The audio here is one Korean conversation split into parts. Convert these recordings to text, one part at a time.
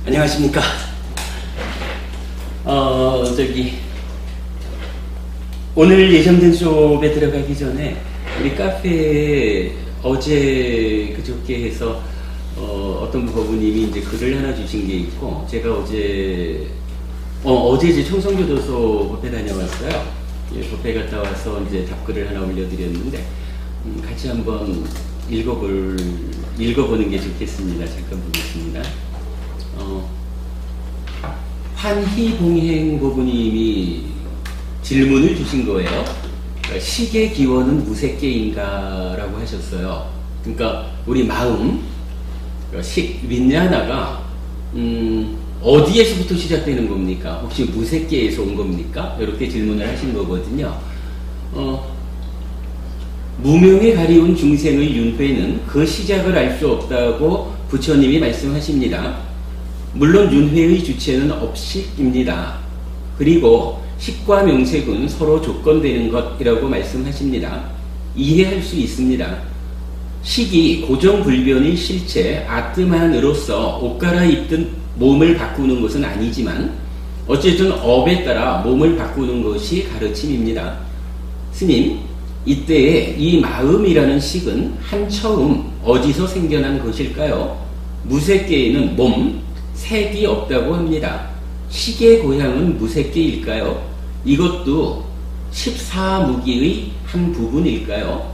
안녕하십니까. 오늘 예정된 수업에 들어가기 전에 우리 카페에 어제 그저께 해서 어떤 법우님이 이제 글을 하나 주신 게 있고, 제가 어제 이제 청송교도소 법회 다녀왔어요. 예, 법회 갔다 와서 이제 답글을 하나 올려드렸는데, 같이 한번 읽어보는 게 좋겠습니다. 잠깐 보겠습니다. 환희봉행 법우님이 질문을 주신 거예요. 그러니까 식의 기원은 무색계인가? 라고 하셨어요. 그러니까 우리 마음, 윈야나가 어디에서부터 시작되는 겁니까? 혹시 무색계에서 온 겁니까? 이렇게 질문을 하신 거거든요. 무명에 가리운 중생의 윤회는 그 시작을 알 수 없다고 부처님이 말씀하십니다. 물론 윤회의 주체는 업식입니다. 그리고 식과 명색은 서로 조건되는 것이라고 말씀하십니다. 이해할 수 있습니다. 식이 고정불변의 실체 아트만으로서 옷 갈아입든 몸을 바꾸는 것은 아니지만 어쨌든 업에 따라 몸을 바꾸는 것이 가르침입니다. 스님, 이때에 이 마음이라는 식은 한처음 어디서 생겨난 것일까요? 무색계에는 몸, 색이 없다고 합니다. 식의 고향은 무색계일까요? 이것도 14무기의 한 부분일까요?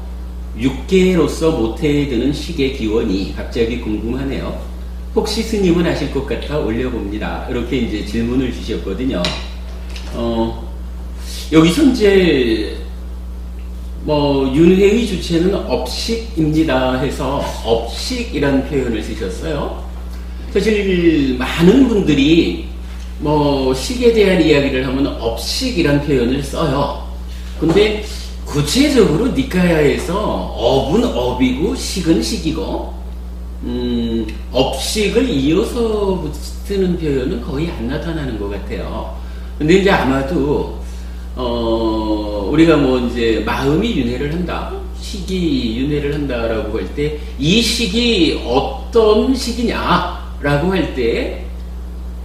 육계로서 모태에 드는 식의 기원이 갑자기 궁금하네요. 혹시 스님은 아실 것 같아 올려봅니다. 이렇게 이제 질문을 주셨거든요. 여기서 이제 윤회의 주체는 업식입니다 해서 업식이라는 표현을 쓰셨어요. 사실 많은 분들이 식에 대한 이야기를 하면 업식이란 표현을 써요. 근데 구체적으로 니카야에서 업은 업이고 식은 식이고 업식을 이어서 쓰는 표현은 거의 안 나타나는 것 같아요. 근데 이제 아마도 우리가 이제 마음이 윤회를 한다, 식이 윤회를 한다라고 할 때 이 식이 어떤 식이냐라고 할 때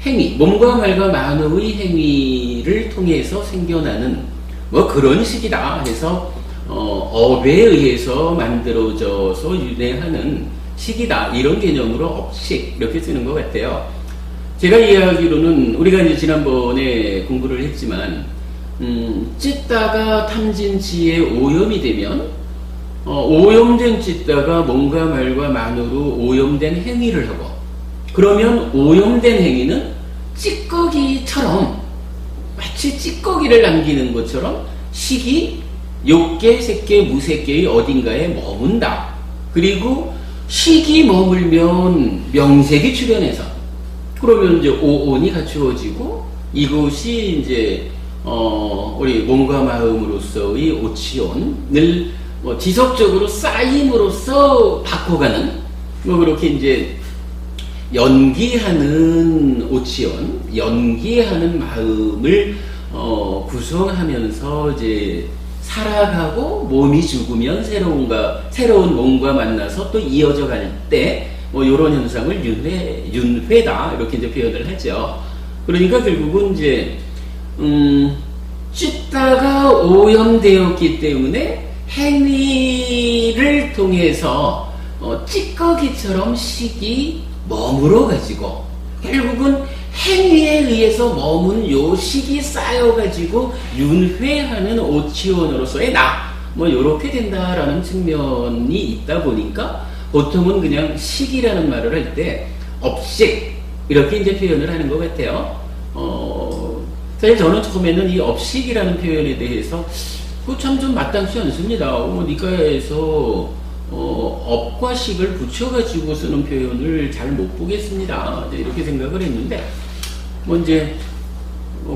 행위, 몸과 말과 만호의 행위를 통해서 생겨나는 그런 식이다 해서 업에 의해서 만들어져서 윤회하는 식이다, 이런 개념으로 업식 이렇게 쓰는 것 같아요. 제가 이해하기로는 우리가 이제 지난번에 공부를 했지만 찢다가 탐진치에 오염이 되면 오염된 찢다가 몸과 말과 만으로 오염된 행위를 하고, 그러면 오염된 행위는 찌꺼기처럼, 마치 찌꺼기를 남기는 것처럼 식이 욕계, 색계, 무색계의 어딘가에 머문다. 그리고 식이 머물면 명색이 출현해서, 그러면 이제 오온이 갖추어지고, 이것이 이제 우리 몸과 마음으로서의 오치온을 지속적으로 쌓임으로써 바꿔가는, 그렇게 이제 연기하는 오치온, 연기하는 마음을 구성하면서 이제 살아가고, 몸이 죽으면 새로운 몸과 만나서 또 이어져 갈 때 이런 현상을 윤회다 이렇게 이제 표현을 하죠. 그러니까 결국은 이제 찢다가 오염되었기 때문에 행위를 통해서 찌꺼기처럼 식이 머물어 가지고, 결국은 행위에 의해서 머문 요 식이 쌓여 가지고 윤회하는 오치원으로서의 나, 요렇게 된다라는 측면이 있다 보니까 보통은 그냥 식이라는 말을 할 때 업식 이렇게 이제 표현을 하는 것 같아요. 사실 저는 처음에는 이 업식이라는 표현에 대해서 참 좀 마땅치 않습니다. 니카야에서 업과 식을 붙여가지고 쓰는 표현을 잘 못 보겠습니다. 이렇게 생각을 했는데, 이제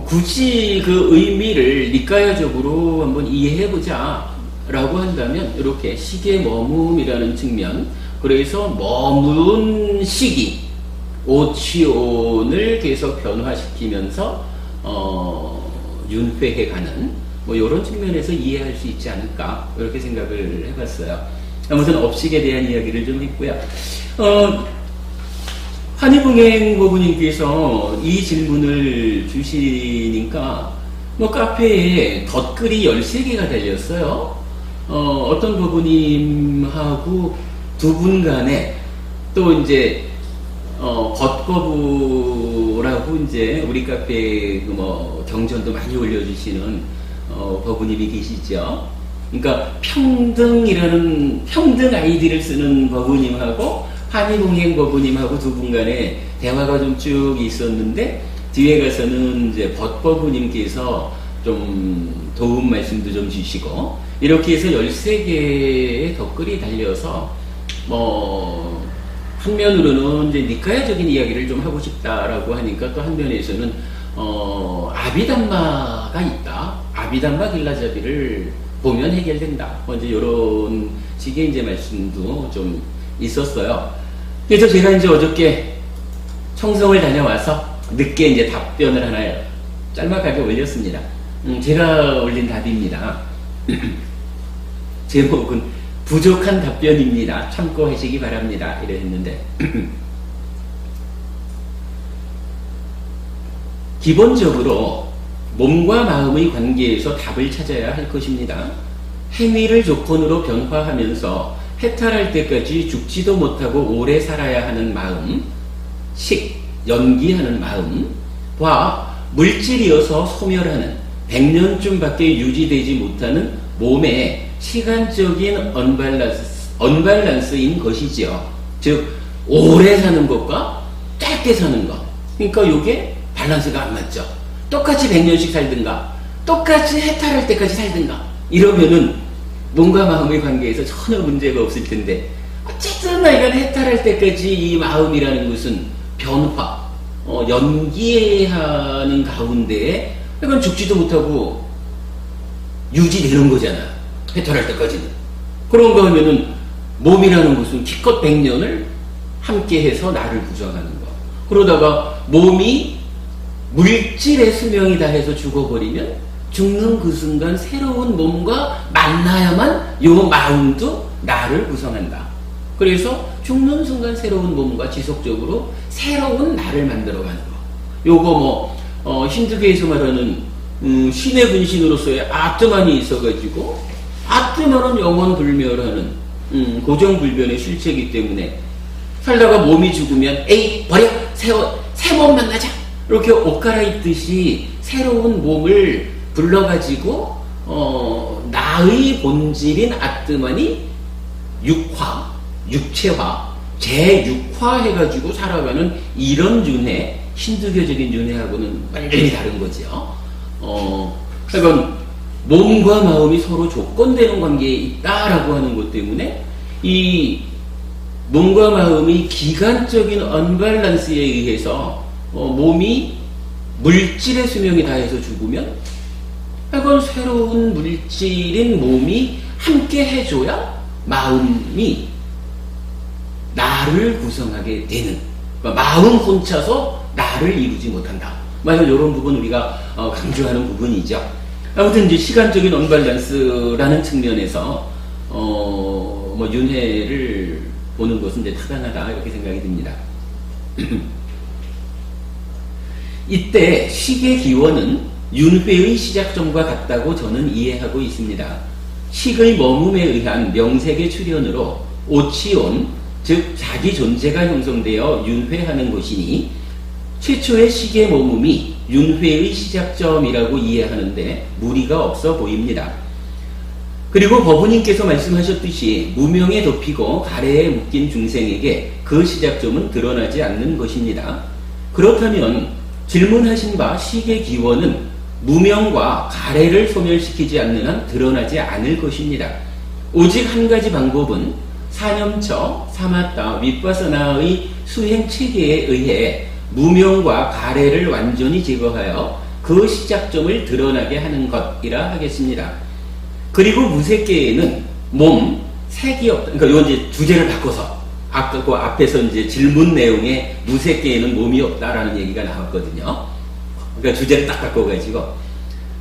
굳이 그 의미를 니카야적으로 한번 이해해보자 라고 한다면, 이렇게 식의 머문이라는 측면, 그래서 머문 식이 오치온을 계속 변화시키면서 윤회해가는 이런 측면에서 이해할 수 있지 않을까, 이렇게 생각을 해봤어요. 아무튼 업식에 대한 이야기를 좀 했고요. 한의봉행 법부님께서 이 질문을 주시니까 뭐 카페에 덧글이 13개가 달렸어요. 어떤 법부님하고 두 분 간에 또 이제 겉거부라고 이제 우리 카페 뭐 경전도 많이 올려주시는 법부님이 계시죠. 그러니까 평등 아이디를 쓰는 법부님하고 한의봉행 법부님하고 두 분 간에 대화가 좀 쭉 있었는데 뒤에 가서는 이제 법부님께서 좀 도움 말씀도 좀 주시고 이렇게 해서 13개의 덧글이 달려서 뭐 한면으로는 이제 니카야적인 이야기를 좀 하고 싶다라고 하니까 또 한면에서는 아비담마가 있다. 아비담마 길라자비를 보면 해결된다. 이제 이런 식의 이제 말씀도 좀 있었어요. 그래서 제가 이제 어저께 청성을 다녀와서 늦게 이제 답변을 하나 짤막하게 올렸습니다. 제가 올린 답입니다. 제목은 부족한 답변입니다. 참고하시기 바랍니다. 이랬는데 기본적으로 몸과 마음의 관계에서 답을 찾아야 할 것입니다. 행위를 조건으로 변화하면서 해탈할 때까지 죽지도 못하고 오래 살아야 하는 마음, 연기하는 마음과 물질이어서 소멸하는 100년쯤밖에 유지되지 못하는 몸의 시간적인 언밸런스인 것이지요. 즉 오래 사는 것과 짧게 사는 것. 그러니까 이게 밸런스가 안 맞죠. 똑같이 100년씩 살든가 똑같이 해탈할 때까지 살든가 이러면은 몸과 마음의 관계에서 전혀 문제가 없을 텐데 어쨌든 이건 해탈할 때까지 이 마음이라는 것은 변화, 연기하는 가운데에 이건 죽지도 못하고 유지되는 거잖아. 해탈할 때까지는. 그런가 하면은 몸이라는 것은 기껏 100년을 함께해서 나를 구성하는 거. 그러다가 몸이 물질의 수명이 다해서 죽어버리면 죽는 그 순간 새로운 몸과 만나야만 요 마음도 나를 구성한다. 그래서 죽는 순간 새로운 몸과 지속적으로 새로운 나를 만들어가는 거. 요거 힌두교에서 말하는 신의 분신으로서의 아트만이 있어가지고 아트만은 영원 불멸하는 고정불변의 실체이기 때문에 살다가 몸이 죽으면 에이 버려 새 몸 만나자 이렇게 옷 갈아입듯이 새로운 몸을 불러가지고 나의 본질인 아트만이 육체화 재육화해가지고 살아가는 이런 윤회, 힌두교적인 윤회하고는 완전히 다른 거죠. 그러니까 몸과 마음이 서로 조건되는 관계에 있다라고 하는 것 때문에 이 몸과 마음의 기간적인 언밸런스에 의해서 몸이 물질의 수명이 다해서 죽으면 그건 새로운 물질인 몸이 함께 해줘야 마음이 나를 구성하게 되는, 그러니까 마음 혼자서 나를 이루지 못한다. 이런 부분 우리가 강조하는 부분이죠. 아무튼 이제 시간적인 언밸런스라는 측면에서 윤회를 보는 것은 이제 타당하다 이렇게 생각이 듭니다. 이때 식의 기원은 윤회의 시작점과 같다고 저는 이해하고 있습니다. 식의 머금에 의한 명색의 출현으로 오치온, 즉 자기 존재가 형성되어 윤회하는 것이니 최초의 식의 머금이 윤회의 시작점이라고 이해하는데 무리가 없어 보입니다. 그리고 법부님께서 말씀하셨듯이 무명에 덮이고 가래에 묶인 중생에게 그 시작점은 드러나지 않는 것입니다. 그렇다면 질문하신 바 식의 기원은 무명과 가래를 소멸시키지 않는 한 드러나지 않을 것입니다. 오직 한 가지 방법은 사념처, 사마타, 윗바사나의 수행 체계에 의해 무명과 가래를 완전히 제거하여 그 시작점을 드러나게 하는 것이라 하겠습니다. 그리고 무색계에는 몸, 색이 없다. 그러니까 이건 이제 주제를 바꿔서 아까 그 앞에서 이제 질문 내용에 무색계에는 몸이 없다라는 얘기가 나왔거든요. 그러니까 주제를 딱 바꿔가지고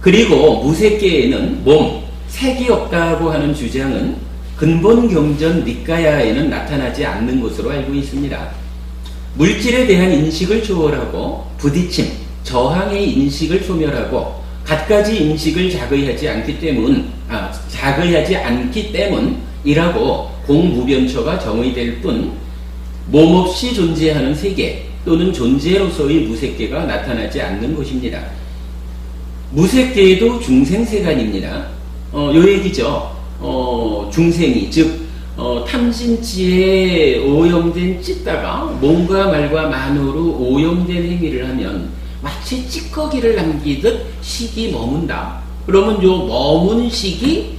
그리고 무색계에는 몸, 색이 없다고 하는 주장은 근본 경전 니까야에는 나타나지 않는 것으로 알고 있습니다. 물질에 대한 인식을 초월하고 부딪힘, 저항의 인식을 소멸하고 갖가지 인식을 자의하지 않기 때문이라고 공무변처가 정의될 뿐 몸없이 존재하는 세계 또는 존재로서의 무색계가 나타나지 않는 것입니다. 무색계도 중생세간입니다. 요 얘기죠. 중생이 즉 탐진치에 오염된 찢다가 몸과 말과 만으로 오염된 행위를 하면 마치 찌꺼기를 남기듯 식이 머문다. 그러면 요 머문 식이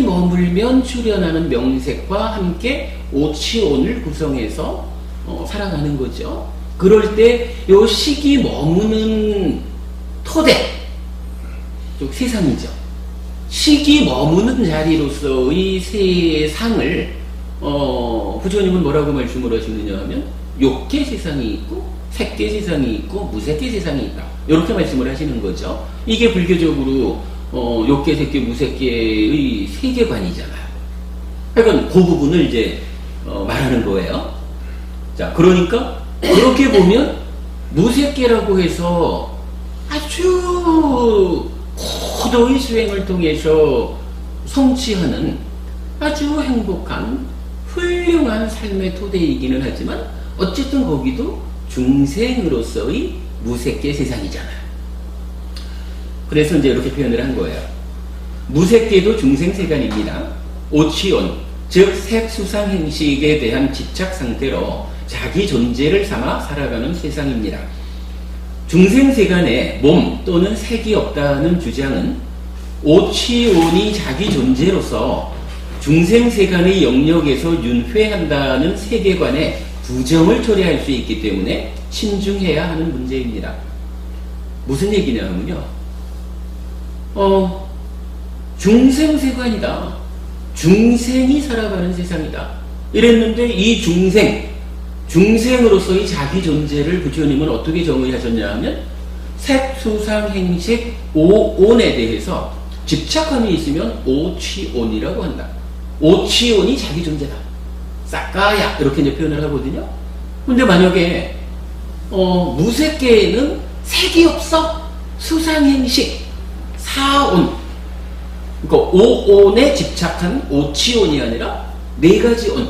머물면 출현하는 명색과 함께 오치온을 구성해서 살아가는 거죠. 그럴 때 요 식이 머무는 토대, 즉 세상이죠. 식이 머무는 자리로서의 세상을 부처님은 뭐라고 말씀을 하시느냐 하면 욕계 세상이 있고 색계 세상이 있고 무색계 세상이 있다. 이렇게 말씀을 하시는 거죠. 이게 불교적으로 욕계, 색계, 무색계의 세계관이잖아요. 그러니까 그 부분을 이제 말하는 거예요. 자, 그러니까 그렇게 보면 무색계라고 해서 아주 고도의 수행을 통해서 성취하는 아주 행복한 훌륭한 삶의 토대이기는 하지만 어쨌든 거기도 중생으로서의 무색계 세상이잖아요. 그래서 이제 이렇게 표현을 한 거예요. 무색계도 중생세간입니다. 오치온, 즉 색수상행식에 대한 집착 상태로 자기 존재를 삼아 살아가는 세상입니다. 중생세간에 몸 또는 색이 없다는 주장은 오치온이 자기 존재로서 중생세간의 영역에서 윤회한다는 세계관에 부정을 초래할 수 있기 때문에 신중해야 하는 문제입니다. 무슨 얘기냐 하면요. 중생세관이다. 중생이 살아가는 세상이다. 이랬는데 이 중생으로서의 자기 존재를 부처님은 어떻게 정의하셨냐 하면 색수상행식 오온에 대해서 집착함이 있으면 오치온이라고 한다. 오치온이 자기 존재다. 싹가야 이렇게 이제 표현을 하거든요. 근데 만약에 무색계에는 색이 없어. 수상행식 사온, 그러니까 오온에 집착한 오치온이 아니라 네 가지 온,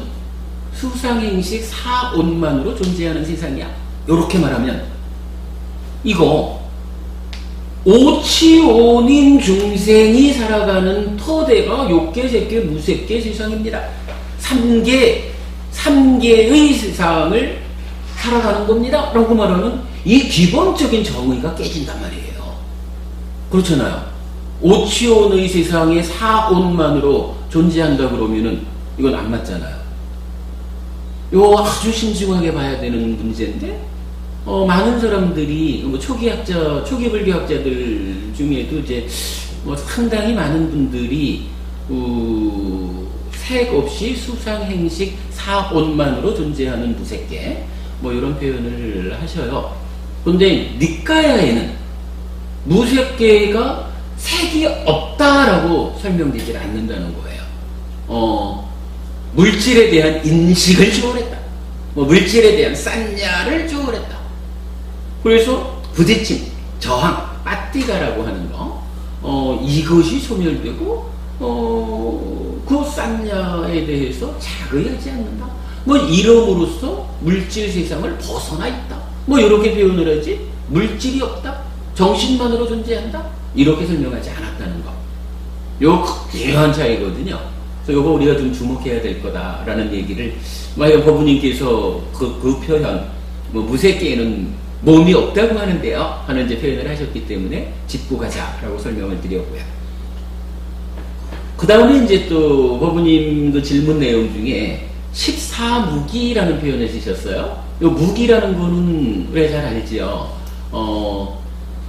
수상행식 사온만으로 존재하는 세상이야. 이렇게 말하면 이거 오치온인 중생이 살아가는 토대가 욕계, 색계, 무색계 세상입니다. 3개의 세상을 살아가는 겁니다. 라고 말하면 이 기본적인 정의가 깨진단 말이에요. 그렇잖아요. 오치온의 세상에 사온만으로 존재한다 그러면은 이건 안 맞잖아요. 이거 아주 신중하게 봐야 되는 문제인데 많은 사람들이 초기 불교학자들 중에도 이제 상당히 많은 분들이 색 없이 수상행식 사온만으로 존재하는 무색계 이런 표현을 하셔요. 그런데 니까야에는 무색계가 색이 없다라고 설명되지 않는다는 거예요. 물질에 대한 인식을 초월했다. 물질에 대한 싼야를 초월했다. 그래서 부딪힘, 저항, 빠띠가라고 하는 거, 이것이 소멸되고, 그 싼야에 대해서 자의하지 않는다. 이름으로써 물질 세상을 벗어나 있다. 이렇게 표현을 하지, 물질이 없다. 정신만으로 존재한다. 이렇게 설명하지 않았다는 거. 요 중요한 차이거든요. 그래서 요거 우리가 좀 주목해야 될 거다라는 얘기를 만약 법부님께서 그 표현 무색계에는 몸이 없다고 하는데요 하는 이제 표현을 하셨기 때문에 짚고 가자라고 설명을 드렸고요. 그 다음에 이제 또 법부님 그 질문 내용 중에 14무기라는 표현을 쓰셨어요. 요 무기라는 거는 왜 잘 알지요?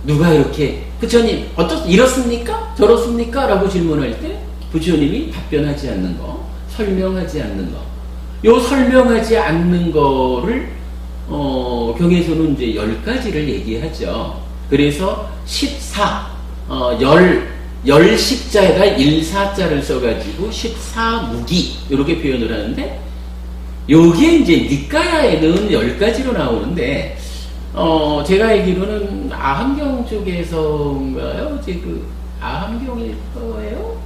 누가 이렇게 부처님 이렇습니까? 저렇습니까? 라고 질문할 때 부처님이 답변하지 않는 거, 설명하지 않는 거. 요 설명하지 않는 거를 경에서는 이제 10가지를 얘기하죠. 그래서 10십자에다 14자를 써가지고 14무기 이렇게 표현을 하는데 요게 이제 니까야에는 10가지로 나오는데, 제가 알기로는 아함경 쪽에서인가요? 이제 그 아함경일 거예요?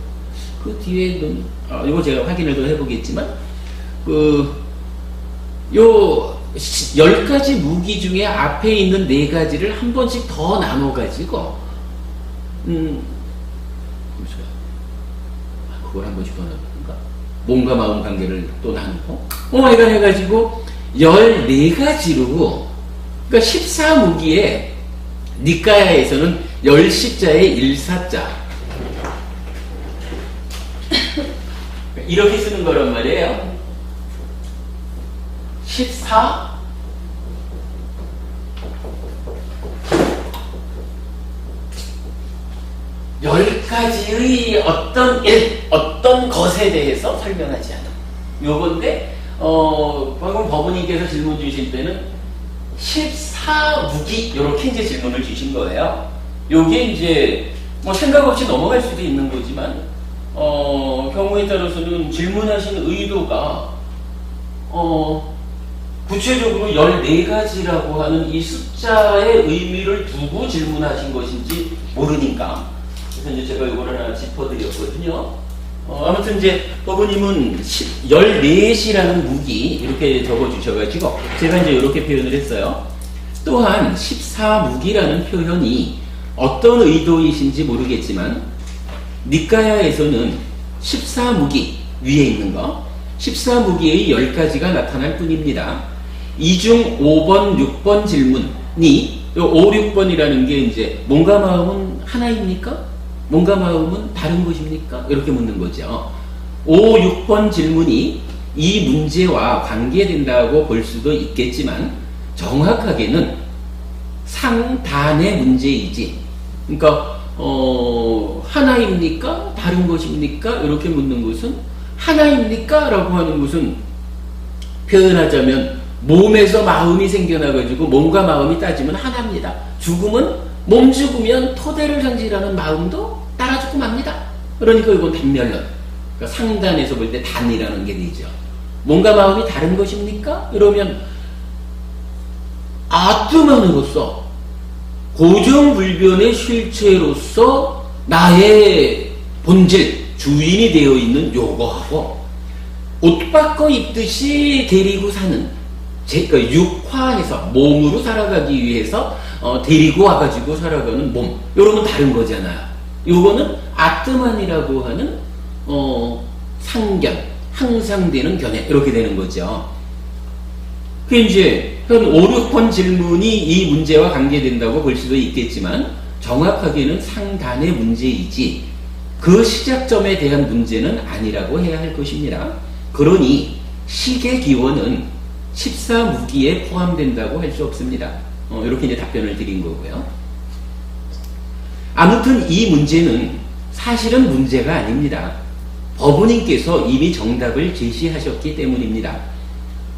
그 뒤에는, 이거 제가 확인을 더 해보겠지만, 요 10가지 무기 중에 앞에 있는 4가지를 한 번씩 더 나눠가지고, 그걸 한 번씩 더 나누는가? 몸과 마음 관계를 또 나누고, 이거 해가지고 14가지로, 그러니까 14무기에 니까야에서는 10십자에 1사자 이렇게 쓰는 거란 말이에요. 14 10가지의 어떤 것에 대해서 설명하지 않아. 요건데, 방금 법원님께서 질문 주실 때는 14무기, 요렇게 이제 질문을 주신 거예요. 요게 이제, 생각 없이 넘어갈 수도 있는 거지만, 경우에 따라서는 질문하신 의도가, 구체적으로 14가지라고 하는 이 숫자의 의미를 두고 질문하신 것인지 모르니까, 그래서 이제 제가 이거를 하나 짚어드렸거든요. 아무튼 이제 법원님은 14시라는 무기 이렇게 적어주셔가지고 제가 이제 이렇게 표현을 했어요. 또한 14무기라는 표현이 어떤 의도이신지 모르겠지만 니까야에서는 14무기 위에 있는 거 14무기의 10가지가 나타날 뿐입니다. 이 중 5번, 6번 질문이 5, 6번이라는 게 이제 몸과 마음은 하나입니까? 몸과 마음은 다른 것입니까? 이렇게 묻는 거죠. 5, 6번 질문이 이 문제와 관계된다고 볼 수도 있겠지만 정확하게는 상단의 문제이지. 그러니까 하나입니까? 다른 것입니까? 이렇게 묻는 것은 하나입니까? 라고 하는 것은 표현하자면 몸에서 마음이 생겨나가지고 몸과 마음이 따지면 하나입니다. 죽음은 몸 죽으면 토대를 상징하는 마음도 따라 죽고 맙니다. 그러니까 이건 단멸론. 그러니까 상단에서 볼 때 단이라는 게 되죠. 몸과 마음이 다른 것입니까? 이러면 아트만으로서 고정불변의 실체로서 나의 본질, 주인이 되어 있는 요거하고 옷 바꿔 입듯이 데리고 사는 그러니까 육화해서 몸으로 살아가기 위해서 데리고 와가지고 살아가는 몸 요런 건 다른 거잖아요. 요거는 아트만이라고 하는 상견, 항상 되는 견해 이렇게 되는 거죠. 그 이제 한 5, 6번 질문이 이 문제와 관계된다고 볼 수도 있겠지만 정확하게는 상단의 문제이지 그 시작점에 대한 문제는 아니라고 해야 할 것입니다. 그러니 식의 기원은 14무기에 포함된다고 할 수 없습니다. 이렇게 이제 답변을 드린 거고요. 아무튼 이 문제는 사실은 문제가 아닙니다. 법원님께서 이미 정답을 제시하셨기 때문입니다.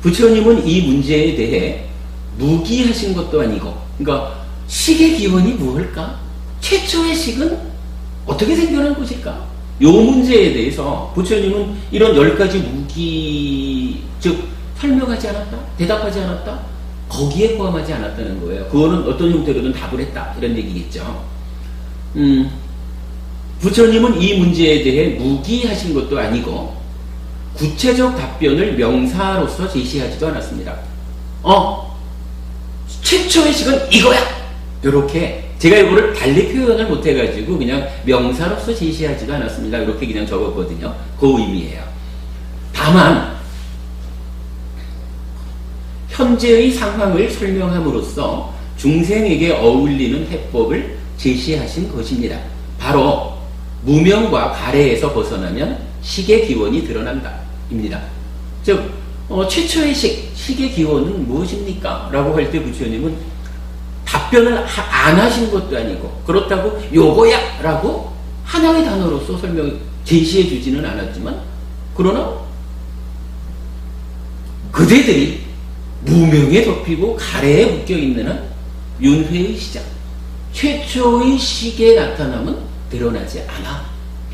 부처님은 이 문제에 대해 무기하신 것도 아니고, 그러니까 식의 기원이 무엇일까? 최초의 식은 어떻게 생겨난 것일까? 요 문제에 대해서 부처님은 이런 10가지 무기, 즉 설명하지 않았다? 대답하지 않았다? 거기에 포함하지 않았다는 거예요. 그거는 어떤 형태로든 답을 했다. 이런 얘기겠죠. 부처님은 이 문제에 대해 무기하신 것도 아니고 구체적 답변을 명사로서 제시하지도 않았습니다. 최초의 식은 이거야! 이렇게 제가 이거를 달리 표현을 못해가지고 그냥 명사로서 제시하지도 않았습니다. 이렇게 그냥 적었거든요. 그 의미예요. 다만 현재의 상황을 설명함으로써 중생에게 어울리는 해법을 제시하신 것입니다. 바로 무명과 가래에서 벗어나면 식의 기원이 드러난다 입니다. 즉 최초의 식의 기원은 무엇입니까? 라고 할 때 부처님은 답변을 안 하신 것도 아니고 그렇다고 요거야! 라고 하나의 단어로서 제시해 주지는 않았지만 그러나 그대들이 무명에 덮이고 가래에 묶여있는 한 윤회의 시작, 최초의 식의 나타남은 드러나지 않아.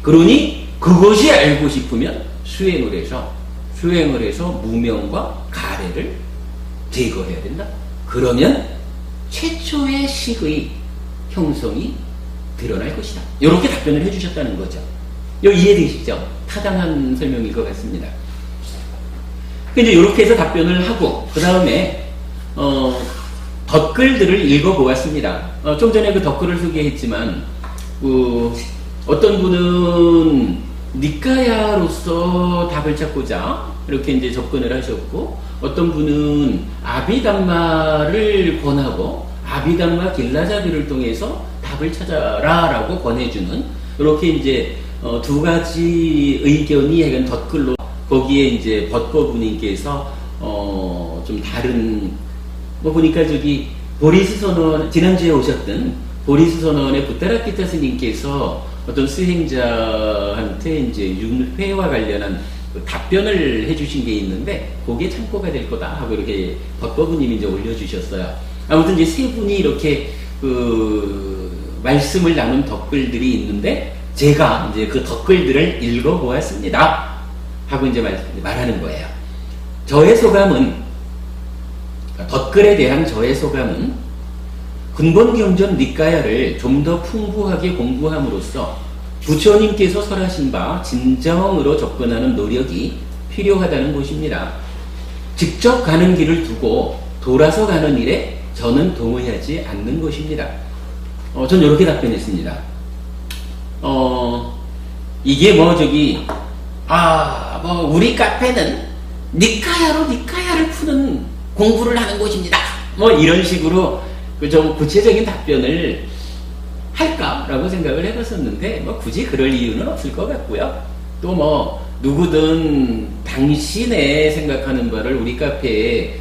그러니 그것이 알고 싶으면 수행을 해서 수행을 해서 무명과 가래를 제거해야 된다. 그러면 최초의 식의 형성이 드러날 것이다. 이렇게 답변을 해주셨다는 거죠. 이거 이해되시죠? 타당한 설명일 것 같습니다. 이제 이렇게 해서 답변을 하고 그 다음에 덧글들을 읽어보았습니다. 좀 전에 그 덧글을 소개했지만 어떤 분은 니까야로서 답을 찾고자 이렇게 이제 접근을 하셨고, 어떤 분은 아비담마를 권하고 아비담마 길라자비를 통해서 답을 찾아라라고 권해주는, 이렇게 이제 두 가지 의견이 약간 덧글로, 거기에 이제 벚거부님께서 좀 다른, 보니까 저기 보리스 선원, 지난주에 오셨던 보리스 선원의 부타라키타 스님께서 어떤 수행자한테 이제 윤회와 관련한 답변을 해주신 게 있는데, 그게 참고가 될 거다 하고 이렇게 벚거부님이 이제 올려주셨어요. 아무튼 이제 세 분이 이렇게 말씀을 나눈 덧글들이 있는데, 제가 이제 그 덧글들을 읽어보았습니다 하고 이제 말하는 거예요. 저의 소감은, 덧글에 대한 저의 소감은, 근본경전 니까야를 좀 더 풍부하게 공부함으로써 부처님께서 설하신 바 진정으로 접근하는 노력이 필요하다는 것입니다. 직접 가는 길을 두고 돌아서 가는 일에 저는 동의하지 않는 것입니다. 전 이렇게 답변했습니다. 이게 우리 카페는 니까야로 니까야를 푸는 공부를 하는 곳입니다. 이런 식으로 좀 구체적인 답변을 할까라고 생각을 해봤었는데, 굳이 그럴 이유는 없을 것 같고요. 또 누구든 당신의 생각하는 바를 우리 카페에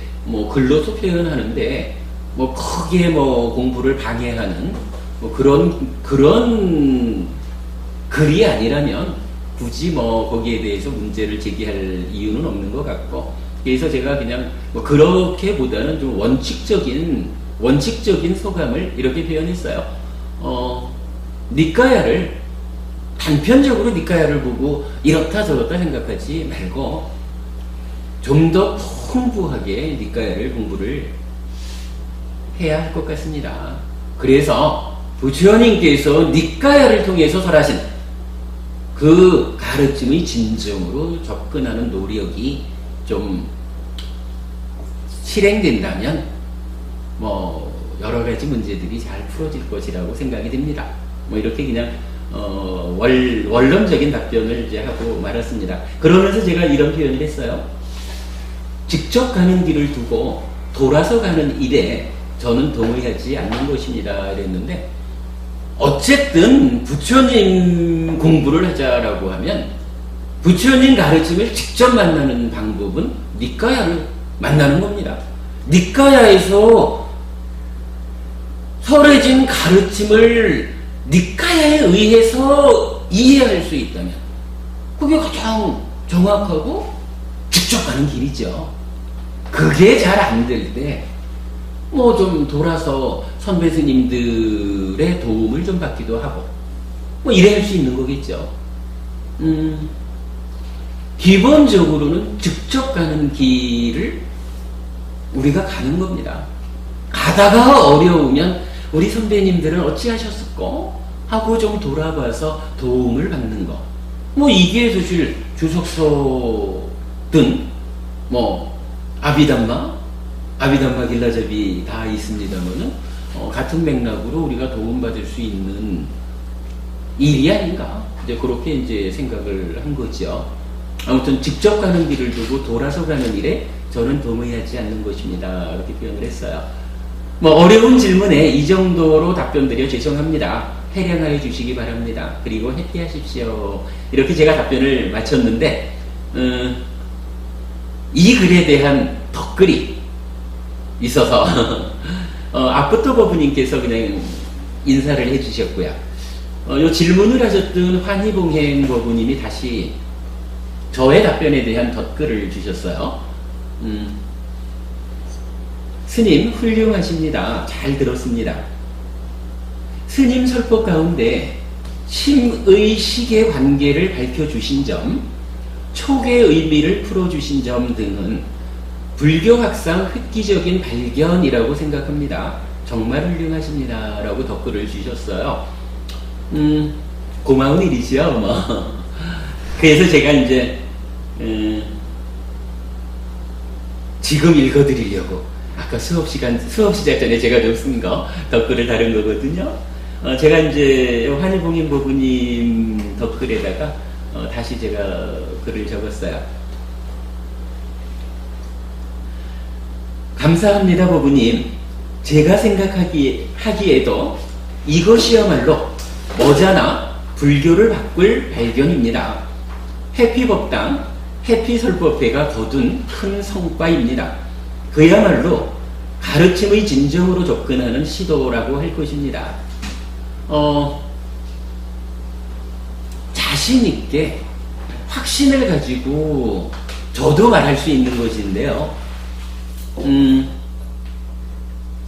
글로서 표현하는데, 크게 공부를 방해하는 그런 글이 아니라면 굳이 거기에 대해서 문제를 제기할 이유는 없는 것 같고, 그래서 제가 그냥 그렇게보다는 좀 원칙적인 소감을 이렇게 표현했어요. 니까야를 단편적으로 니까야를 보고 이렇다 저렇다 생각하지 말고 좀 더 풍부하게 니까야를 공부를 해야 할 것 같습니다. 그래서 부처님께서 니까야를 통해서 설하신 그 가르침의 진정으로 접근하는 노력이 좀 실행된다면 여러 가지 문제들이 잘 풀어질 것이라고 생각이 됩니다. 이렇게 그냥 원론적인 답변을 이제 하고 말았습니다. 그러면서 제가 이런 표현을 했어요. 직접 가는 길을 두고 돌아서 가는 일에 저는 동의하지 않는 것입니다. 이랬는데, 어쨌든 부처님 공부를 하자라고 하면 부처님 가르침을 직접 만나는 방법은 니까야를 만나는 겁니다. 니까야에서 설해진 가르침을 니까야에 의해서 이해할 수 있다면 그게 가장 정확하고 직접 가는 길이죠. 그게 잘 안 될 때 좀 돌아서 선배 스님들의 도움을 좀 받기도 하고 이래 할 수 있는 거겠죠. 기본적으로는 직접 가는 길을 우리가 가는 겁니다. 가다가 어려우면 우리 선배님들은 어찌하셨을까 하고 좀 돌아봐서 도움을 받는 거. 이게 사실 주석서든 아비담마 길라잡이 다 있습니다만은 같은 맥락으로 우리가 도움받을 수 있는 일이 아닌가, 이제 그렇게 이제 생각을 한 거죠. 아무튼 직접 가는 길을 두고 돌아서 가는 일에 저는 동의하지 않는 것입니다. 이렇게 표현을 했어요. 어려운 질문에 이 정도로 답변드려 죄송합니다. 해량하여 주시기 바랍니다. 그리고 해피하십시오. 이렇게 제가 답변을 마쳤는데, 이 글에 대한 덧글이 있어서 아프터 버부님께서 그냥 인사를 해주셨고요. 요 질문을 하셨던 환희봉행 버부님이 다시 저의 답변에 대한 덧글을 주셨어요. 스님 훌륭하십니다. 잘 들었습니다. 스님 설법 가운데 심의 식의 관계를 밝혀주신 점, 촉의 의미를 풀어주신 점 등은 불교 학상 획기적인 발견이라고 생각합니다. 정말 훌륭하십니다. 라고 댓글을 주셨어요. 고마운 일이죠, 뭐. 그래서 제가 이제, 지금 읽어드리려고. 아까 수업 시작 전에 제가 좀 쓴 거, 댓글을 다룬 거거든요. 제가 이제 환희봉인 보부님 댓글에다가 다시 제가 글을 적었어요. 감사합니다, 보부님. 제가 생각하기에도 이것이야말로 머자나 불교를 바꿀 발견입니다. 해피법당, 해피설법회가 거둔 큰 성과입니다. 그야말로 가르침의 진정으로 접근하는 시도라고 할 것입니다. 자신있게 확신을 가지고 저도 말할 수 있는 것인데요.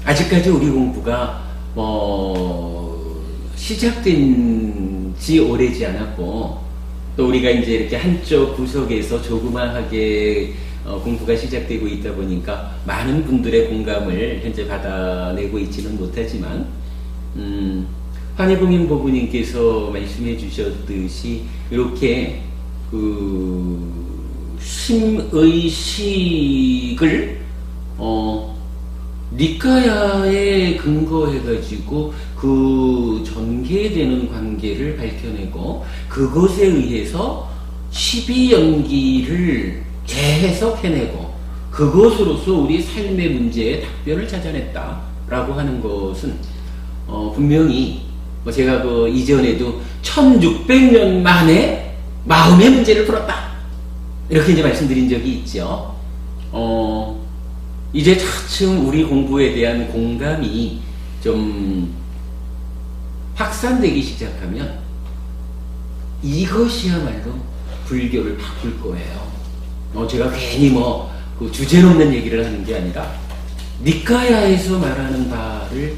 아직까지 우리 공부가 시작된 지 오래지 않았고, 또 우리가 이제 이렇게 한쪽 구석에서 조그마하게 공부가 시작되고 있다 보니까 많은 분들의 공감을 현재 받아내고 있지는 못하지만, 환희봉인 보부님께서 말씀해 주셨듯이 이렇게 심의식을 니카야에 근거해가지고 그 전개되는 관계를 밝혀내고 그것에 의해서 12연기를 재해석해내고 그것으로서 우리 삶의 문제에 답변을 찾아냈다라고 하는 것은 분명히 제가 이전에도 1600년 만에 마음의 문제를 풀었다 이렇게 이제 말씀드린 적이 있죠. 이제 차츰 우리 공부에 대한 공감이 좀 확산되기 시작하면 이것이야말로 불교를 바꿀 거예요. 제가 괜히 그 주제넘는 얘기를 하는 게 아니라 니카야에서 말하는 바를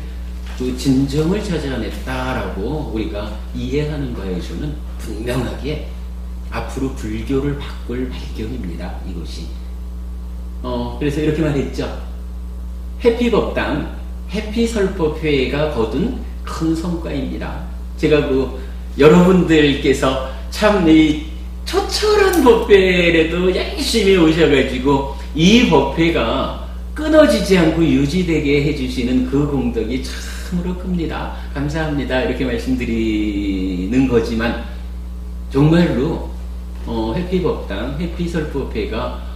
그 진정을 찾아냈다라고 우리가 이해하는 거에서는 분명하게 앞으로 불교를 바꿀 발견입니다. 이것이. 그래서 이렇게 말했죠. 해피법당, 해피설법회가 거둔 큰 성과입니다. 제가 여러분들께서 참 이 처철한 법회에도 열심히 오셔가지고 이 법회가 끊어지지 않고 유지되게 해주시는 그 공덕이 참으로 큽니다. 감사합니다. 이렇게 말씀드리는 거지만 정말로 해피법당, 해피설법회가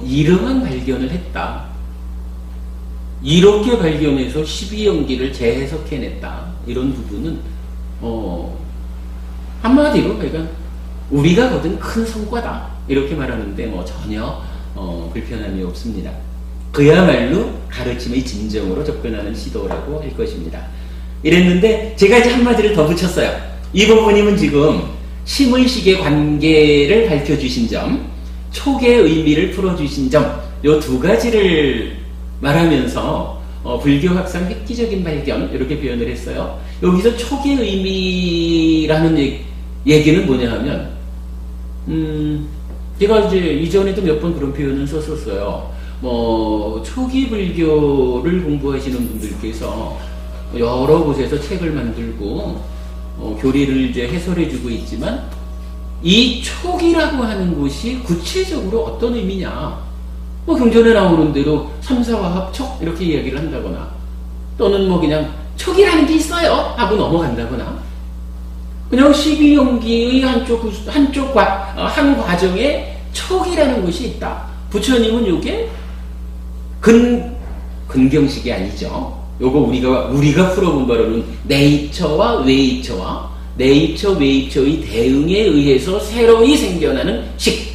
이러한 발견을 했다. 이렇게 발견해서 12연기를 재해석해냈다. 이런 부분은 한마디로 그러니까 우리가 거둔 큰 성과다. 이렇게 말하는데 전혀 불편함이 없습니다. 그야말로 가르침의 진정으로 접근하는 시도라고 할 것입니다. 이랬는데 제가 이제 한마디를 더 붙였어요. 이 부분님은 지금 심의식의 관계를 밝혀주신 점, 촉의 의미를 풀어주신 점, 요 두 가지를 말하면서 불교 학상 획기적인 발견 이렇게 표현을 했어요. 여기서 촉의 의미라는 얘기는 뭐냐 하면 제가 이제 이전에도 몇 번 그런 표현을 썼었어요. 초기 불교를 공부하시는 분들께서 여러 곳에서 책을 만들고 교리를 이제 해설해주고 있지만 이 촉이라고 하는 것이 구체적으로 어떤 의미냐? 경전에 나오는 대로 삼사화합 촉 이렇게 이야기를 한다거나 또는 그냥 촉이라는 게 있어요 하고 넘어간다거나 그냥 12연기의 한 과정에 촉이라는 것이 있다. 부처님은 요게 근경식이 아니죠. 요거 우리가 풀어본 바로는 네이처와 웨이처와 네이처, 웨이처의 대응에 의해서 새로이 생겨나는 식.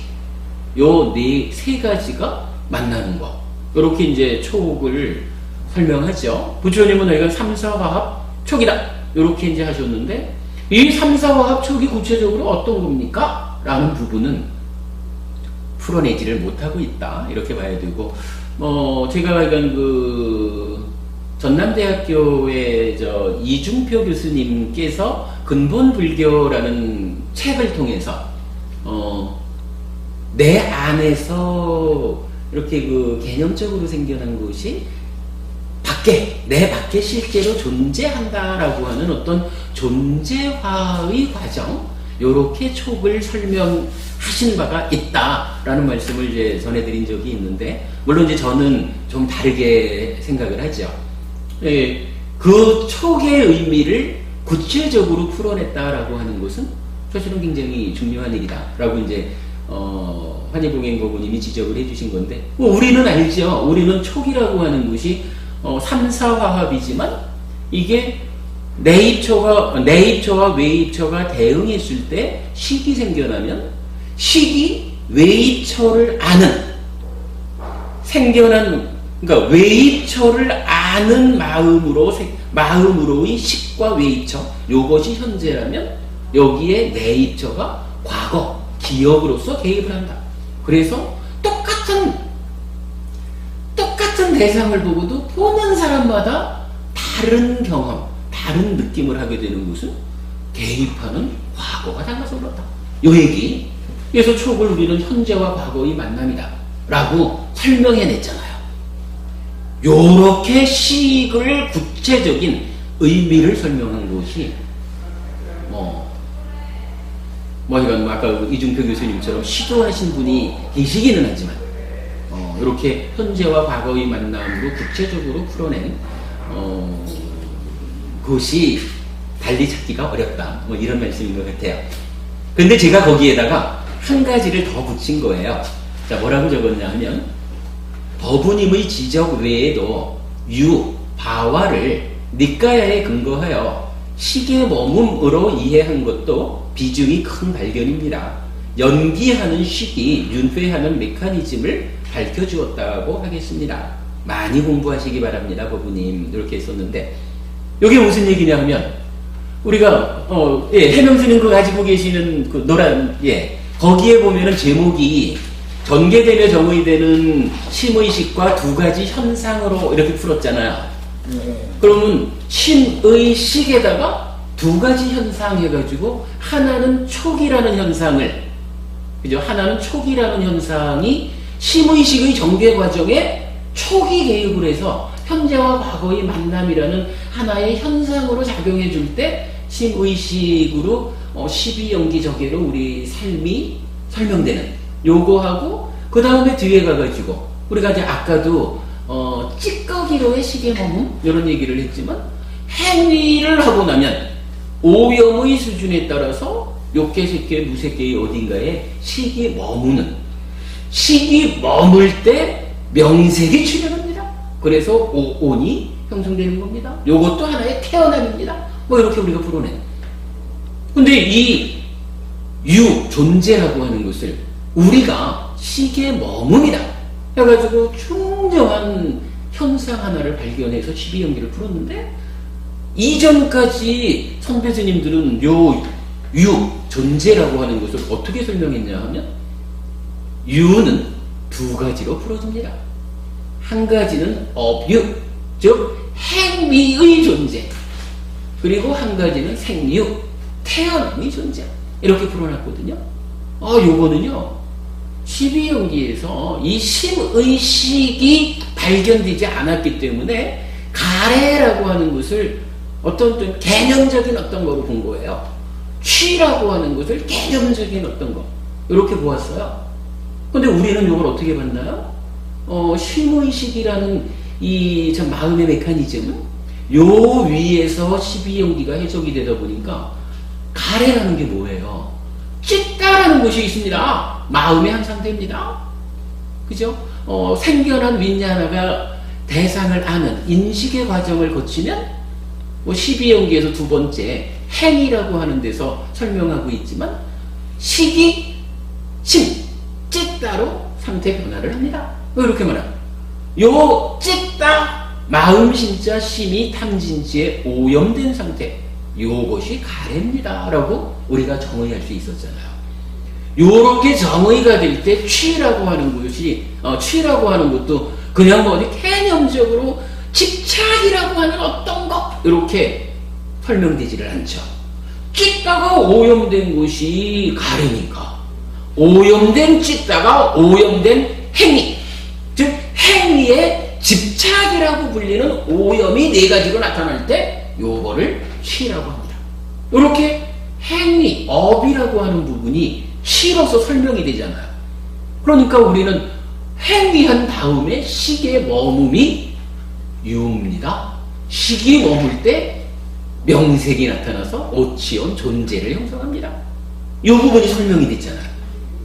요 세 가지가 만나는 거. 요렇게 이제 촉을 설명하죠. 부처님은 여기가 삼사화합 촉이다. 요렇게 이제 하셨는데, 이 삼사화합 촉이 구체적으로 어떤 겁니까? 라는 부분은 풀어내지를 못하고 있다. 이렇게 봐야 되고, 제가 알던 전남대학교의 이중표 교수님께서 근본 불교라는 책을 통해서 내 안에서 이렇게 그 개념적으로 생겨난 것이 내 밖에 실제로 존재한다라고 하는 어떤 존재화의 과정, 요렇게 촉을 설명하신 바가 있다라는 말씀을 이제 전해드린 적이 있는데, 물론 이제 저는 좀 다르게 생각을 하죠. 예, 그 촉의 의미를 구체적으로 풀어냈다라고 하는 것은 사실은 굉장히 중요한 일이다라고 이제 환희봉행거부님이 지적을 해주신 건데, 우리는 알죠. 우리는 촉이라고 하는 것이 3,4화합이지만 이게 내입처와 외입처가 대응했을 때 식이 생겨나면 식이 외입처를 아는 그러니까 외입처를 아는 마음으로의 식과 외입처, 요것이 현재라면 여기에 내입처가 과거, 기억으로서 개입을 한다. 그래서 똑같은 대상을 보고도 보는 사람마다 다른 경험, 다른 느낌을 하게 되는 것은 개입하는 과거가 달라서 그렇다. 요 얘기. 그래서 촉을 우리는 현재와 과거의 만남이다 라고 설명해냈잖아요. 요렇게 식을 구체적인 의미를 설명한 것이 이건 아까 이중표 교수님처럼 시도하신 분이 계시기는 하지만 이렇게 현재와 과거의 만남으로 구체적으로 풀어낸 것이 달리 찾기가 어렵다. 이런 말씀인 것 같아요. 근데 제가 거기에다가 한 가지를 더 붙인 거예요. 자, 뭐라고 적었냐 하면, 버부님의 지적 외에도 바와를 니까야에 근거하여 식의 머금으로 이해한 것도 비중이 큰 발견입니다. 연기하는 식이 윤회하는 메커니즘을 밝혀주었다고 하겠습니다. 많이 공부하시기 바랍니다, 버부님. 이렇게 했었는데, 이게 무슨 얘기냐 하면, 우리가 해명스님 그 가지고 계시는 그 노란, 거기에 보면은 제목이 전개되며 정의되는 심의식과 두 가지 현상으로 이렇게 풀었잖아요. 그러면 심의식에다가 두 가지 현상 해가지고 하나는 촉이라는 현상을, 그죠? 하나는 촉이라는 현상이 심의식의 전개 과정에 촉이 개입을 해서 현재와 과거의 만남이라는 하나의 현상으로 작용해 줄 때 심의식으로 12연기적으로 우리 삶이 설명되는 요거하고, 그 다음에 뒤에 가가지고 우리가 이제 아까도 찌꺼기로의 식의 머문 이런 얘기를 했지만, 행위를 하고 나면 오염의 수준에 따라서 욕계, 색계, 무색계의 어딘가에 식이 머무는, 식이 머물 때 명색이 출현합니다. 그래서 오온이 형성되는 겁니다. 요것도 하나의 태어남입니다. 이렇게 우리가 풀어낸. 근데 이 존재라고 하는 것을 우리가 식의 머문이다 해가지고 충정한 현상 하나를 발견해서 12연기를 풀었는데, 이전까지 선배스님들은 존재라고 하는 것을 어떻게 설명했냐 하면, 유는 두 가지로 풀어집니다. 한 가지는 업유, 즉 행위의 존재, 그리고 한 가지는 생유, 태어남의 존재, 이렇게 풀어놨거든요. 요거는요 12연기에서 이 심의식이 발견되지 않았기 때문에 가래라고 하는 것을 어떤 개념적인 어떤 거로 본 거예요. 취라고 하는 것을 개념적인 어떤 거, 이렇게 보았어요. 근데 우리는 이걸 어떻게 봤나요? 심의식이라는 이 마음의 메커니즘은 요 위에서 12연기가 해석이 되다 보니까 가래라는 게 뭐예요? 찢다라는 것이 있습니다. 마음의 한 상태입니다. 그죠? 생겨난 윈냐나가 대상을 아는 인식의 과정을 거치면 12연기에서 두 번째 행이라고 하는 데서 설명하고 있지만, 식이 찢다로 상태 변화를 합니다. 이렇게 말합니다. 요 찢다, 마음 신자 심이 탐진지에 오염된 상태, 요것이 가래입니다 라고 우리가 정의할 수 있었잖아요. 요렇게 정의가 될 때 취라고 하는 것이, 취라고 하는 것도 그냥 어디 개념적으로 집착이라고 하는 어떤 것, 이렇게 설명되지를 않죠. 찢다가 오염된 것이 가래니까 오염된 찢다가 오염된 행위, 즉 행위의 집착이라고 불리는 오염이 네 가지로 나타날 때 요거를 취라고 합니다. 이렇게 행위, 업이라고 하는 부분이 취로서 설명이 되잖아요. 그러니까 우리는 행위한 다음에 식의 머금이 유입니다. 식이 머물 때 명색이 나타나서 오치온 존재를 형성합니다. 이 부분이 설명이 됐잖아요.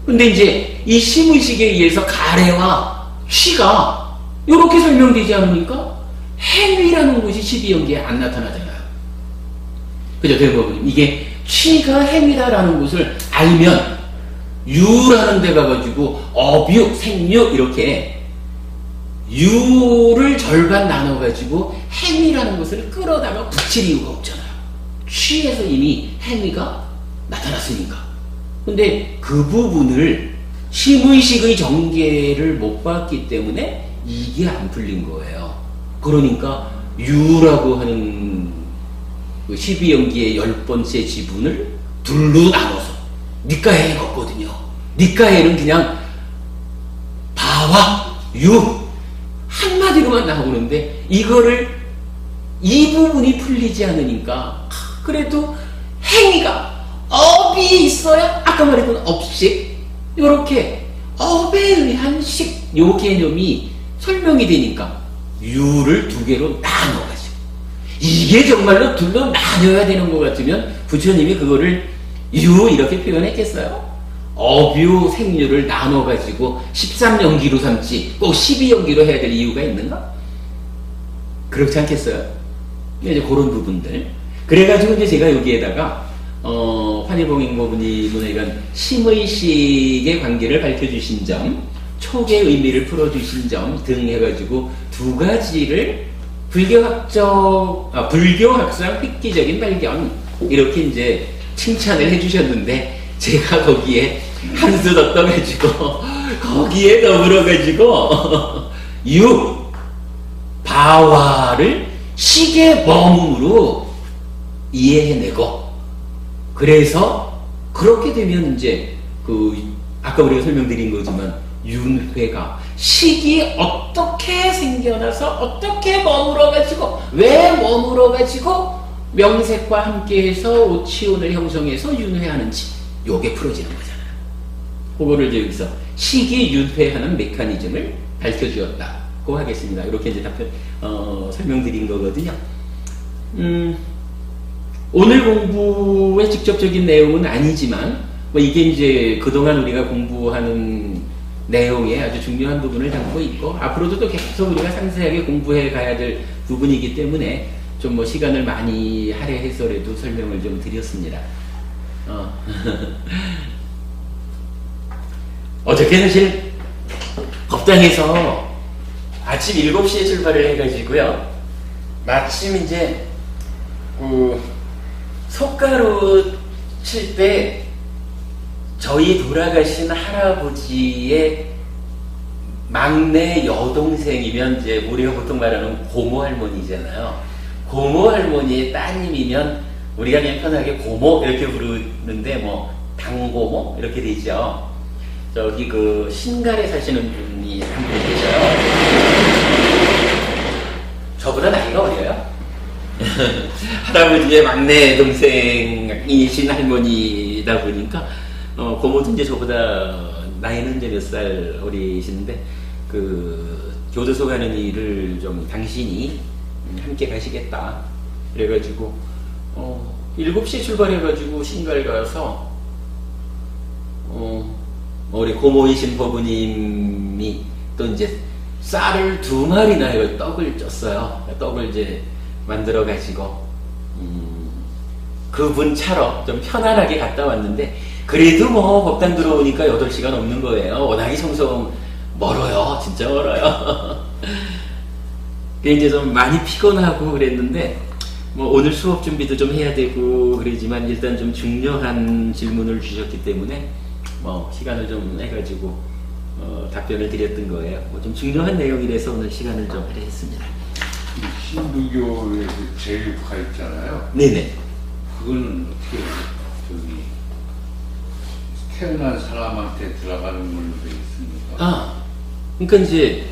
근데 이제 이 심의식에 의해서 가래와 취가 이렇게 설명되지 않으니까 행위라는 것이 12연기에 안 나타나잖아요. 그죠? 대부분 이게 취가 행위다라는 것을 알면 유라는 데 가가지고 어뷰, 생유 이렇게 유를 절반 나눠가지고 행위라는 것을 끌어다가 붙일 이유가 없잖아요. 취에서 이미 행위가 나타났으니까. 근데 그 부분을 심의식의 전개를 못 봤기 때문에 이게 안 풀린 거예요. 그러니까 유라고 하는 그 12연기의 10번째 지분을 둘로 나눠서 니까해에 걷거든요. 니까해는 그냥 바와 유 한마디로만 나오는데 이거를 이 부분이 풀리지 않으니까 그래도 행위가 업이 있어야 아까 말했던 업식 이렇게 업에 의한 식 요 개념이 설명이 되니까 유를 두 개로 나눠가지고 이게 정말로 둘로 나눠야 되는 것 같으면 부처님이 그거를 유 이렇게 표현했겠어요? 업유 생유를 나눠가지고 13연기로 삼지 꼭 12연기로 해야 될 이유가 있는가? 그렇지 않겠어요? 이제 그런 부분들. 그래가지고 이제 제가 여기에다가 환희봉행보부님은 이런 심의식의 관계를 밝혀주신 점, 촉의 의미를 풀어주신 점 등 해가지고 두 가지를 불교학상 획기적인 발견 이렇게 이제 칭찬을 해주셨는데 제가 거기에 한 수 더 떠가지고 거기에 더불어가지고 유 바와를 식의 머금으로 이해해내고 그래서 그렇게 되면 이제 그 아까 우리가 설명드린 거지만 윤회가 식이 어떻게 생겨나서 어떻게 머물어가지고 왜 머물어가지고 명색과 함께해서 오치온을 형성해서 윤회하는지 요게 풀어지는 거잖아요. 그거를 이제 여기서 식이 윤회하는 메커니즘을 밝혀주었다고 하겠습니다. 이렇게 이제 답변 설명드린 거거든요. 오늘 공부의 직접적인 내용은 아니지만 뭐 이게 이제 그동안 우리가 공부하는 내용의 아주 중요한 부분을 담고 있고 앞으로도 또 계속 우리가 상세하게 공부해 가야 될 부분이기 때문에 좀 뭐 시간을 많이 할애해서라도 설명을 좀 드렸습니다. 어저께 사실 법당에서 아침 7시에 출발을 해가지고요. 마침 이제 솥가루 칠 때 저희 돌아가신 할아버지의 막내 여동생이면 이제 우리가 보통 말하는 고모 할머니잖아요. 고모 할머니의 따님이면 우리가 그냥 편하게 고모 이렇게 부르는데 뭐 당고모 이렇게 되죠. 저기 그 신갈에 사시는 분이 한 분 계셔요. 저보다 나이가 어려요. 할아버지의 막내 동생이신 할머니다 보니까 고모도 이제 저보다 나이는 이제 몇 살 어리신데 그 교도소 가는 일을 좀 당신이 함께 가시겠다 그래가지고 7시에 출발해가지고 신갈 가서 우리 고모이신 법부님이 또 이제 쌀을 2마리나 해서 떡을 쪘어요. 떡을 이제 만들어가지고 그분 차로 좀 편안하게 갔다 왔는데 그래도 뭐 법당 들어오니까 8시간 넘는 거예요. 워낙에 청송 멀어요. 진짜 멀어요. 이제 좀 많이 피곤하고 그랬는데 뭐 오늘 수업 준비도 좀 해야 되고 그러지만 일단 좀 중요한 질문을 주셨기 때문에 뭐 시간을 좀 해가지고 답변을 드렸던 거예요. 뭐 좀 중요한 내용이라서 오늘 시간을 좀 할애했습니다. 신불교의 제일국화 있잖아요. 네네. 그거는 어떻게 저기 태어난 사람한테 들어가는 걸로 돼 있습니까? 그러니까 이제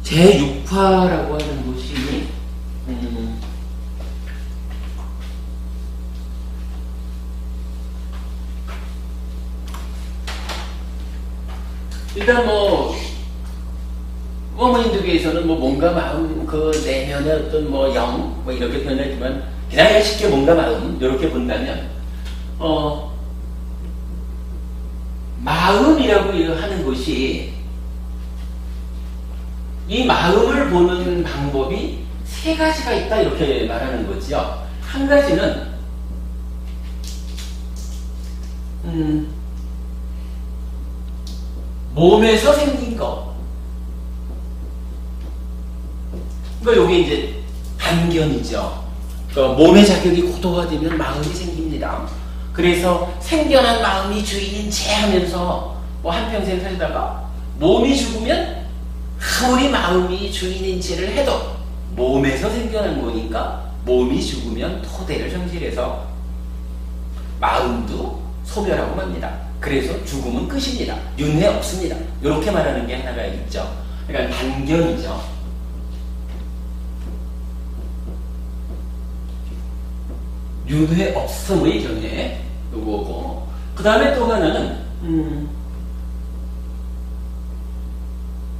제6화라고 하는 것이 일단 뭐 힌두교에서는 뭐 몸과 마음 그 내면의 어떤 뭐 영 뭐 이렇게 표현하지만 그냥 쉽게 몸과 마음 이렇게 본다면 마음이라고 하는 것이 이 마음을 보는 방법이 세 가지가 있다 이렇게 말하는 거지요. 한 가지는 몸에서 생긴 거. 그러니까 이게 이제 단견이죠. 그러니까 몸의 자격이 고도화되면 마음이 생깁니다. 그래서 생겨난 마음이 주인인 체 하면서 뭐 한평생 살다가 몸이 죽으면 아무리 마음이 주인인 체를 해도 몸에서 생겨난 거니까 몸이 죽으면 토대를 정질해서 마음도 소멸하고 맙니다. 그래서 죽음은 끝입니다. 윤회 없습니다. 이렇게 말하는 게 하나가 있죠. 그러니까 단견이죠. 윤회 없음의 견해 요거고, 그 다음에 또 하나는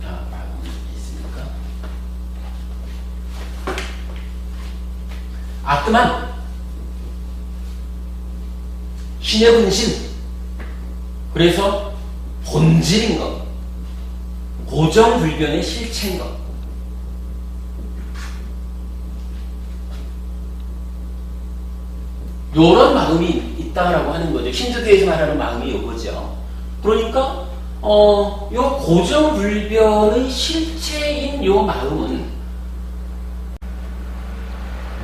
마음이 있습니까? 아트만 신의 분신, 그래서 본질인 것, 고정불변의 실체인 것. 요런 마음이 있다라고 하는 거죠. 힌두교에서 말하는 마음이 요거죠. 그러니까 요 고정불변의 실체인 요 마음은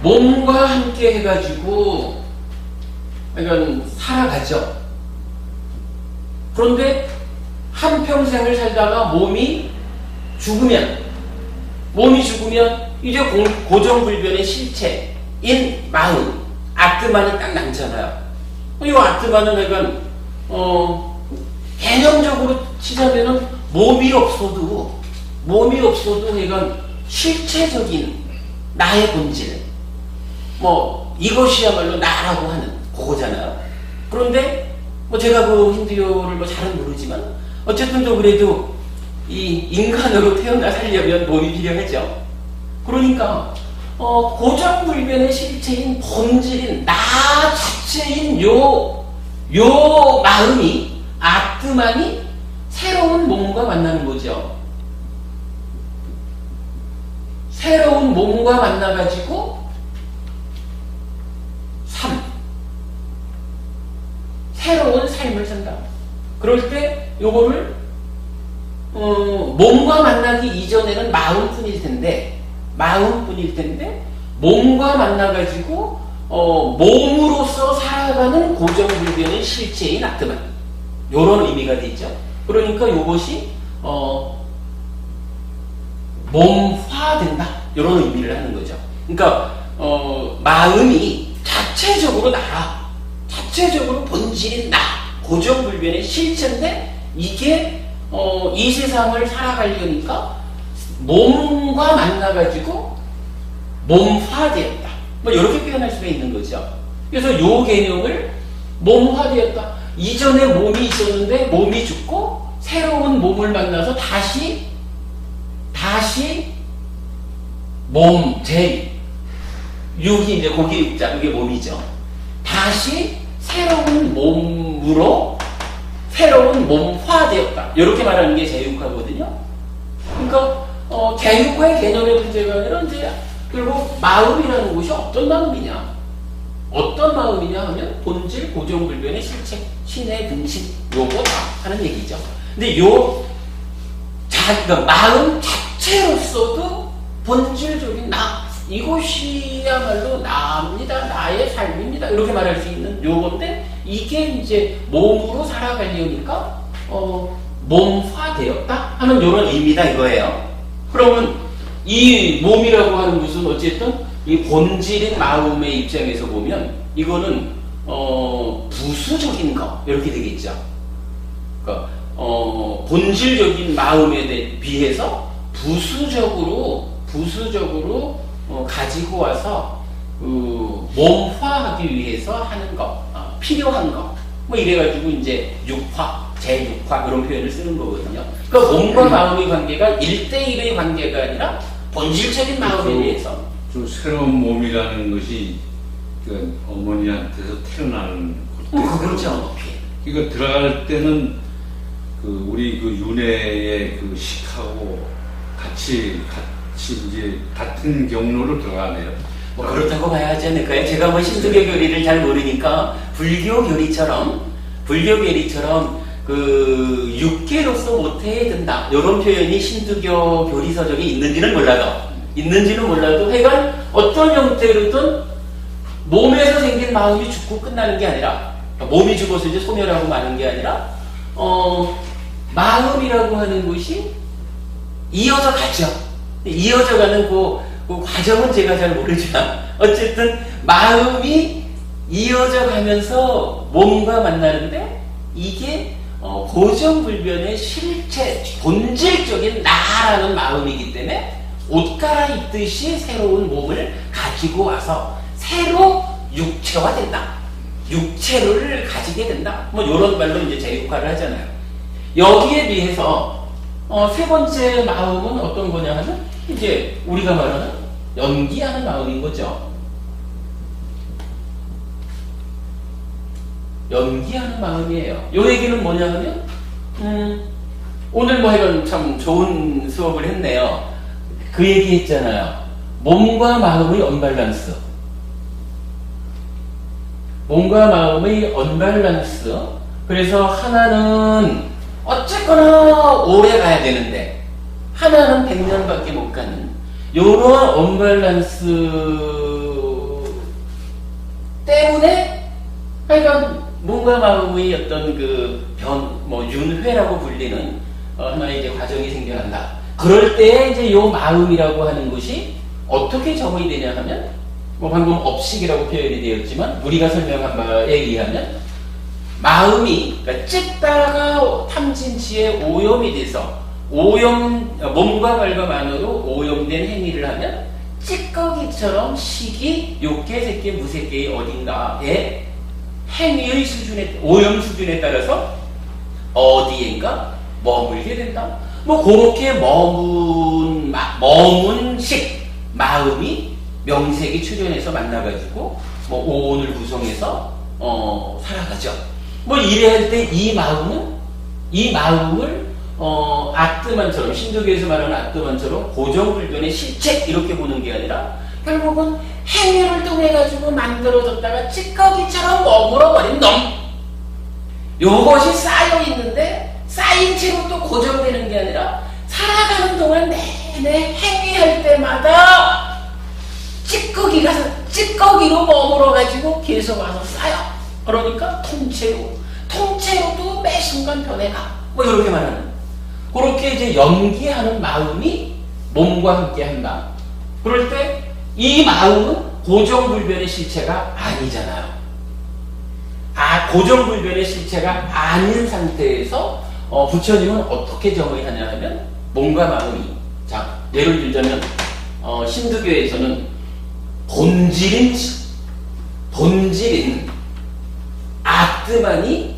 몸과 함께 해가지고 그러니까 살아가죠. 그런데 한평생을 살다가 몸이 죽으면 이제 고정불변의 실체인 마음, 아트만이 딱 남잖아요. 이 아트만은 약간 개념적으로 치자면은 몸이 없어도 약간 실체적인 나의 본질, 뭐 이것이야말로 나라고 하는 그거잖아요. 그런데 뭐 제가 그 힌두교를 뭐 잘은 모르지만 어쨌든 또 그래도 이 인간으로 태어나 살려면 몸이 필요하죠. 그러니까 고정불변의 실체인 본질인 나 자체인 요 마음이, 아트만이 새로운 몸과 만나는 거죠. 새로운 몸과 만나가지고 새로운 삶을 산다. 그럴 때 요거를 몸과 만나기 이전에는 마음뿐일 텐데 몸과 만나가지고 몸으로서 살아가는 고정불변의 실체인 아트만, 요런 의미가 되죠. 그러니까 요것이 몸화된다, 요런 의미를 하는 거죠. 그러니까 마음이 자체적으로 나라, 자체적으로 본질인 나, 고정불변의 실체인데 이게 이 세상을 살아가려니까 몸과 만나가지고 몸화되었다, 뭐 이렇게 표현할 수가 있는 거죠. 그래서 요 개념을 몸화되었다, 이전에 몸이 있었는데 몸이 죽고 새로운 몸을 만나서 다시 몸, 육이 이제 고기 육자, 이게 몸이죠. 다시 새로운 몸으로 새로운 몸화되었다, 이렇게 말하는 게 제6화거든요. 그러니까 제6화의 개념의 문제가 아니라 이제 결국 마음이라는 것이 어떤 마음이냐 하면 본질, 고정불변의 실체, 신의 분신, 요거다 하는 얘기죠. 근데 그러니까 마음 자체로서도 본질적인 나, 이것이야말로 나입니다, 나의 삶입니다, 이렇게 말할 수 있는 요건데, 이게 이제 몸으로 살아가려니까 몸화되었다 하는 요런 의미다 이거예요. 그러면 이 몸이라고 하는 것은 어쨌든 이 본질인 마음의 입장에서 보면 이거는 부수적인 거 이렇게 되겠죠. 그러니까 본질적인 마음에 비해서 부수적으로 가지고 와서 몸화하기 위해서 하는 거, 필요한 거, 뭐 이래가지고 이제 육화, 제6화 이런 표현을 쓰는 거거든요. 그러니까 몸과 마음의 관계가 1대1의 관계가 아니라 본질적인 마음에 대해서 좀 새로운 몸이라는 것이 그 어머니한테서 태어나는 그렇죠. 이거 들어갈 때는 그 우리 그 윤회의 그 식하고 같이 이제 같은 경로로 들어가네요. 뭐 그렇다고 봐야 하지 않을까요? 제가 뭐 신두교 교리를 잘 모르니까 불교 교리처럼 그 육계로서 못해야 된다 이런 표현이 신두교 교리서적에 있는지는 몰라도 하여간 어떤 형태로든 몸에서 생긴 마음이 죽고 끝나는 게 아니라 몸이 죽어서 이제 소멸하고 마는 게 아니라 마음이라고 하는 것이 이어져 가죠. 이어져 가는 그 과정은 제가 잘 모르지만 어쨌든 마음이 이어져 가면서 몸과 만나는데 이게 고정불변의 실체, 본질적인 나라는 마음이기 때문에 옷 갈아입듯이 새로운 몸을 가지고 와서 새로 육체화된다. 육체를 가지게 된다. 뭐 이런 말로 이제 제6화를 하잖아요. 여기에 비해서 세 번째 마음은 어떤 거냐 하면 이제 우리가 말하는 연기하는 마음인 거죠. 연기하는 마음이에요. 요 얘기는 뭐냐 하면 오늘 뭐 이런 참 좋은 수업을 했네요. 그 얘기 했잖아요. 몸과 마음의 언밸런스. 몸과 마음의 언밸런스. 그래서 하나는 어쨌거나 오래 가야 되는데 하나는 100년밖에 못 가는 요런 언밸런스 때문에 하여간 몸과 마음의 어떤 윤회라고 불리는 하나의 이제 과정이 생겨난다. 그럴 때에 이제 요 마음이라고 하는 것이 어떻게 정의 되냐 하면 뭐 방금 업식이라고 표현이 되었지만 우리가 설명한 바에 의하면 마음이 그러니까 찢다가 탐진치에 오염이 돼서 몸과 말과 만으로 오염된 행위를 하면 찌꺼기처럼 식이 욕계, 색계, 무색계의 어딘가에 행위의 수준에 오염 수준에 따라서 어디엔가 머물게 된다. 뭐 그렇게 머문 식 마음이 명색이 출현해서 만나가지고 뭐 오온을 구성해서 살아가죠. 뭐 이래 할 때 이 마음을 아뜨만처럼 신두교에서 말하는 아뜨만처럼 고정불변의 실체 이렇게 보는 게 아니라 결국은 행위를 통해 가지고 만들어졌다가 찌꺼기처럼 머물어버린 놈. 요것이 쌓여 있는데 쌓인 채로 또 고정되는 게 아니라 살아가는 동안 내내 행위할 때마다 찌꺼기로 머물어가지고 계속 와서 쌓여. 그러니까 통째로도 매 순간 변해가. 뭐 이렇게 말하는. 그렇게 이제 연기하는 마음이 몸과 함께 한다. 그럴 때 이 마음은 고정불변의 실체가 아니잖아요. 고정불변의 실체가 아닌 상태에서 부처님은 어떻게 정의하냐 하면 몸과 마음이 자 예를 들자면 신두교에서는 본질인 아뜨만이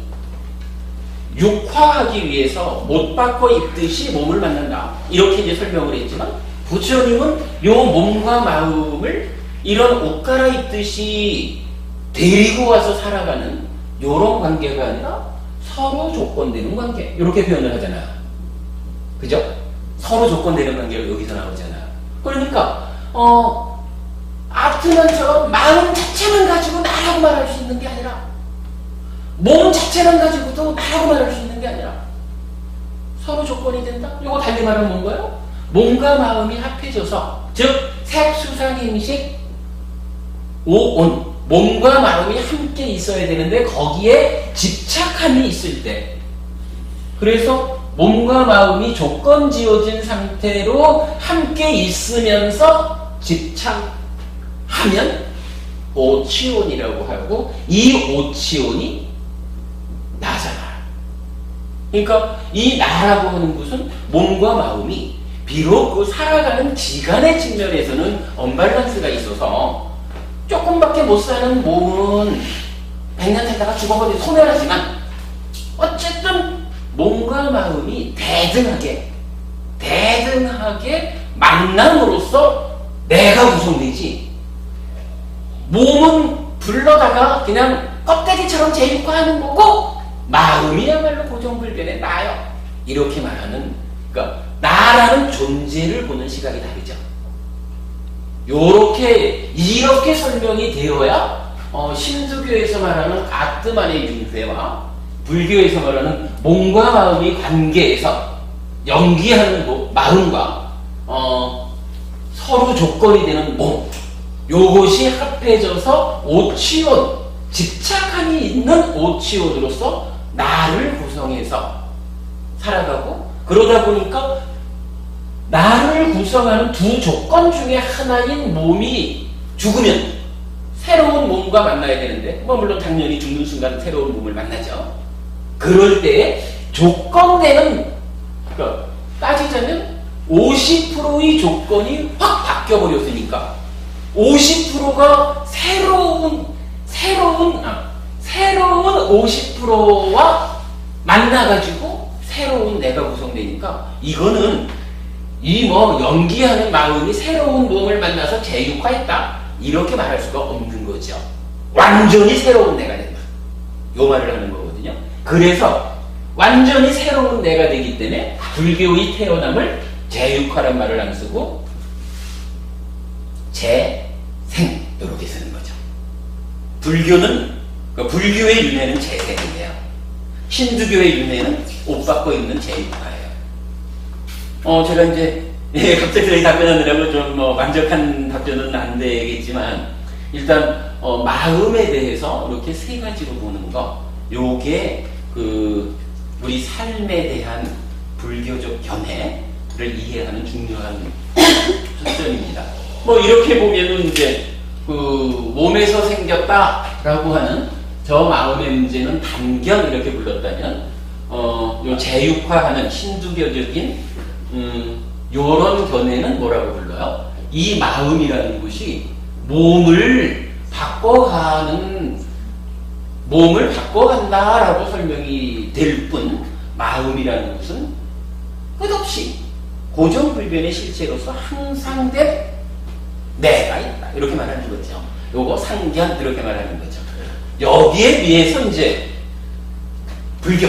육화하기 위해서 못 바꿔 입듯이 몸을 만난다. 이렇게 이제 설명을 했지만 부처님은 요 몸과 마음을 이런 옷 갈아입듯이 데리고 와서 살아가는 요런 관계가 아니라 서로 조건되는 관계. 이렇게 표현을 하잖아요. 그죠? 서로 조건되는 관계가 여기서 나오잖아요. 그러니까 아트만처럼 마음 자체만 가지고 나라고 말할 수 있는 게 아니라 몸 자체만 가지고도 나라고 말할 수 있는 게 아니라 서로 조건이 된다? 이거 달리 말하면 뭔가요? 몸과 마음이 합해져서 즉 색수상임식 오온 몸과 마음이 함께 있어야 되는데 거기에 집착함이 있을 때 그래서 몸과 마음이 조건 지어진 상태로 함께 있으면서 집착하면 오치온이라고 하고 이 오치온이 나잖아. 그러니까 이 나라고 하는 것은 몸과 마음이 비록 그 살아가는 기간의 측면에서는 언밸런스가 있어서 조금밖에 못 사는 몸은 100년 살다가 죽어버리고 소멸하지만 어쨌든 몸과 마음이 대등하게 만남으로써 내가 구성되지. 몸은 불러다가 그냥 껍데기처럼 재육화하는 거고 마음이야말로 고정불변의 나요. 이렇게 말하는, 그러니까 나라는 존재를 보는 시각이 다르죠. 이렇게 설명이 되어야 신두교에서 말하는 아트만의 윤회와 불교에서 말하는 몸과 마음의 관계에서 연기하는 마음과 서로 조건이 되는 몸, 요것이 합해져서 오치온, 집착함이 있는 오치온으로서 나를 구성해서 살아가고, 그러다 보니까 나를 구성하는 두 조건 중에 하나인 몸이 죽으면 새로운 몸과 만나야 되는데, 물론 당연히 죽는 순간 새로운 몸을 만나죠. 그럴 때에 조건되는, 그러니까 따지자면 50%의 조건이 확 바뀌어버렸으니까 50%가 새로운 50%와 만나가지고 새로운 내가 구성되니까, 이거는 연기하는 마음이 새로운 몸을 만나서 재육화했다, 이렇게 말할 수가 없는 거죠. 완전히 새로운 내가 된다, 요 말을 하는 거거든요. 그래서 완전히 새로운 내가 되기 때문에 불교의 태어남을 재육화란 말을 안 쓰고 재생, 이렇게 쓰는 거죠. 불교의 윤회는 재생이에요. 힌두교의 윤회는 옷 바꿔 입는 재육화예요. 제가 이제 갑자기 답변하느라고 좀 완벽한 답변은 안 되겠지만, 일단 마음에 대해서 이렇게 세 가지로 보는 거, 요게 우리 삶에 대한 불교적 견해를 이해하는 중요한 초점입니다. 이렇게 보면은 이제 몸에서 생겼다라고 하는 저 마음의 문제는 단견, 이렇게 불렀다면 요 재육화하는 힌두교적인 요런 견해는 뭐라고 불러요? 이 마음이라는 것이 몸을 바꿔간다라고 설명이 될 뿐, 마음이라는 것은 끝없이 고정불변의 실체로서 항상 된 내가 있다, 이렇게 말하는 거죠. 요거 상견, 이렇게 말하는 거죠. 여기에 비해서 이제 불교,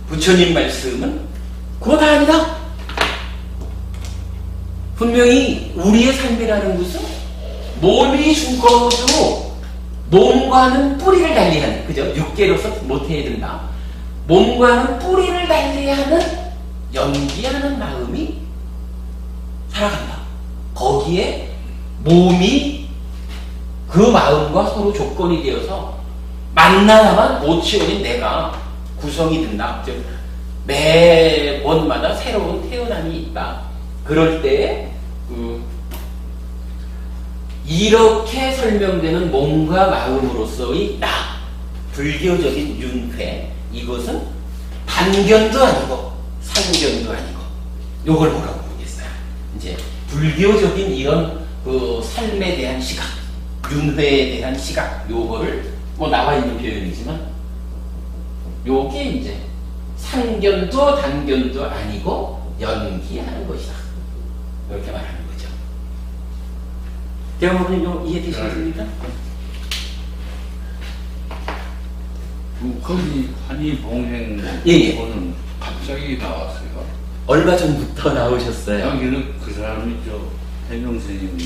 부처님 말씀은 그거 다 아니다. 분명히 우리의 삶이라는 것은 몸이 죽어도 몸과는 뿌리를 달리하는, 그죠? 육계로서 못해야 된다. 몸과는 뿌리를 달리하는, 연기하는 마음이 살아간다. 거기에 몸이 그 마음과 서로 조건이 되어서 만나야만 오치온인 내가 구성이 된다. 즉 매번마다 새로운 태어남이 있다. 그럴 때에 이렇게 설명되는 몸과 마음으로서의 나, 불교적인 윤회, 이것은 단견도 아니고 상견도 아니고, 요걸 뭐라고 보겠어요? 이제 불교적인 이런 삶에 대한 시각, 윤회에 대한 시각, 요거를 나와 있는 표현이지만 요게 이제 상견도 단견도 아니고 연기하는 것이다, 이렇게 말하는 거죠. 대화문은 이해되시겠습니까? 거기 한의봉행 예. 거는 갑자기 나왔어요. 얼마 전부터 나오셨어요. 여기는 그 사람이 해명 스님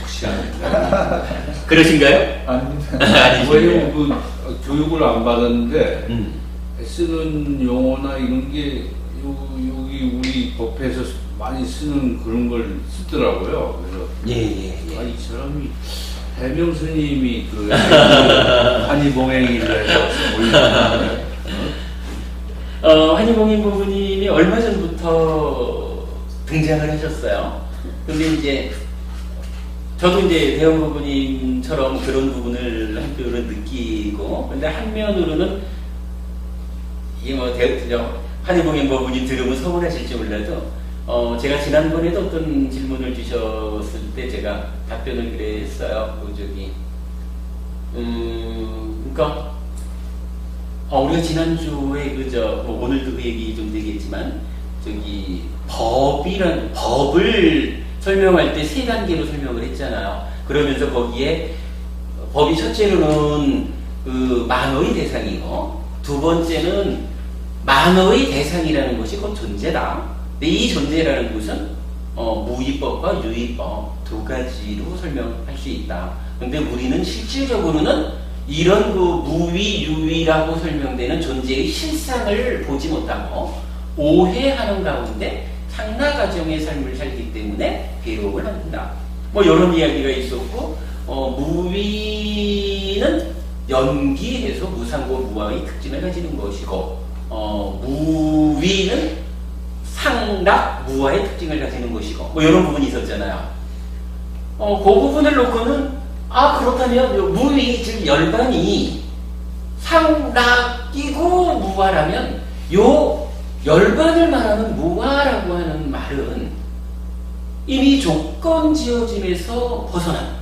혹시 아닌가? 그러신가요? 아닙니다. 왜요? 교육을 안 받았는데 쓰는 용어나 이런 게 여기 우리 법회에서 많이 쓰는 그런 걸 쓰더라고요. 그래서 예. 이 사람이 해명 스님이 한의봉행이를 해서 올리는 한의봉행 부부님이 얼마 전부터 등장을 하셨어요. 근데 이제 저도 이제 대형 부부님처럼 그런 부분을 한편으로는 느끼고, 근데 한면으로는 이게 뭐 한희봉인 부부님 들으면 서운하실지 몰라도 제가 지난번에도 어떤 질문을 주셨을 때 제가 답변을 그랬어요. 그러니까 우리가 지난주에 뭐 오늘도 그 얘기 좀 되겠지만 법을 설명할 때 세 단계로 설명을 했잖아요. 그러면서 거기에 법이 첫째로는 그 만어의 대상이고, 두 번째는 만어의 대상이라는 것이 곧 존재다. 근데 이 존재라는 것은 무위법과 유위법 두 가지로 설명할 수 있다. 근데 우리는 실질적으로는 이런 그 무위, 유위라고 설명되는 존재의 실상을 보지 못하고 오해하는 가운데 상나 가정의 삶을 살기 때문에 괴로움을 만든다. 뭐 이런 이야기가 있었고, 무위는 연기해서 무상고 무아의 특징을 가지는 것이고, 무위는 상락 무아의 특징을 가지는 것이고, 뭐 이런 부분이 있었잖아요. 그 부분을 놓고는 그렇다면 무위 즉 열반이 상락이고 무아라면 요 열반을 말하는 무아라고 하는 말은 이미 조건 지어짐에서 벗어난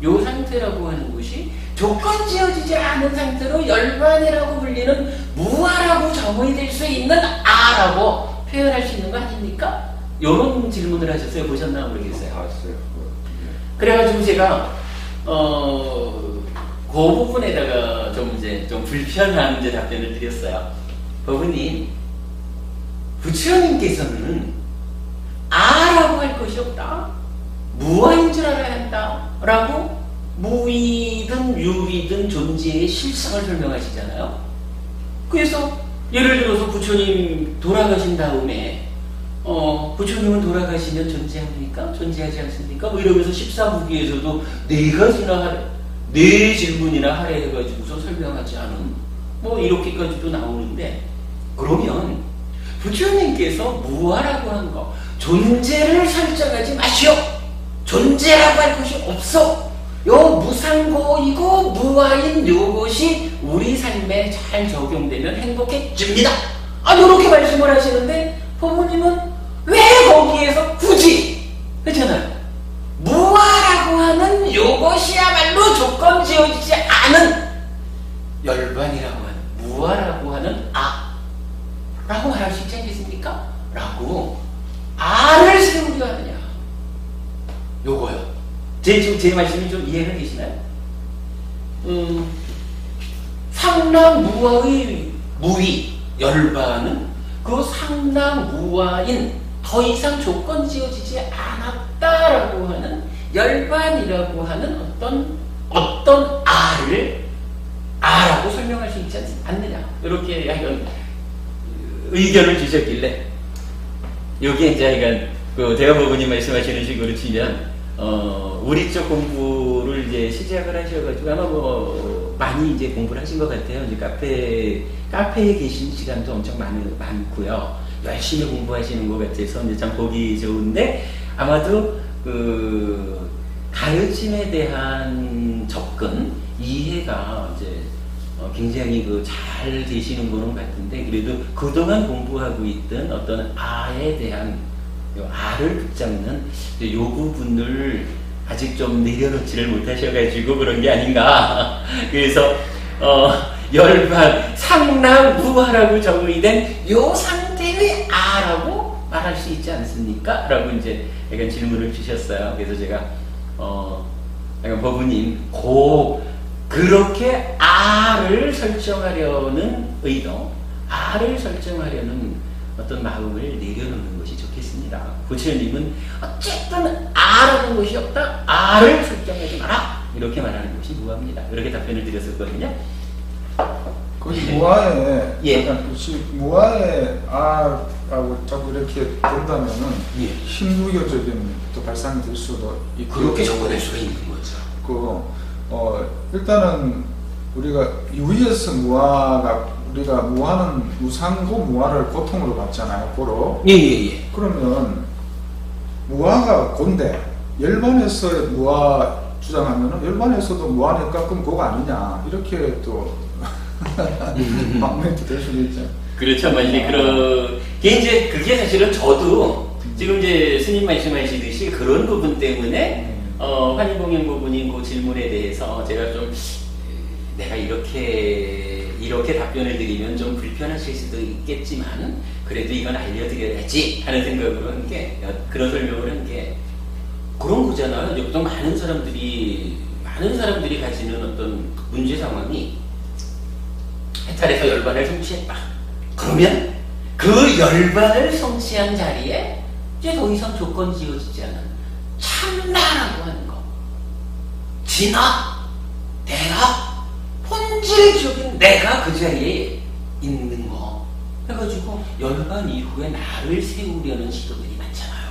요 상태라고 하는 것이 조건 지어지지 않은 상태로 열반이라고 불리는 무아라고 정의될 수 있는 아라고 표현할 수 있는 거 아닙니까? 요런 질문을 하셨어요. 보셨나 모르겠어요. 봤어요. 그래가지고 제가 그 부분에다가 좀 불편한 답변을 드렸어요. 부부님, 부처님께서는 아라고 할 것이 없다, 무아인 줄 알아야 한다 라고 무위든 유위든 존재의 실상을 설명하시잖아요. 그래서 예를 들어서 부처님 돌아가신 다음에 부처님은 돌아가시면 존재합니까? 존재하지 않습니까? 뭐 이러면서 14부기에서도 네 질문이나 할애해가지고서 설명하지 않은 뭐 이렇게까지도 나오는데, 그러면 부처님께서 무아라고 한 거, 존재를 설정하지 마시오. 존재라고 할 것이 없어. 요 무상고이고 무아인 요것이 우리 삶에 잘 적용되면 행복해집니다. 요렇게 말씀을 하시는데 부모님은 왜 거기에서 굳이, 그렇잖아요, 무아라고 하는 요것이야말로 조건 지어지지 않은 열반이라고 하는 무아라고 하는 라고 말할 수 있지 않겠습니까? 라고 아를 세우려 하느냐, 요거요. 제 말씀이 좀 이해가 되시나요? 상랑 무아의 무위 열반은 그 상랑 무아인 더 이상 조건 지어지지 않았다라고 하는 열반이라고 하는 어떤 아라고 설명할 수 있지 않느냐, 이렇게 약간 의견을 주셨길래, 여기에 이제 약간 그 대화부부님 말씀하시는 식으로 치면 우리 쪽 공부를 이제 시작을 하셔가지고 아마 뭐 많이 이제 공부를 하신 것 같아요. 이제 카페에 계신 시간도 엄청 많고요. 열심히 공부하시는 것 같아서 이제 참 보기 좋은데, 아마도 그 가르침에 대한 접근, 이해가 이제 굉장히 잘 되시는 거는 같은데, 그래도 그동안 공부하고 있던 어떤 아에 대한 아를 붙잡는 요 부분을 아직 좀 내려놓지를 못하셔가지고 그런 게 아닌가. 그래서 열반 상랑 무아라고 정의된 요 상태의 아라고 말할 수 있지 않습니까? 라고 이제 약간 질문을 주셨어요. 그래서 제가 약간 법우님 그렇게 아를 설정하려는 의도, 아를 설정하려는 어떤 마음을 내려놓는 것이 좋겠습니다. 부처님은 어쨌든 아라는 것이 없다, 아를 설정하지 마라, 이렇게 말하는 것이 무아입니다. 이렇게 답변을 드렸었거든요. 그 무아에 예. 약간 무아의 아라고 자꾸 이렇게 본다면은 예. 신무교적인 또 발상이 될 수도 있고, 그렇게 접근할 수가 있는 거죠. 일단은 우리가 유의에서 무아가, 우리가 무아는 무상고 무아를 고통으로 봤잖아요. 고로. 예예예. 그러면 무아가 곤데 열반에서의 무화 주장하면은 열반에서도 무화니까 그럼 그거 아니냐 이렇게 또 방면도 될 수도 있죠. 그렇죠. 뭐 이제 이제 그게 사실은 저도 지금 이제 스님 말씀하시듯이 그런 부분 때문에 환희공연 부분인 그 질문에 대해서 제가 좀 내가 이렇게 답변을 드리면 좀 불편하실 수도 있겠지만 그래도 이건 알려드려야지 하는 생각으로 한 게 그런 설명을 한 게 그런 거잖아요. 이제 보통 많은 사람들이 가지는 어떤 문제 상황이 해탈에서 열반을 성취했다. 그러면 그 열반을 성취한 자리에 이제 더 이상 조건이 지어지지 않은 참나라고 하는 거, 진화, 대화, 본질적인 내가 그 자리에 있는 거 해가지고 열반 이후에 나를 세우려는 시도들이 많잖아요.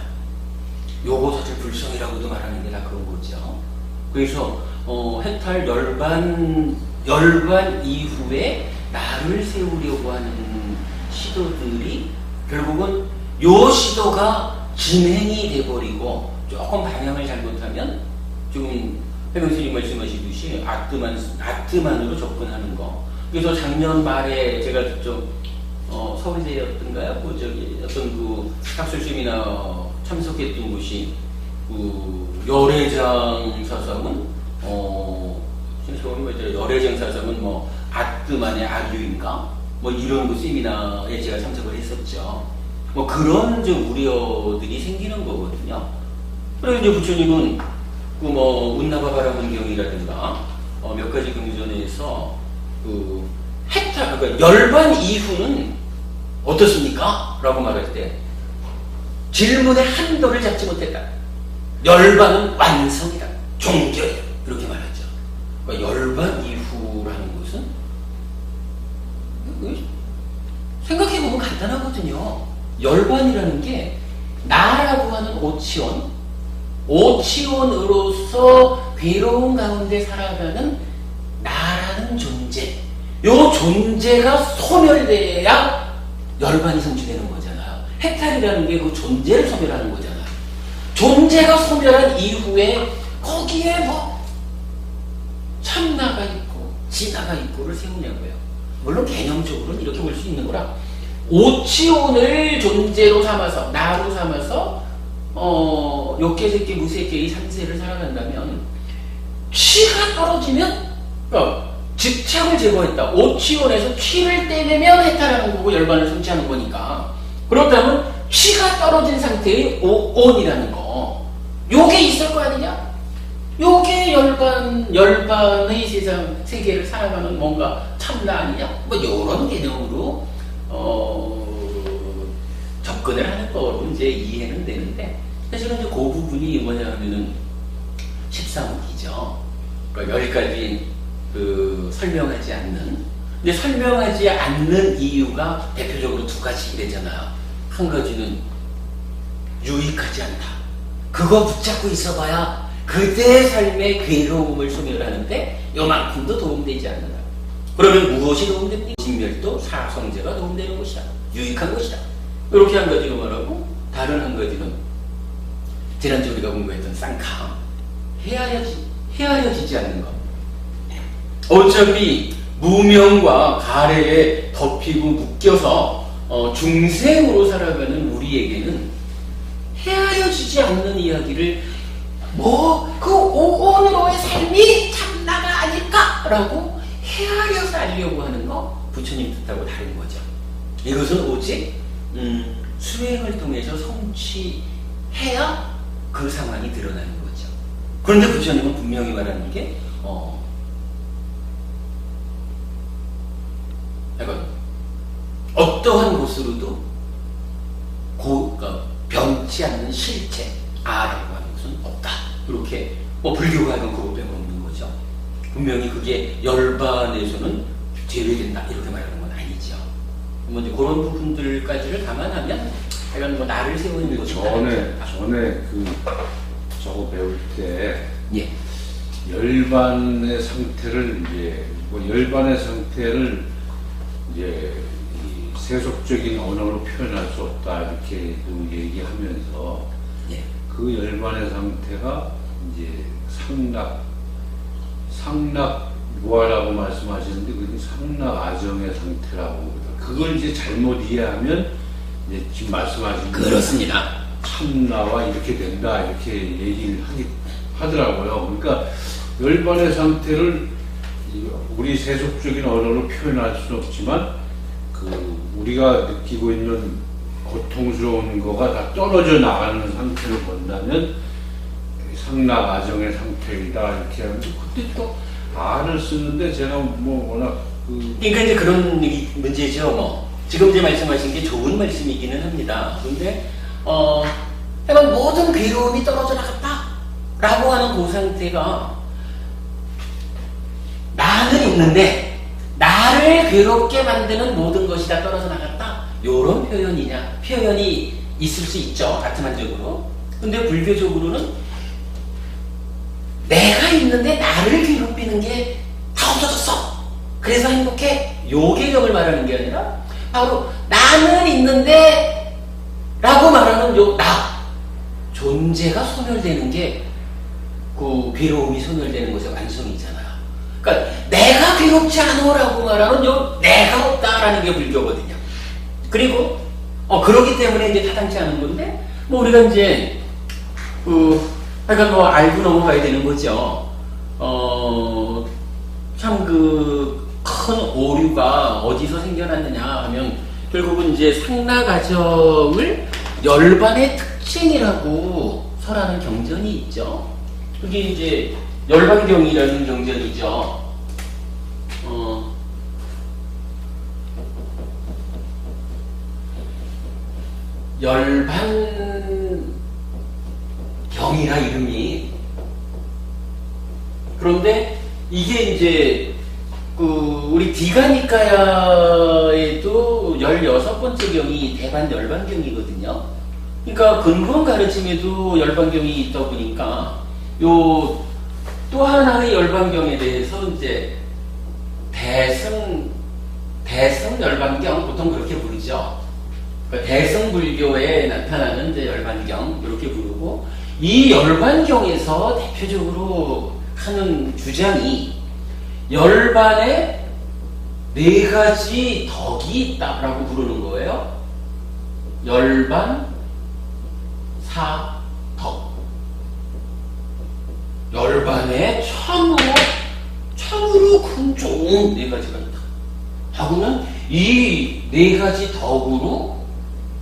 요거 사실 불성이라고도 말하는 게 다 그런 거죠. 그래서 해탈 열반 이후에 나를 세우려고 하는 시도들이 결국은 요 시도가 진행이 돼버리고 조금 방향을 잘못하면 지금 해명스님 말씀하시듯이 아트만으로 접근하는 거. 그래서 작년 말에 제가 좀 서울대였던가요? 어떤 그 학술 세미나 참석했던 곳이 열애장 사상은 열애장 사상은 뭐 아트만의 아류인가? 뭐 이런 그 세미나에 제가 참석을 했었죠. 뭐 그런 좀 우려들이 생기는 거거든요. 그리고 이제 부처님은 그 뭐 운나바바라 환경이라든가 몇 가지 경전에서 그 해탈 그러니까 열반 이후는 어떻습니까? 라고 말할 때 질문의 한도를 잡지 못했다. 열반은 완성이다. 종결이다. 이렇게 말하죠. 그러니까 열반 이후라는 것은 생각해보면 간단하거든요. 열반이라는 게 나라고 하는 오치원으로서 괴로운 가운데 살아가는 나라는 존재, 요 존재가 소멸돼야 열반이 성취되는 거잖아요. 해탈이라는 게 그 존재를 소멸하는 거잖아요. 존재가 소멸한 이후에 거기에 뭐 참나가 있고 진화가 있고를 세우냐고요. 물론 개념적으로는 이렇게 볼 수 있는 거라. 오치온을 존재로 삼아서 나로 삼아서 욕계새끼 무새끼의 3세를 살아간다면 취가 떨어지면 집착을 제거했다. 오치온에서 취를 떼내면 해탈하는 거고 열반을 성취하는 거니까. 그렇다면 취가 떨어진 상태의 오온이라는 거 요게 있을 거 아니냐? 요게 열반의 세계를 살아가는 뭔가 참나 아니냐? 뭐 요런 개념으로 접근을 하는 거로 이제 이해는 되는데 사실은 이제 그 부분이 뭐냐 하면은 13억이죠. 그러니까 여기까지 설명하지 않는. 근데 설명하지 않는 이유가 대표적으로 두 가지이래잖아요. 한 가지는 유익하지 않다. 그거 붙잡고 있어봐야 그대의 삶의 괴로움을 소멸하는데 요만큼도 도움되지 않는다. 그러면 무엇이 도움됩니까? 진멸도 사성제가 도움되는 것이다. 유익한 것이다. 이렇게 한 가지로 말하고 다른 한 가지는 지난주 우리가 공부했던 쌍카 헤아려지지 않는 것. 어차피 무명과 가래에 덮이고 묶여서 중생으로 살아가는 우리에게는 헤아려지지 않는 이야기를 그 오온으로의 삶이 참나가 아닐까라고 헤아려서 알려고 하는 거 부처님 뜻하고 다른 거죠. 이것은 오직 수행을 통해서 성취해야 그 상황이 드러나는 거죠. 그런데 부처님은 분명히 말하는 게 어떠한 곳으로도 변치 않는 실체 아라고 하는 것은 없다. 이렇게 불교가 하는 그것밖에 없는 거죠. 분명히 그게 열반에서는 제외된다 이렇게 말하는 건 아니죠. 뭐 이제 그런 부분들까지를 감안하면 약간 뭐 나를 세우는 것이 전에 저거 배울 때 예. 열반의 상태를 열반의 상태를 이제 세속적인 언어로 표현할 수 없다 이렇게 얘기하면서 예. 그 그 열반의 상태가 이제 상락무화라고 말씀하시는데 그게 상락아정의 상태라고 보거든요. 그걸 이제 잘못 이해하면 이제 지금 말씀하신 그렇습니다. 참나와 이렇게 된다 이렇게 얘기를 하더라고요. 그러니까 열반의 상태를 우리 세속적인 언어로 표현할 수는 없지만 그 우리가 느끼고 있는 고통스러운 거가 다 떨어져 나가는 상태를 본다면 상락아정의 상태이다 이렇게 하는데 그때 또 아를 쓰는데 제가 뭐 워낙 그러니까 이제 그런 문제죠. 뭐 지금 이제 말씀하신 게 좋은 말씀이기는 합니다. 그런데 약간 모든 괴로움이 떨어져 나갔다라고 하는 그 상태가 나는 있는데 나를 괴롭게 만드는 모든 것이 다 떨어져 나갔다. 이런 표현이 있을 수 있죠. 다트만적으로. 근데 불교적으로는 내가 있는데 나를 괴롭히는 게 다 없어졌어. 그래서 행복해. 요 개념을 말하는 게 아니라 바로 나는 있는데 라고 말하는 요 나 존재가 소멸되는 게 그 괴로움이 소멸되는 것의 완성이잖아요. 그러니까 내가 괴롭지 않으라고 말하는 요 내가 없다라는 게 불교거든요. 그리고 그러기 때문에 이제 타당치 않은 건데 뭐 우리가 이제 하여간 뭐 알고 넘어가야 되는 거죠. 참 그 큰 오류가 어디서 생겨났느냐 하면 결국은 이제 상락아정을 열반의 특징이라고 설하는 경전이 있죠. 그게 이제 열반경이라는 경전이죠. 열반경이라 이름이. 그런데 이게 이제 우리 디가니카야에도 16번째 경이 대반 열반경이거든요. 그러니까 근본 가르침에도 열반경이 있다 보니까 요 또 하나의 열반경에 대해서 이제 대승 열반경 보통 그렇게 부르죠. 그러니까 대승불교에 나타나는 이제 열반경 이렇게 부르고 이 열반경에서 대표적으로 하는 주장이 열반에 4가지 덕이 있다라고 부르는 거예요. 열반, 사, 덕. 열반에 참으로 큰 좋은 4가지가 있다. 하고는 이 4가지 덕으로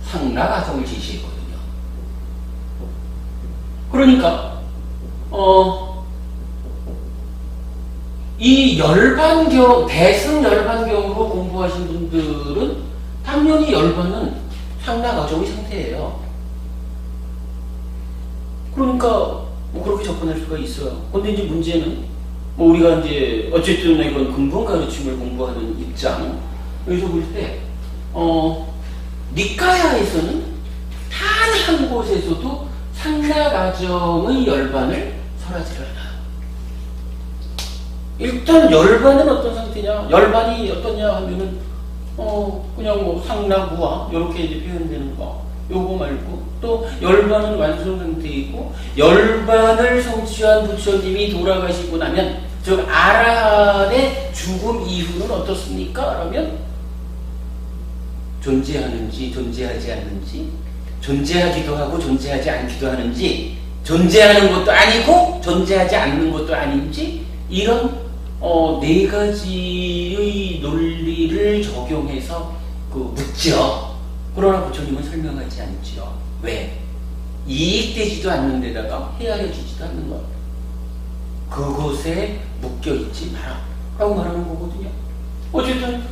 상락아정을 제시했거든요. 그러니까 이 열반경, 대승 열반경으로 공부하신 분들은 당연히 열반은 상락아정의 상태예요. 그러니까 뭐 그렇게 접근할 수가 있어요. 근데 이제 문제는 뭐 우리가 이제 어쨌든 이건 근본 가르침을 공부하는 입장 여기서 볼 때 니카야에서는 단 한 곳에서도 상락아정의 열반을 설하지를 않아요. 일단 열반은 어떤 상태냐? 열반이 어떠냐 하면은 그냥 뭐 상락무화 이렇게 이제 표현되는 거. 요거 말고 또 열반은 완성 상태이고 열반을 성취한 부처님이 돌아가시고 나면 즉 아라한의 죽음 이후는 어떻습니까? 라면 존재하는지 존재하지 않는지 존재하기도 하고 존재하지 않기도 하는지 존재하는 것도 아니고 존재하지 않는 것도 아닌지 이런 4가지의 논리를 적용해서 묻죠. 그러나 부처님은 설명하지 않죠. 왜? 이익되지도 않는 데다가 헤아려지지도 않는 것. 그곳에 묶여있지 마라 라고 말하는 거거든요. 어쨌든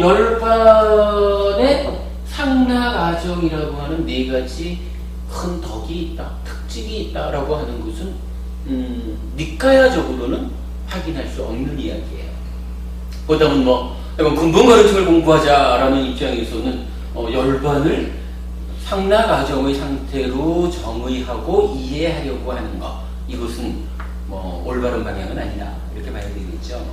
열반의 상락아정이라고 하는 4가지 큰 덕이 있다, 특징이 있다라고 하는 것은 니카야적으로는 확인할 수 없는 이야기예요. 보다는 이건 근본 가르침을 공부하자라는 입장에서는 열반을 상락아정의 상태로 정의하고 이해하려고 하는 것, 이것은 올바른 방향은 아니다 이렇게 봐야 되겠죠.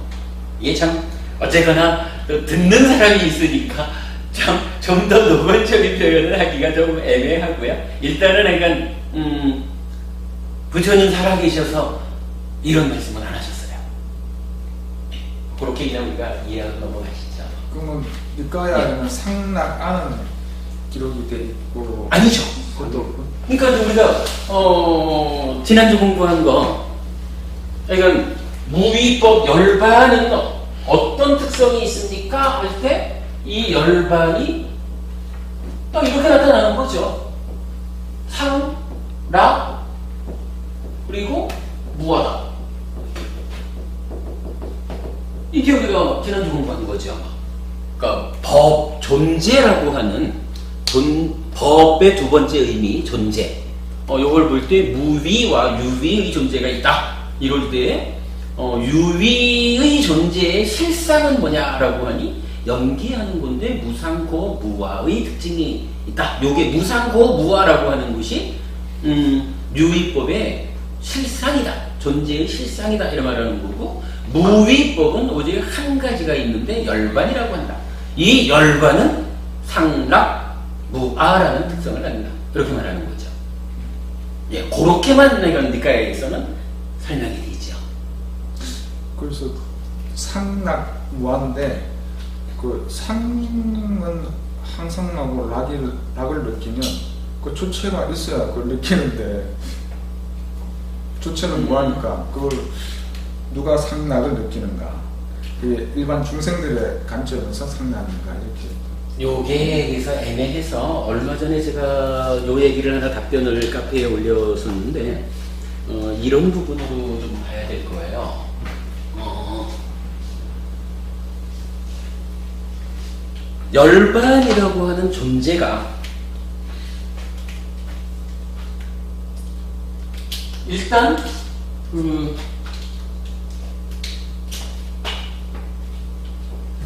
이게 참 어쨌거나 듣는 사람이 있으니까 참 좀 더 노골적인 표현을 하기가 좀 애매하고요. 일단은 약간 부처님 살아계셔서 이런 말씀은 안 하셨어요. 그렇게 그냥 우리가 이해하고 넘어가시죠. 그러면 니까야에는 상락안은 기록이 돼 있고 아니죠. 그것도 그러니까 우리가 지난주 공부한 거, 그러니까 무위법 열반은 어떤 특성이 있습니까? 할 때 이 열반이 딱 이렇게 나타나는 거죠. 상, 락, 그리고 무하다. 이게 우리가 지난주 공부한 거죠. 그러니까 법, 존재라고 하는 법의 두 번째 의미, 존재. 요걸 볼 때 무위와 유위의 존재가 있다. 이럴 때 유위의 존재의 실상은 뭐냐라고 하니 연기하는 건데 무상고 무아의 특징이 있다. 요게 무상고 무아라고 하는 것이 유위법의 실상이다. 존재의 실상이다. 이런 말하는 거고, 무위법은 오직 한 가지가 있는데 열반이라고 한다. 이 열반은 상락 무아라는 특성을 갖는다. 이렇게 말하는 거죠. 예, 그렇게만 내가 니까야에서는 설명이 되죠. 그래서 상락 무한데 그 상은 항상하고 락을 느끼면 그 주체가 있어야 그걸 느끼는데 주체는 무하니까 그걸 누가 상락을 느끼는가? 그게 일반 중생들의 관점에서 상락인가 이렇게. 요게 그래서 애매해서 얼마 전에 제가 요 얘기를 하나 답변을 카페에 올렸었는데 이런 부분으로 좀 봐야 될 거예요. 열반이라고 하는 존재가 일단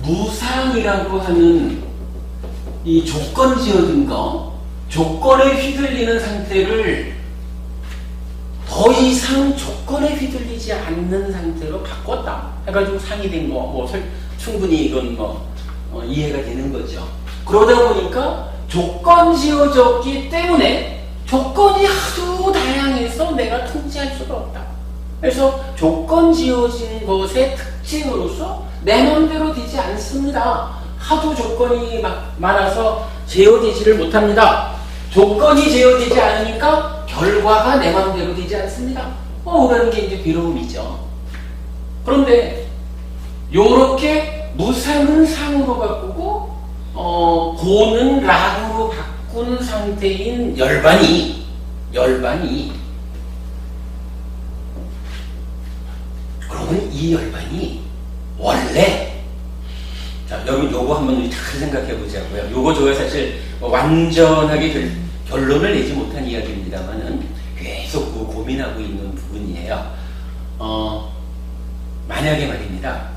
무상이라고 하는 이 조건 지어진 거, 조건에 휘둘리는 상태를 더 이상 조건에 휘둘리지 않는 상태로 바꿨다 해가지고 상이 된 거, 충분히 이건 이해가 되는 거죠. 그러다 보니까 조건 지어졌기 때문에 조건이 아주 다양해서 내가 통제할 수가 없다. 그래서 조건 지어진 것의 특징으로서 내 마음대로 되지 않습니다. 하도 조건이 많아서 제어되지를 못합니다. 조건이 제어되지 않으니까 결과가 내 마음대로 되지 않습니다. 라는 게 이제 괴로움이죠. 그런데 요렇게 무상은 상으로 바꾸고 고는 락으로 바꾼 상태인 열반이 그러면 이 열반이 원래, 자 여러분 요거 한번 우리 잘 생각해 보자고요. 요거 저가 사실 완전하게 결론을 내지 못한 이야기입니다만은 계속 고민하고 있는 부분이에요. 만약에 말입니다.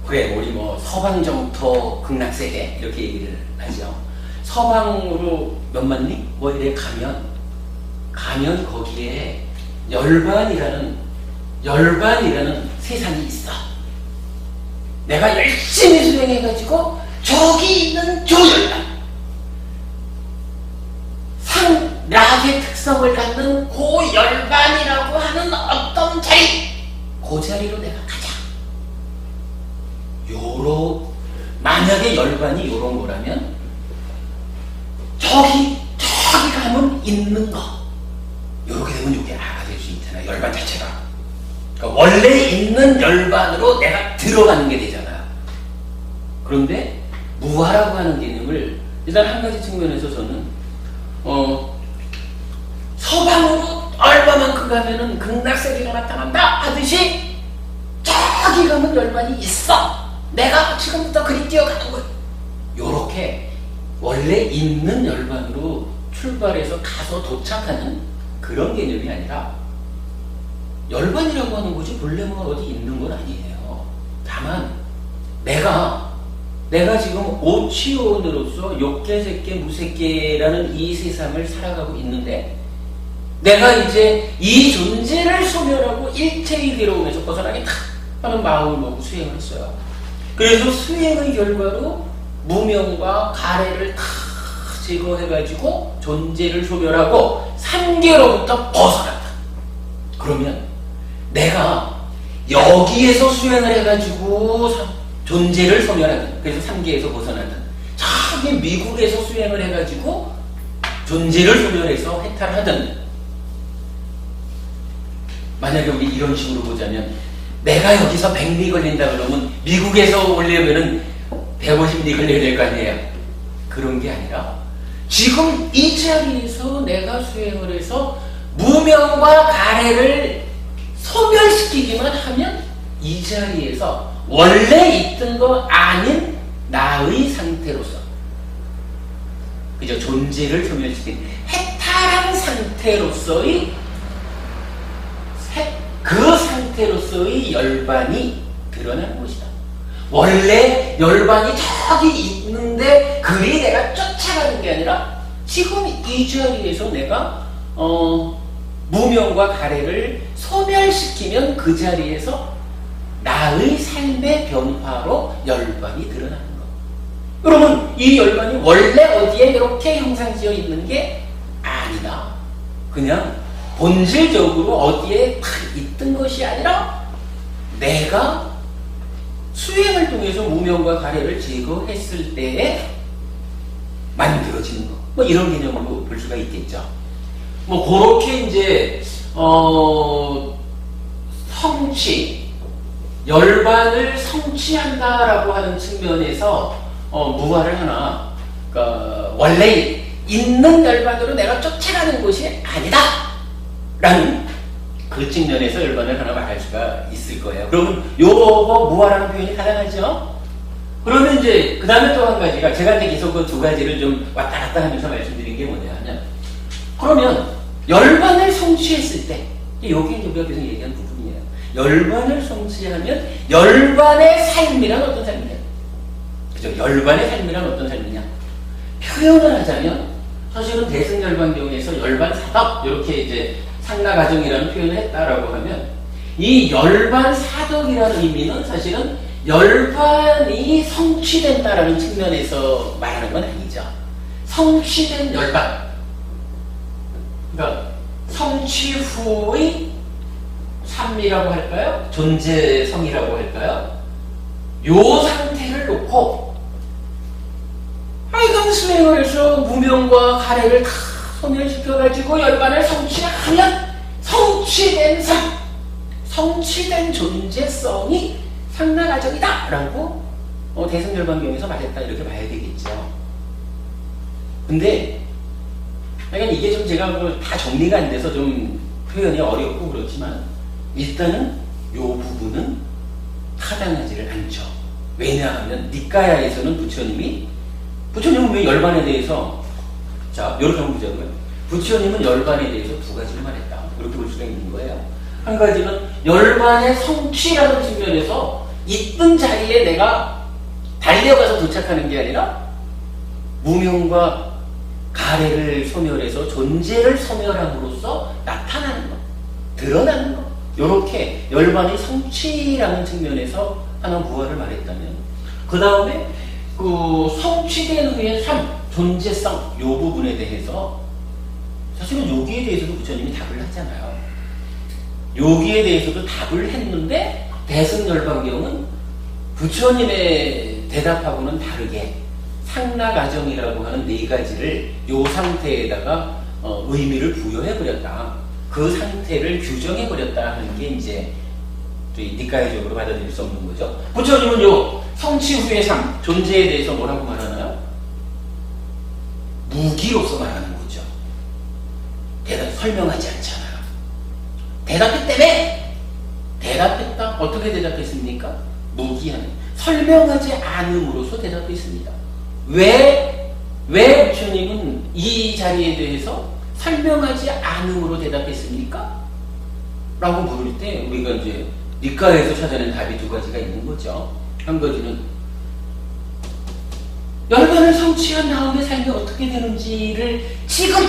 그래 우리 서방정토 극락세계 이렇게 얘기를 하죠. 서방으로 몇만 리? 이래 가면 거기에 열반이라는 세상이 있어. 내가 열심히 수행해가지고 저기 있는 저 열반, 상락의 특성을 갖는 고 열반이라고 하는 어떤 자리, 그 자리로 내가 가자. 만약에 열반이 요런 거라면 저기 가면 있는 거, 요렇게 되면 요게 아가 될 수 있잖아. 열반 자체가. 그러니까 원래 있는 열반으로 내가 들어가는 게 되잖아. 그런데 무아라고 하는 개념을 일단 한 가지 측면에서 저는 서방으로 얼마만큼 가면은 극락세계가 나타난다 하듯이 저기 가면 열반이 있어. 내가 지금부터 그리 뛰어가는 거야. 요렇게 원래 있는 열반으로 출발해서 가서 도착하는 그런 개념이 아니라 열반이라고 하는 것이 본래는 어디 있는 건 아니에요. 다만 내가 지금 오치원으로서 욕계색계 무색계라는 이 세상을 살아가고 있는데 내가 이제 이 존재를 소멸하고 일체의 괴로움에서 벗어나겠다 하는 마음을 먹고 수행을 했어요. 그래서 수행의 결과로 무명과 가래를 다 제거해가지고 존재를 소멸하고 삼계로부터 벗어났다. 그러면 내가 여기에서 수행을 해가지고 존재를 소멸하든, 그래서 삼계에서 벗어나든, 저기 미국에서 수행을 해가지고 존재를 소멸해서 해탈하든, 만약에 우리 이런 식으로 보자면 내가 여기서 100리 걸린다 그러면 미국에서 오려면은 150리 걸려야 될 거 아니에요. 그런 게 아니라 지금 이 자리에서 내가 수행을 해서 무명과 가래를 소멸시키기만 하면 이 자리에서 원래 있던 거 아닌 나의 상태로서, 그죠? 존재를 소멸시킨 해탈한 상태로서의 그 상태로서의 열반이 드러나는 것이다. 원래 열반이 저기 있는데 그리 내가 쫓아가는 게 아니라 지금 이 자리에서 내가 무명과 가래를 소멸시키면 그 자리에서 나의 삶의 변화로 열반이 드러나는 것. 그러면 이 열반이 원래 어디에 이렇게 형상지어 있는 게 아니다. 그냥 본질적으로 어디에 딱 있던 것이 아니라 내가 수행을 통해서 무명과 가래를 제거했을 때에 만들어지는 것. 뭐 이런 개념으로 볼 수가 있겠죠. 뭐 그렇게 이제 성취, 열반을 성취한다라고 하는 측면에서 무화를 하나, 그러니까 원래 있는 열반으로 내가 쫓아가는 것이 아니다 라는 그 측면에서 열반을 하나 말할 수가 있을 거예요. 그러면 요거 무화라는 표현이 가능하죠? 그러면 이제 그 다음에 또 한 가지가, 제가 이제 계속 그 두 가지를 좀 왔다 갔다 하면서 말씀드린 게 뭐냐 하면, 그러면 열반을 성취했을 때, 여기 이제 우리가 계속 얘기한 부분이에요. 열반을 성취하면 열반의 삶이란 어떤 삶이냐? 그죠? 열반의 삶이란 어떤 삶이냐? 표현을 하자면 사실은 대승열반경에서 열반 사덕 이렇게 이제 상나가정이라는 표현을 했다라고 하면, 이 열반 사덕이라는 의미는 사실은 열반이 성취된다라는 측면에서 말하는 건 아니죠. 성취된 열반, 그러니까 성취 후의 삶이라고 할까요? 존재성이라고 할까요? 요 상태를 놓고 하여간 수행을 해서 무명과 가래를 다 소멸시켜가지고 열반을 성취하면 성취된 삶, 성취된 존재성이 상나가정이다 라고 대승열반경에서 말했다, 이렇게 봐야 되겠죠. 근데 약간 이게 좀 제가 다 정리가 안 돼서 좀 표현이 어렵고 그렇지만, 일단은 요 부분은 타당하지를 않죠. 왜냐하면 니까야에서는 부처님은 왜 열반에 대해서, 자 이렇게 한번 보자고요. 부처님은 열반에 대해서 두 가지를 말했다, 이렇게 볼 수가 있는 거예요. 한 가지는 열반의 성취라는 측면에서 있던 자리에 내가 달려가서 도착하는 게 아니라 무명과 가래를 소멸해서 존재를 소멸함으로써 나타나는 것, 드러나는 것, 요렇게 열반의 성취라는 측면에서 하나 무화를 말했다면, 그 다음에 그 성취된 후의 삶, 존재성 요 부분에 대해서 사실은 여기에 대해서도 부처님이 답을 하잖아요. 여기에 대해서도 답을 했는데 대승열반경은 부처님의 대답하고는 다르게 상나가정이라고 하는 네 가지를 요 상태에다가 의미를 부여해버렸다, 그 상태를 규정해버렸다 하는 게 이제 니까야적으로 받아들일 수 없는 거죠. 부처님은 요 성취 후의 삶, 존재에 대해서 뭐라고 말하나요? 무기로서 말하는 거죠. 설명하지 않잖아요. 대답했다며? 대답했다. 어떻게 대답했습니까? 무기하는, 설명하지 않음으로써 대답했습니다. 왜 부처님은 이 자리에 대해서 설명하지 않음으로 대답했습니까? 라고 물을 때 우리가 이제 니까에서 찾아낸 답이 두 가지가 있는 거죠. 한 가지는 열반을 성취한 다음에 삶이 어떻게 되는지를 지금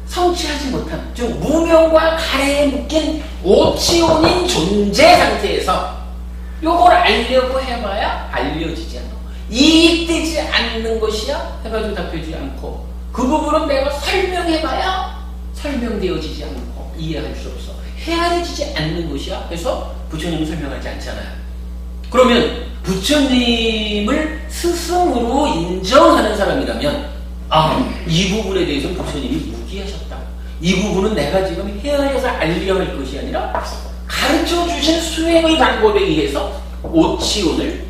성취하지 못한, 즉 무명과 가래에 묶인 오치온인 존재 상태에서 요걸 알려고 해봐야 알려지지 않고, 이익되지 않는 것이야 해가지고 답해주지 않고, 그 부분은 내가 설명해봐야 설명되어지지 않고 이해할 수 없어, 헤아려지지 않는 것이야. 그래서 부처님은 설명하지 않잖아요. 그러면 부처님을 스승으로 인정하는 사람이라면 이 부분에 대해서는 부처님이 무기하셨다. 이 부분은 내가 지금 헤아려서 알려야 할 것이 아니라 가르쳐 주신 수행의 방법에 의해서 오치온을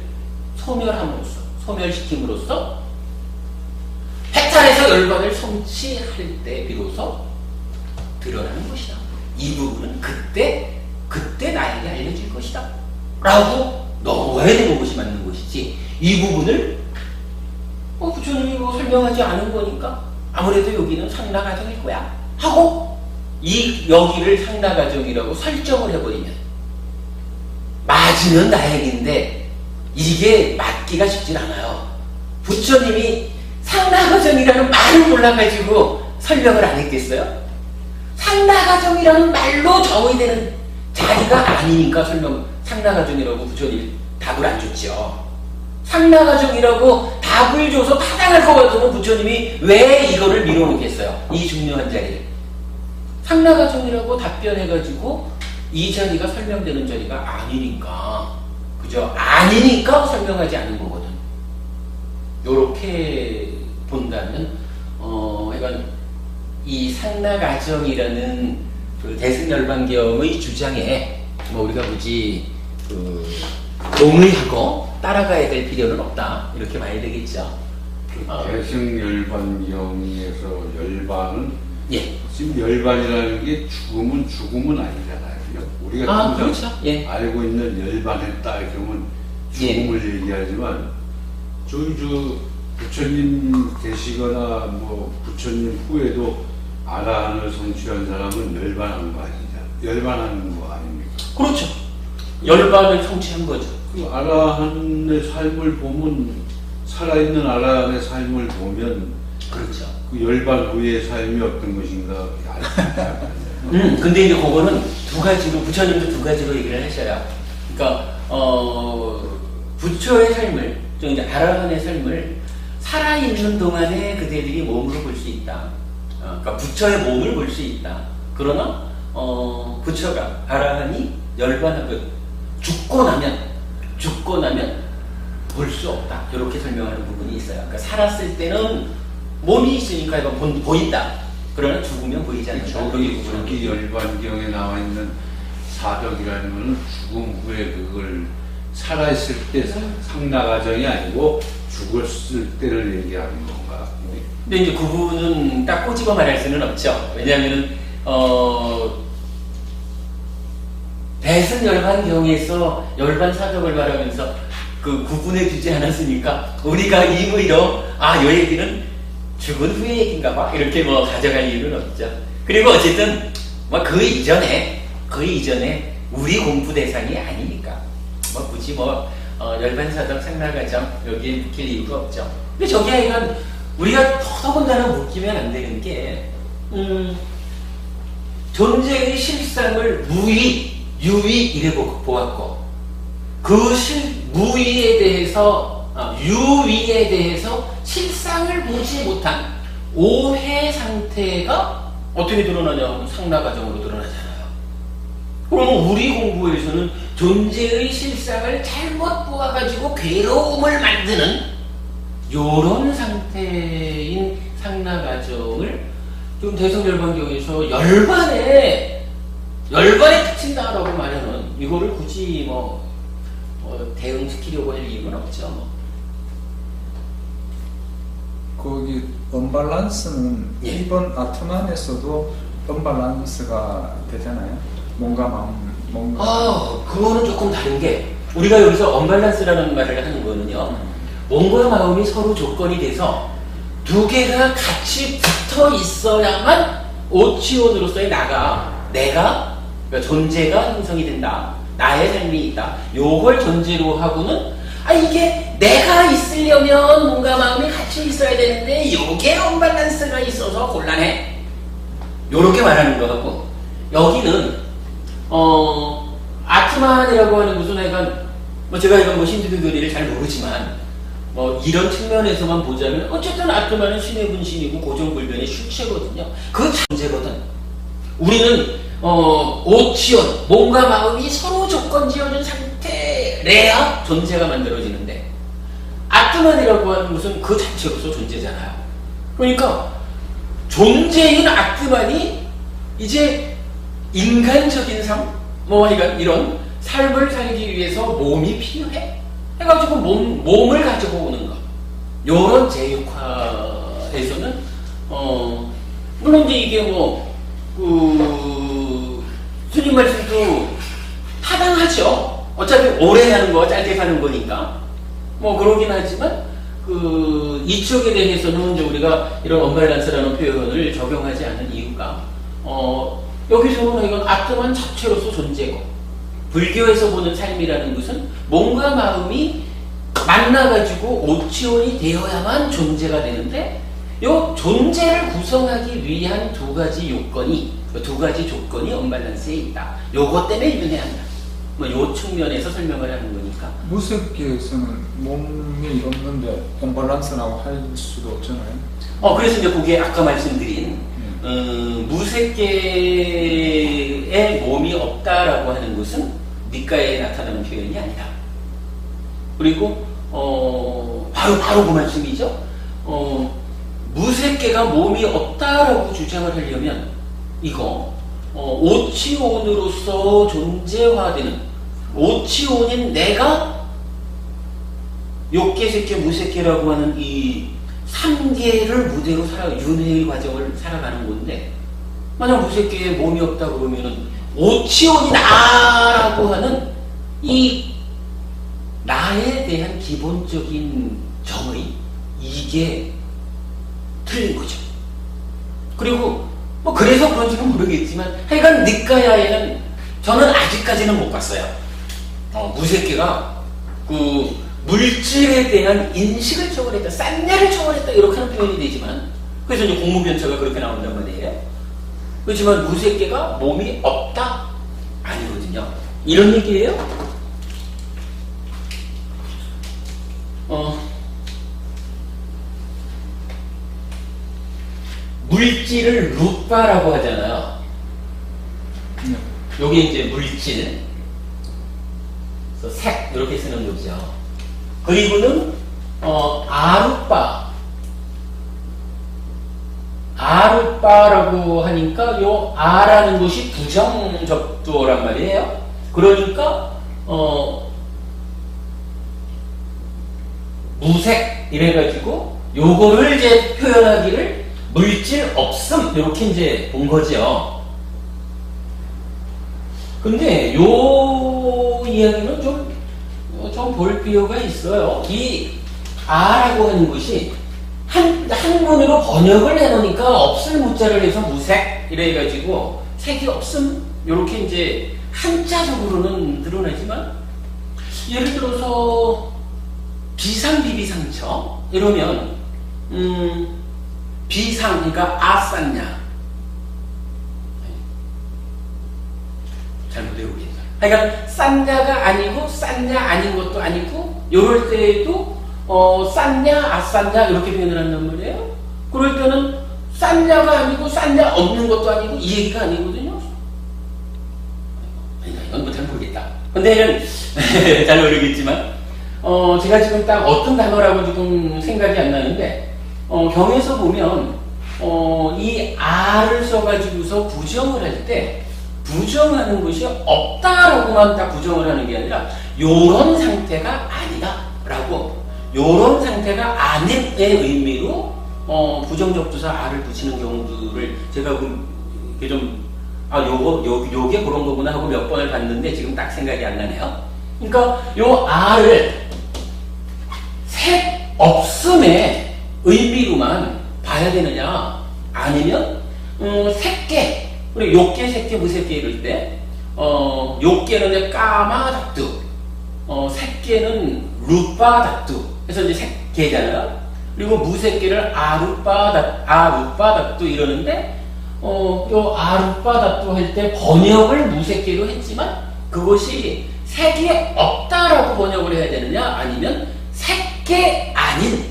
소멸시킴으로써 해탈해서 열반을 성취할 때 비로소 드러나는 것이다. 이 부분은 그때 나에게 알려질 것이다. 라고 넣어야 되는 것이 맞는 것이지, 이 부분을 부처님이 설명하지 않은 거니까 아무래도 여기는 상나가정일 거야 하고 여기를 상나가정이라고 설정을 해버리면 맞으면 다행인데 이게 맞기가 쉽진 않아요. 부처님이 상나가정이라는 말을 몰라가지고 설명을 안 했겠어요? 상나가정이라는 말로 정의되는 자리가 아니니까 상나가정이라고 부처님이 답을 안 줬죠. 상나가정이라고 답을 줘서 타당할 것 같으면 부처님이 왜 이거를 밀어놓겠어요? 이 중요한 자리를. 상나가정이라고 답변해가지고 이 자리가 설명되는 자리가 아니니까, 그죠? 아니니까 설명하지 않은 거거든. 요렇게 본다면, 약간 이 상나가정이라는 그 대승열반경의 주장에 우리가 굳이 동의하고 따라가야 될 필요는 없다, 이렇게 봐야 되겠죠. 대승열반경에서 열반은 예. 지금 열반이라는 게 죽음은 아니잖아요. 우리가 그렇죠. 예. 알고 있는 열반했다 그러면 죽음을 얘기하지만 부처님 되시거나 부처님 후에도 아라한을 성취한 사람은 열반한 거 아니냐? 열반하는 거 아닙니까? 그렇죠. 열반을 성취한 거죠. 그 아라한의 삶을 보면, 살아있는 아라한의 삶을 보면, 그렇죠. 그 열반 후의 삶이 어떤 것인가 근데 이제 그거는 두 가지로, 부처님도 두 가지로 얘기를 하셔요. 그러니까 부처의 삶을, 이제 아라한의 삶을 살아있는 동안에 그대들이 몸으로 볼 수 있다. 그러니까 부처의 몸을 볼 수 있다. 그러나 부처가, 아라한이 열반하고 죽고 나면 볼 수 없다. 이렇게 설명하는 부분이 있어요. 그러니까 살았을 때는 몸이 있으니까 이건 보인다. 그러나 죽으면 보이지 않는다. 저기 열반경에 나와 있는 사덕이라는 것은 죽음 후에 그걸 살아있을 때 상나가정이 아니고 죽었을 때를 얘기하는 건가? 근데 이제 그 부분은 딱 꼬집어 말할 수는 없죠. 왜냐하면은 대승열반경에서 열반 사덕을 말하면서 그 구분해 주지 않았으니까 우리가 임의로 요 얘기는 죽은 후의 얘기인가 봐 이렇게 가져갈 이유는 없죠. 그리고 어쨌든 그 이전에 우리 공부 대상이 아니니까 굳이 열반 사덕 상나가정 여기에 묶일 이유가 없죠. 근데 저기 하여간 우리가 더더군다나 묶이면 안 되는 게 존재의 실상을 무위, 유위 이래 보았고 그 무위에 대해서 유위에 대해서 실상을 보지 못한 오해 상태가 어떻게 드러나냐? 상나가정으로 드러나잖아요. 그러면 우리 공부에서는 존재의 실상을 잘못 보아가지고 괴로움을 만드는 요런 상태인 상나가정을 좀 대승열반경에서 열반에 그친다라고 말하는 이거를 굳이 대응시키려고 할 이유는 없죠. 거기 언밸런스는 예. 이번 아트만에서도 언밸런스가 되잖아요. 몸과 마음, 그거는 조금 다른 게 우리가 여기서 언밸런스라는 말을 하는 거는요. 몸과 마음이 서로 조건이 돼서 두 개가 같이 붙어 있어야만 오치온으로서의 내가 그러니까 존재가 형성이 된다. 나의 삶이 있다. 요걸 전제로 하고는 이게 내가 있으려면 몸과 마음이 같이 있어야 되는데 요게 언밸런스가 있어서 곤란해. 요렇게 말하는 거고 여기는 아트만이라고 하는 무슨 약간 제가 이건 힌두교 교리를 잘 모르지만 이런 측면에서만 보자면 어쨌든 아트만은 신의 분신이고 고정불변의 실체거든요. 그 존재거든. 우리는 오치온, 몸과 마음이 서로 조건 지어준 상태래야 존재가 만들어지는데, 아트만이라고 하는 것은 그 자체로서 존재잖아요. 그러니까 존재인 아트만이 이제 인간적인 삶, 그러니까 이런 삶을 살기 위해서 몸이 필요해 해가지고 몸을 가지고 오는 것, 요런 제육화에서는 물론 이제 이게 스님 말씀도 타당하죠. 어차피 오래 사는 거 짧게 사는 거니까 그러긴 하지만 이쪽에 대해서는 이제 우리가 이런 언밸런스라는 표현을 적용하지 않은 이유가 여기서는 이건 아트만 자체로서 존재고, 불교에서 보는 삶이라는 것은 몸과 마음이 만나가지고 오치온이 되어야만 존재가 되는데, 이 존재를 구성하기 위한 두 가지 조건이 언밸런스에 있다. 요것 때문에 윤회한다. 요 측면에서 설명을 하는 거니까. 무색계에서는 몸이 없는데 언밸런스라고 할 수도 없잖아요. 그래서 이제 그게 아까 말씀드린 무색계에 몸이 없다라고 하는 것은 니까에 나타나는 표현이 아니다. 그리고 바로 그 말씀이죠. 무색계가 몸이 없다라고 주장을 하려면 이거 오치온으로서 존재화되는, 오치온인 내가 욕계, 색계, 무색계라고 하는 이 3계를 무대로 윤회의 과정을 살아가는 건데, 만약 무색계에 몸이 없다 그러면은 오치온이 나라고 하는 이 나에 대한 기본적인 정의, 이게 틀린 거죠. 그리고 그래서 그런지는 모르겠지만 하여간 니까야에는 저는 아직까지는 못 봤어요. 무색계가 물질에 대한 인식을 초월했다, 싼냐를 초월했다, 이렇게 하는 표현이 되지만, 그래서 이제 공무변처가 그렇게 나온단 말이에요. 그렇지만 무색계가 몸이 없다? 아니거든요. 이런 얘기예요. 물질을 루빠라고 하잖아요. 요게 이제 물질, 그래서 색, 이렇게 쓰는 거죠. 그리고는 아루빠라고 하니까 요 아라는 것이 부정접두어란 말이에요. 그러니까 무색 이래가지고 요거를 이제 표현하기를 물질 없음 이렇게 이제 본 거죠. 근데 요 이야기는 좀 볼 필요가 있어요. 이 아라고 하는 것이 한문으로 번역을 해놓으니까 없을 무자를 해서 무색 이래 가지고 색이 없음 이렇게 이제 한자적으로는 드러나지만, 예를 들어서 비상비비상처 이러면 비상, 그러니까 아쌌냐, 잘못 외우겠다. 그러니까 쌌냐가 아니고 쌌냐 아닌 것도 아니고, 이럴 때에도 쌌냐 아쌌냐 이렇게 표현을 한단 말이에요. 그럴 때는 쌌냐가 아니고 쌌냐 없는 것도 아니고 이 얘기가 아니거든요. 이건 잘 모르겠다. 근데 잘 모르겠지만 제가 지금 딱 어떤 단어라고 지금 생각이 안 나는데, 경에서 보면 이 아를 써가지고서 부정을 할 때 부정하는 것이 없다라고만 딱 부정을 하는 게 아니라 요런 상태가 아니다 라고, 요런 상태가 아닌의 의미로 부정적 두사 아를 붙이는 경우들을 제가 이게 좀 요게 그런 거구나 하고 몇 번을 봤는데 지금 딱 생각이 안 나네요. 그러니까 요 아를 색 없음의 의미로만 봐야 되느냐, 아니면 색계, 우리 욕계, 색계, 무색계 이럴 때 욕계는 까마닥두, 색계는 루빠닥두 해서 이제 색계잖아요. 그리고 무색계를 아루빠닥두 이러는데, 요 아루빠닥두 할 때 번역을 무색계로 했지만 그것이 색이 없다라고 번역을 해야 되느냐, 아니면 색계 아닌,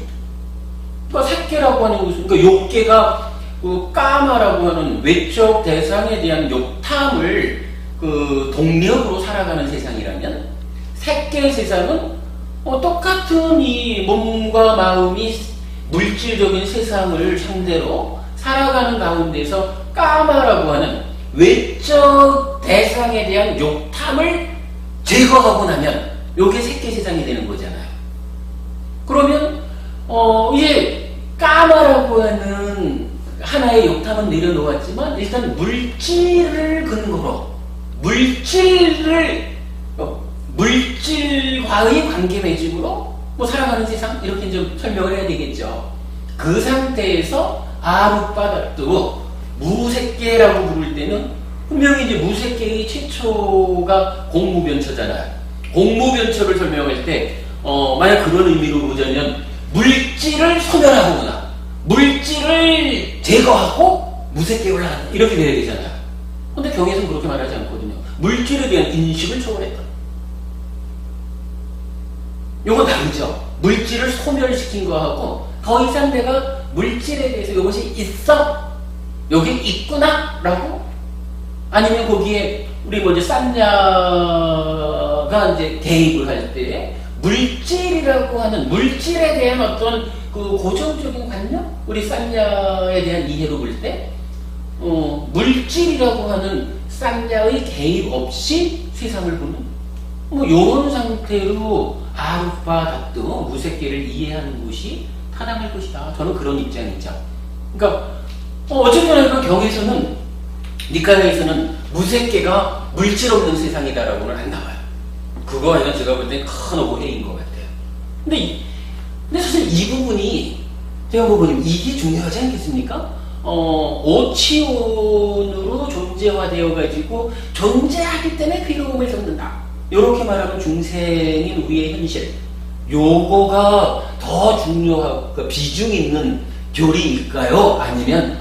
그러니까 색계라고 하는 것은, 그러니까 욕계가 그 까마라고 하는 외적 대상에 대한 욕탐을 그 동력으로 살아가는 세상이라면, 새끼의 세상은 똑같은 이 몸과 마음이 물질적인 세상을 상대로 살아가는 가운데서 까마라고 하는 외적 대상에 대한 욕탐을 제거하고 나면 요게 새끼 세상이 되는 거잖아요. 그러면 이제 까마라고 하는 하나의 욕탐은 내려놓았지만 일단 물질을 근거로 물질과의 관계 매직으로 뭐 살아가는 세상 이렇게 이제 설명을 해야 되겠죠. 그 상태에서 아룻바다뚜 무색계라고 부를 때는 분명히 이제 무색계의 최초가 공무변처잖아요. 공무변처를 설명할 때 만약 그런 의미로 보자면 물질을 소멸하거나 물질을 제거하고 무색계에 올라간다 이렇게 돼야 되잖아요. 근데 경에서는 그렇게 말하지 않거든요. 물질에 대한 인식을 초월했다. 요건 다르죠. 물질을 소멸시킨 거하고 더 이상 내가 물질에 대해서 이것이 있어? 여기 있구나? 라고? 아니면 거기에 우리 이제 싼냐가 이제 개입을 할 때 물질이라고 하는 물질에 대한 어떤 그 고정적인 관념? 우리 싼냐에 대한 이해로 볼 때 물질이라고 하는 싼냐의 개입 없이 세상을 보는 뭐 요런 상태로 아룻바다뚜 무색계를 이해하는 것이 타당할 것이다. 저는 그런 입장이죠. 그러니까 어쨌거나 경에서는 니카야에서는 무색계가 물질 없는 세상이다라고는 안 나와요. 그거에는 제가 볼 때 큰 오해인 것 같아요. 근데 사실 이 부분이 제가 보면 이게 중요하지 않겠습니까? 오치온으로 존재화되어 가지고 존재하기 때문에 괴로움을 겪는다. 이렇게 말하는 중생인 우리의 현실, 요거가 더 중요하고 그러니까 비중 있는 교리일까요? 아니면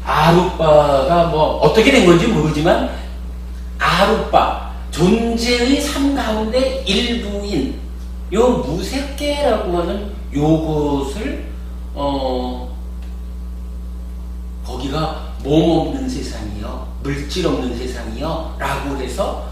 아룻바가 뭐 어떻게 된 건지 모르지만 아룻바 존재의 삶 가운데 일부인 요 무색계라고 하는 요것을 거기가 몸 없는 세상이요, 물질 없는 세상이요 라고 해서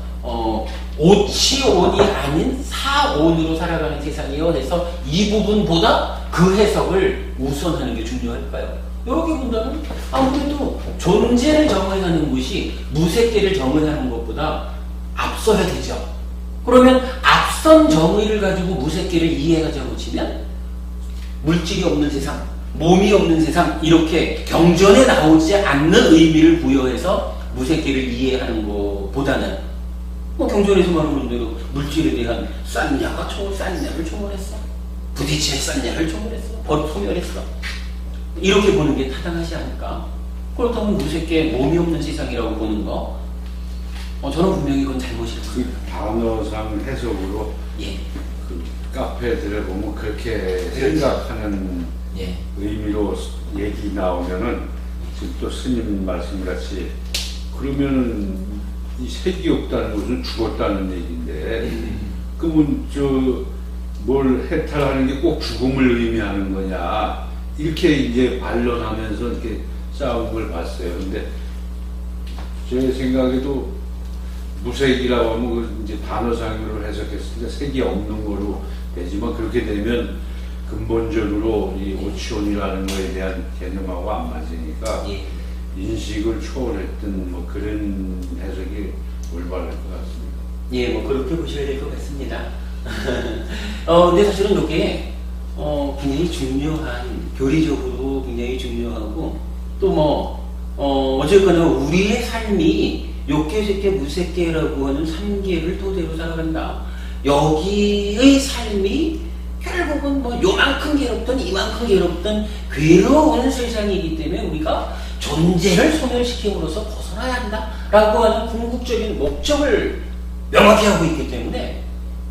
오치온이 아닌 사온으로 살아가는 세상이요 해서 이 부분보다 그 해석을 우선하는 게 중요할까요? 이렇게 본다면 아무래도 존재를 정의하는 것이 무색계를 정의하는 것보다 앞서야 되죠. 그러면 앞선 정의를 가지고 무색계를 이해하자고 치면 물질이 없는 세상, 몸이 없는 세상 이렇게 경전에 나오지 않는 의미를 부여해서 무색계를 이해하는 것보다는 뭐 경전에서 말하는 대로 물질에 대한 싼냐를 초월했어. 부딪힐 싼냐를 초월했어. 버릇 소멸했어. 이렇게 보는 게 타당하지 않을까? 그렇다면 무색계 몸이 없는 세상이라고 보는 거 저는 분명히 그건 잘못일 것 같아요. 단어상 해석으로 예. 그 카페들에 보면 그렇게 생각하는 의미로 얘기 나오면은 지금 또 스님 말씀같이 그러면은 이 색이 없다는 것은 죽었다는 얘기인데 그러면 뭘 해탈하는 게 꼭 죽음을 의미하는 거냐 이렇게 이제 반론하면서 이렇게 싸움을 봤어요. 근데 제 생각에도 무색이라고 하면 이제 단어상으로 해석했을 때 색이 없는 거로 되지만 그렇게 되면 근본적으로 이 오치온이라는 거에 대한 개념하고 안 맞으니까 인식을 초월했던 뭐 그런 해석이 올바를 것 같습니다. 예, 뭐 그렇게 보셔야 될 것 같습니다. 근데 사실은 이게 굉장히 중요한 교리적으로 굉장히 중요하고 또 어쨌거나 우리의 삶이 욕계색계 무색계라고 하는 3계를 토대로 살아간다. 여기의 삶이 결국은 요만큼 괴롭든 이만큼 괴롭든 괴로운 세상이기 때문에 우리가 존재를 소멸시킴으로써 벗어나야 한다라고 하는 궁극적인 목적을 명확히 하고 있기 때문에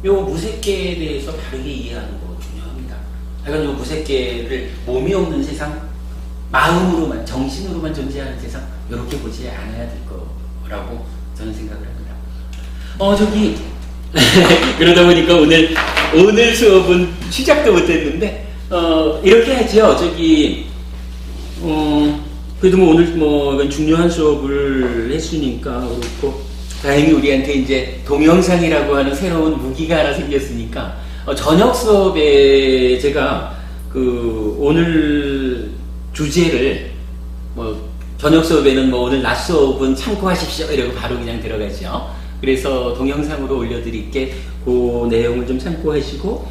요 무색계에 대해서 다르게 이해하는 거 중요합니다. 하여간 요 무색계를 몸이 없는 세상, 마음으로만, 정신으로만 존재하는 세상 이렇게 보지 않아야 될 거라고 저는 생각을 합니다. 그러다 보니까 오늘 수업은 시작도 못했는데 이렇게 하죠. 그래도 뭐 오늘 뭐 이건 중요한 수업을 했으니까 그렇고 다행히 우리한테 이제 동영상이라고 하는 새로운 무기가 하나 생겼으니까 저녁 수업에 제가 그 오늘 주제를 뭐 저녁 수업에는 뭐 오늘 낮 수업은 참고하십시오 이러고 바로 그냥 들어가죠. 그래서 동영상으로 올려드릴게 그 내용을 좀 참고하시고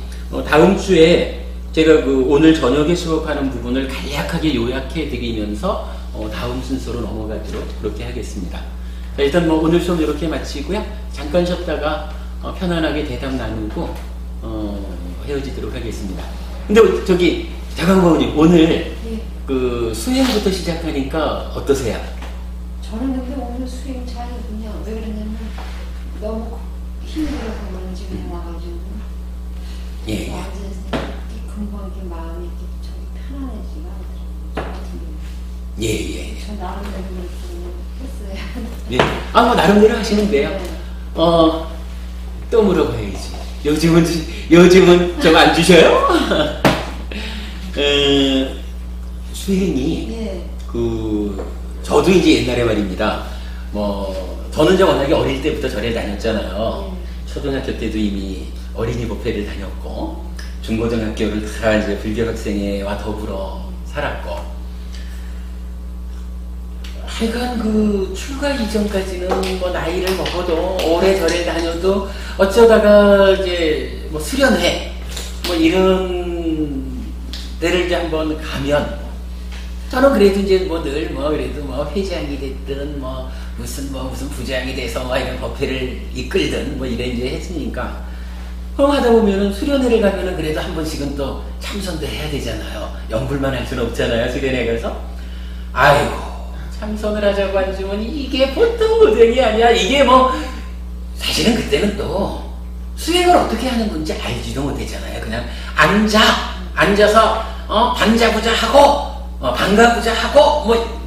다음 주에 제가 그 오늘 저녁에 수업하는 부분을 간략하게 요약해 드리면서 다음 순서로 넘어가도록 그렇게 하겠습니다. 자, 일단 뭐 오늘 수업 이렇게 마치고요. 잠깐 쉬었다가 편안하게 대답 나누고 헤어지도록 하겠습니다. 근데 저기 자강부모님 오늘 네. 그 수행부터 시작하니까 어떠세요? 저는 근데 오늘 수행 잘 그냥 왜 그러냐면 너무 힘들어서 그런지 그냥 와가지고 예. 어제 금방 이렇게 마음이 이렇게 저기 편안해지가 않더라고요. 저 같은 경우. 예. 저 나름대로 그렇게 했어요. 예. 아, 뭐 나름대로 하시면 돼요. 네. 또 물어봐야지. 요즘은 좀 안 주셔요? 수행이 예. 저도 이제 옛날에 말입니다. 뭐 저는 이제 워낙에 어릴 때부터 절에 다녔잖아요. 초등학교 때도 이미 어린이 법회를 다녔고 중고등학교를 다 이제 불교 학생회와 더불어 살았고 하여간 그 출가 이전까지는 뭐 나이를 먹어도 오래 절에 다녀도 어쩌다가 이제 뭐 수련회 뭐 이런 데를 이제 한번 가면 저는 그래도 이제 뭐 늘 뭐 그래도 뭐 회장이 됐든 뭐 무슨 부장이 돼서 뭐 이런 법회를 이끌든 뭐 이래 이제 했으니까 그럼 하다 보면은 수련회를 가면은 그래도 한 번씩은 또 참선도 해야 되잖아요. 연불만 할 수는 없잖아요. 수련회 가서 아이고 참선을 하자고 앉으면 이게 보통 고생이 아니야. 이게 뭐 사실은 그때는 또 수행을 어떻게 하는 건지 알지도 못했잖아요. 그냥 앉아서 반자부자 하고 반가부자 하고 뭐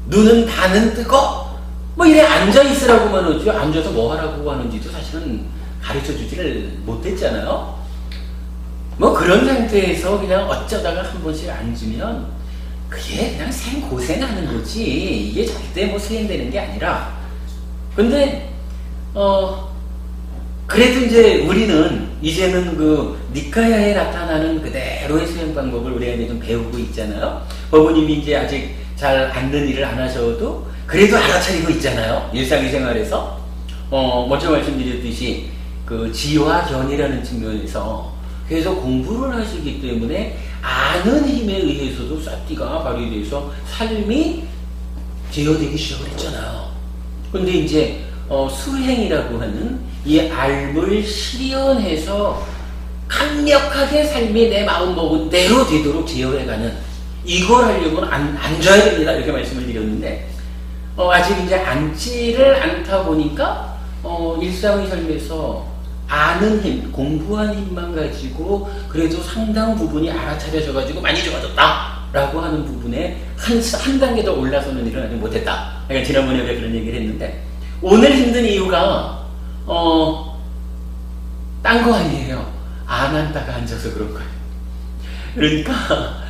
눈은 반은 뜨고 뭐 이래 앉아 있으라고만 하지 앉아서 뭐 하라고 하는지도 사실은 가르쳐 주지를 못했잖아요. 뭐 그런 상태에서 그냥 어쩌다가 한 번씩 앉으면 그게 그냥 생고생하는 거지 이게 절대 뭐 수행되는 게 아니라 근데 그래도 이제 우리는 이제는 그 니카야에 나타나는 그대로의 수행 방법을 우리가 이제 좀 배우고 있잖아요. 법부님이 이제 아직 잘 앉는 일을 안 하셔도 그래도 알아차리고 있잖아요. 일상생활에서 먼저 말씀드렸듯이 그 지화견이라는 측면에서 계속 공부를 하시기 때문에 아는 힘에 의해서도 싹디가 발휘돼서 삶이 제어되기 시작을 했잖아요. 근데 이제 수행이라고 하는 이 알을 실현해서 강력하게 삶이 내 마음 먹은 대로 되도록 제어해가는 이걸 하려면 앉아야 됩니다. 이렇게 말씀을 드렸는데 아직 이제 앉지를 않다 보니까 일상의 삶에서 아는 힘, 공부한 힘만 가지고 그래도 상당 부분이 알아차려져 가지고 많이 좋아졌다 라고 하는 부분에 한 단계 더 올라서는 일을 아직 못했다. 그러니까 지난번에 우리가 그런 얘기를 했는데 오늘 힘든 이유가 딴 거 아니에요. 안 앉다가 앉아서 그런 거예요. 그러니까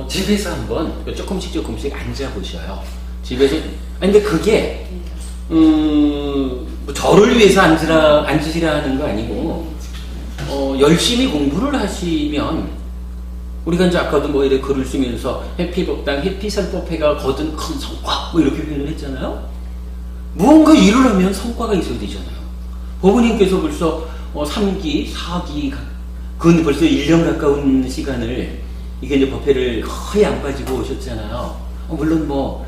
집에서 한번 조금씩 앉아보셔요. 집에서 근데 그게 뭐 저를 위해서 앉으시라 하는 거 아니고 열심히 공부를 하시면 우리가 이제 아까도 뭐 이렇게 글을 쓰면서 회피법당 회피설법회가 거둔 큰 성과 뭐 이렇게 표현을 했잖아요. 무언가 일을 하면 성과가 있어야 되잖아요. 법부님께서 벌써 3기, 4기 그건 벌써 1년 가까운 시간을 이게 이제 법회를 거의 안 빠지고 오셨잖아요. 물론 뭐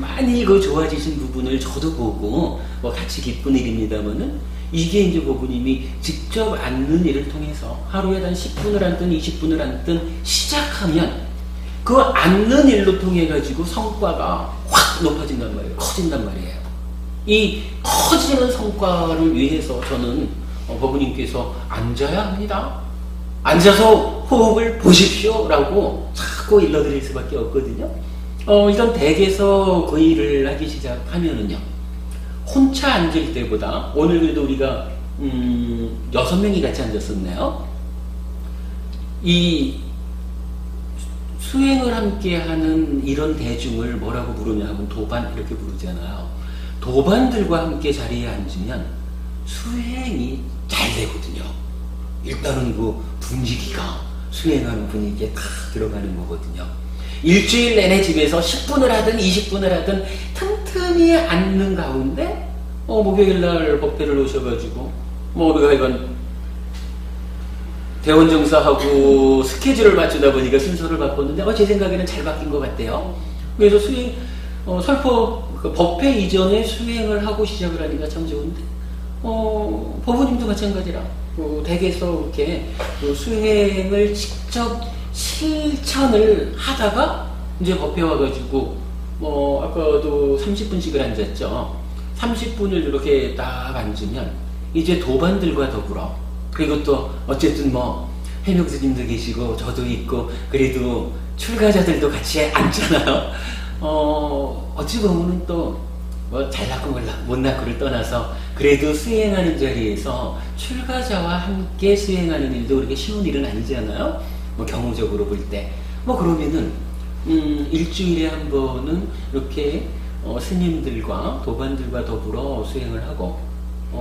많이 그 좋아지신 부분을 저도 보고 뭐 같이 기쁜 일입니다만은 이게 이제 법부님이 직접 앉는 일을 통해서 하루에 한 10분을 앉든 20분을 앉든 시작하면 그 앉는 일로 통해 가지고 성과가 확 높아진단 말이에요. 커진단 말이에요. 이 커지는 성과를 위해서 저는 법부님께서 앉아야 합니다. 앉아서 호흡을 보십시오 라고 자꾸 일러드릴 수밖에 없거든요. 이런 댁에서 그 일을 하기 시작하면은요, 혼자 앉을 때보다, 오늘 그래도 우리가, 6명이 같이 앉았었네요. 이 수행을 함께 하는 이런 대중을 뭐라고 부르냐 하면 도반 이렇게 부르잖아요. 도반들과 함께 자리에 앉으면 수행이 잘 되거든요. 일단은 그 분위기가 수행하는 분위기에 다 들어가는 거거든요. 일주일 내내 집에서 10분을 하든 20분을 하든 틈틈이 앉는 가운데 목요일날 법회를 오셔가지고 우리가 이건 대원정사하고 스케줄을 맞추다 보니까 순서를 바꿨는데 제 생각에는 잘 바뀐 것 같아요. 그래서 수행 설법 그 법회 이전에 수행을 하고 시작을 하니까 참 좋은데 법우님도 마찬가지라 댁에서 이렇게 그 수행을 직접 실천을 하다가 이제 법회 와가지고 아까도 30분씩을 앉았죠. 30분을 이렇게 딱 앉으면 이제 도반들과 더불어 그리고 또 어쨌든 해명스님도 계시고 저도 있고 그래도 출가자들도 같이 앉잖아요. 어찌 보면 또 잘났고 못났고를 떠나서 그래도 수행하는 자리에서 출가자와 함께 수행하는 일도 그렇게 쉬운 일은 아니잖아요. 경우적으로 볼 때 그러면은 일주일에 한 번은 이렇게 스님들과 도반들과 더불어 수행을 하고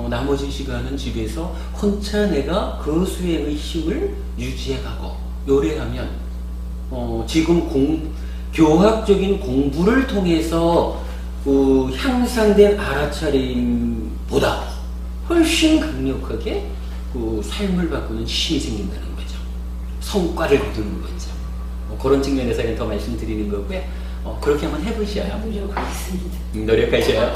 나머지 시간은 집에서 혼자 내가 그 수행의 힘을 유지해가고 요래하면 지금 교학적인 공부를 통해서 그 향상된 알아차림보다 훨씬 강력하게 그 삶을 바꾸는 힘이 생긴다는 거죠. 성과를 거두는 거죠. 그런 측면에서 더 말씀드리는 거고요. 그렇게 한번 해보셔요. 노력하겠습니다. 노력하셔요.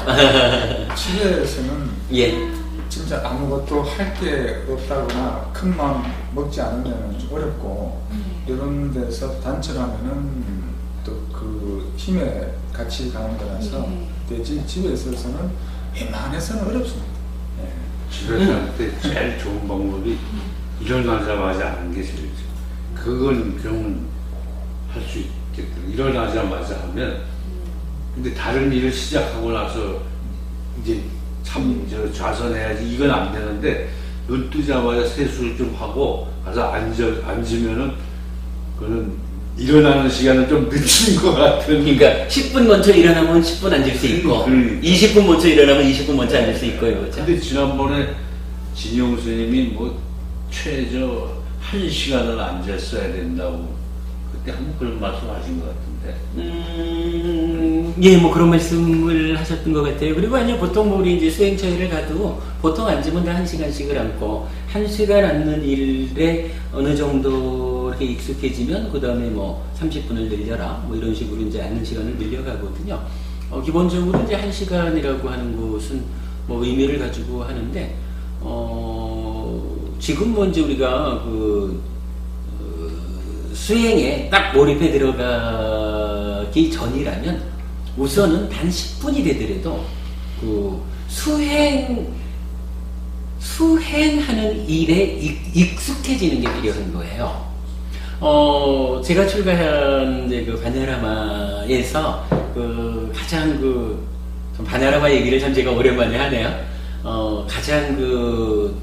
집에서는 예. 진짜 아무것도 할 게 없다거나 큰 마음 먹지 않으면 좀 어렵고 이런 데서 단체라면은 또 그 힘에 같이 가는 거라서 집에 있어서는 웬만해서는 어렵습니다. 집에서 할 때 제일 좋은 방법이 일어나자마자 하는 게 제일 좋아요. 그건 그러면 할 수 있겠다. 일어나자마자 하면 근데 다른 일을 시작하고 나서 이제 좌선해야지 이건 안 되는데 눈 뜨자마자 세수를 좀 하고 가서 앉으면은 그거는 일어나는 시간은 좀 늦은 것 같은. 그러니까 10분 먼저 일어나면 10분 앉을 수 있고 20분 먼저 일어나면 20분 먼저 앉을 수 있고요. 그렇죠? 근데 지난번에 진영 스님이 최저 1시간을 앉았어야 된다고 그때 한번 그런 말씀하신 것 같은데. 예, 그런 말씀을 하셨던 것 같아요. 그리고 아니요, 보통 우리 이제 수행처회를 가도 보통 앉으면 다 1시간씩을 앉고 1시간 앉는 일에 어느 정도 이렇게 익숙해지면 그 다음에 30분을 늘려라 이런 식으로 이제 앉는 시간을 늘려가거든요. 기본적으로 이제 1시간이라고 하는 것은 의미를 가지고 하는데 지금 이제 우리가 수행에 딱 몰입해 들어가기 전이라면 우선은 단 10분이 되더라도 그 수행하는 일에 익숙해지는 게 필요한 거예요. 제가 출가한 이제 그 바냐라마에서 가장 바냐라마 얘기를 참 제가 오랜만에 하네요. 가장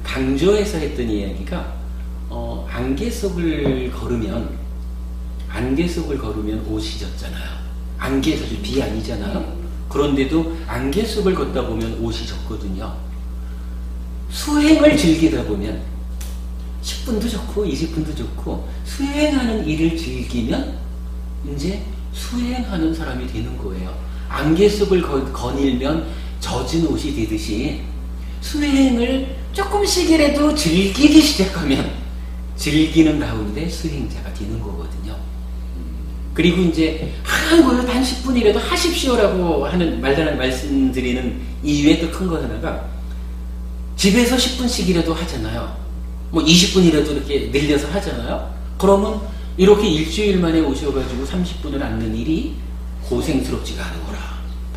강조해서 했던 이야기가 안개 속을 걸으면 옷이 젖잖아요. 안개 사실 비 아니잖아요. 그런데도 안개 속을 걷다 보면 옷이 젖거든요. 수행을 즐기다 보면 10분도 좋고 20분도 좋고 수행하는 일을 즐기면 이제 수행하는 사람이 되는 거예요. 안개 속을 거닐면 젖은 옷이 되듯이 수행을 조금씩이라도 즐기기 시작하면 즐기는 가운데 수행자가 되는 거거든요. 그리고 이제 단 10분이라도 하십시오라고 말씀드리는 이유의 또 큰 거 하나가 집에서 10분씩이라도 하잖아요. 20분이라도 이렇게 늘려서 하잖아요. 그러면 이렇게 일주일 만에 오셔가지고 30분을 앉는 일이 고생스럽지가 않은 거라.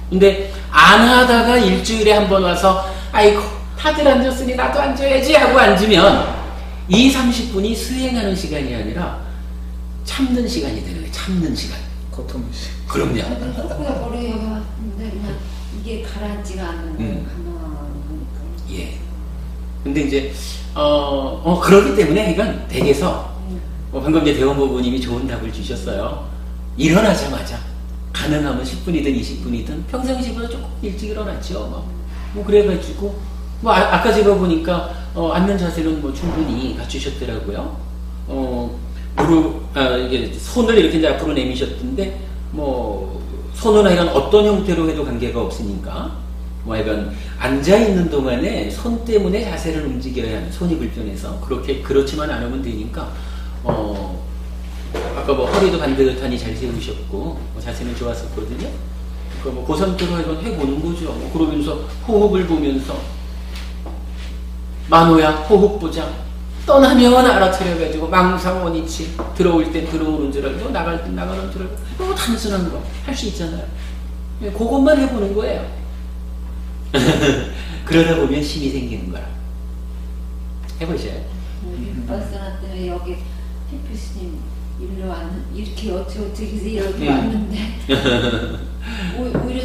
근데 안 하다가 일주일에 한 번 와서 아이고 다들 앉았으니 나도 앉아야지 하고 앉으면 이 30분이 수행하는 시간이 아니라 참는 시간이 되는 거예요. 참는 시간. 고통이. 그럼요. 속구가 버려야 하는데 그냥 이게 가라앉지가 않는 거예요. 가만히 보니까. 예. 근데 이제 그렇기 때문에 이건 댁에서 방금 이제 대원부부님이 좋은 답을 주셨어요. 일어나자마자 가능하면 10분이든 20분이든 평상시보다 조금 일찍 일어났죠. 뭐 그래가지고 아까 제가 보니까 앉는 자세는 뭐 충분히 갖추셨더라고요. 이게 손을 이렇게 이제 앞으로 내미셨던데 뭐 손은 하여간 어떤 형태로 해도 관계가 없으니까 뭐 하여간 앉아있는 동안에 손 때문에 자세를 움직여야 하는, 손이 불편해서 그렇지만 않으면 되니까 아까 뭐 허리도 반듯하니 잘 세우셨고 뭐 자세는 좋았었거든요. 그러니까 그 상태로 하여간 해보는 거죠. 그러면서 호흡을 보면서 만호야 호흡 보자. 떠나면 알아차려가지고 망상원이치, 들어올 땐 들어오는 줄 알고 나갈 땐 나가는 줄 알고, 너무 단순한 거 할 수 있잖아요. 그것만 해보는 거예요. 그러다 보면 힘이 생기는 거라. 해보셔요. 버스나 때문에 여기 해피스님 일로 왔는, 이렇게 어떻게 해서 여기 왔는데 오히려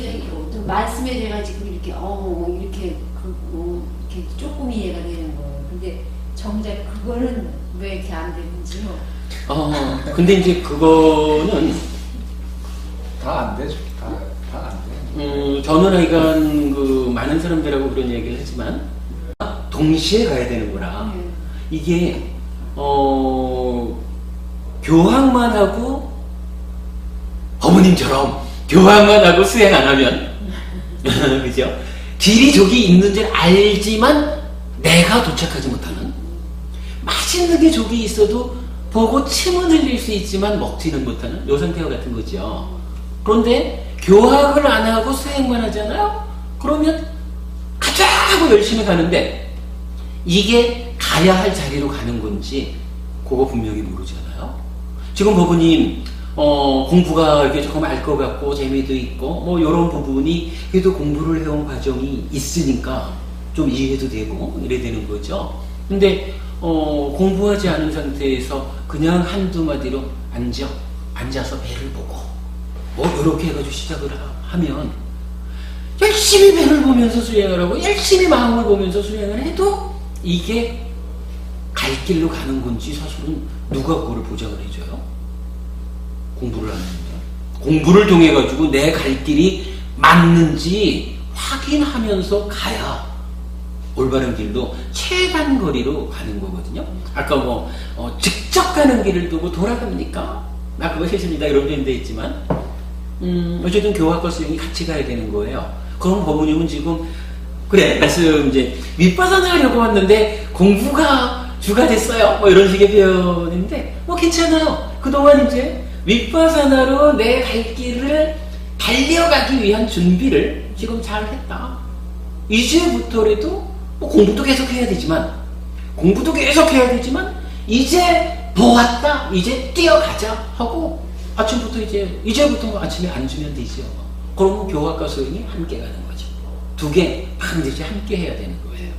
좀 말씀에 제가 지금 이렇게 이렇게 이렇게 조금 이해가 되는 거예요. 근데 정작 그거는 왜 이렇게 안 되는지요? 근데 이제 그거는 다 안 되죠. 다 안 돼. 저는 하여간 많은 사람들하고 그런 얘기를 하지만 동시에 가야 되는 거라. 이게 교학만 하고 어머님처럼 교학만 하고 수행 안 하면 그죠? 길이 저기 있는 줄 알지만 내가 도착하지 못하는, 맛있는 게 저기 있어도 보고 침은 흘릴 수 있지만 먹지는 못하는 요 상태와 같은 거죠. 그런데 교학을 안 하고 수행만 하잖아요. 그러면 가자 하고 열심히 가는데 이게 가야 할 자리로 가는 건지 그거 분명히 모르잖아요. 지금 부부님 공부가 이렇게 조금 알 것 같고 재미도 있고 뭐 이런 부분이 그래도 공부를 해온 과정이 있으니까 좀 이해도 되고 이래 되는 거죠. 근데 공부하지 않은 상태에서 그냥 한두 마디로 앉아서 배를 보고 뭐 이렇게 해가지고 시작을 하면 열심히 배를 보면서 수행을 하고 열심히 마음을 보면서 수행을 해도 이게 갈 길로 가는 건지 사실은 누가 그거를 보장을 해줘요? 공부를 하는데 공부를 통해 가지고 내 갈 길이 맞는지 확인하면서 가야 올바른 길도 최단 거리로 가는 거거든요. 아까 직접 가는 길을 두고 돌아갑니까? 나 그거 싫습니다 이런 표현도 있지만 어쨌든 교학과 수행이 같이 가야 되는 거예요. 그럼 법무님은 지금 그래 말씀 이제 윗바사나 하려고 왔는데 공부가 주가 됐어요 뭐 이런 식의 표현인데 뭐 괜찮아요. 그동안 이제 윗바사나로 내 갈 길을 달려가기 위한 준비를 지금 잘 했다. 이제부터라도 뭐 공부도 계속 해야 되지만 이제 보았다 이제 뛰어가자 하고 아침부터 이제부터 아침에 앉으면 되죠. 그러면 교학과 수행이 함께 가는 거죠. 두 개 반드시 함께 해야 되는 거예요.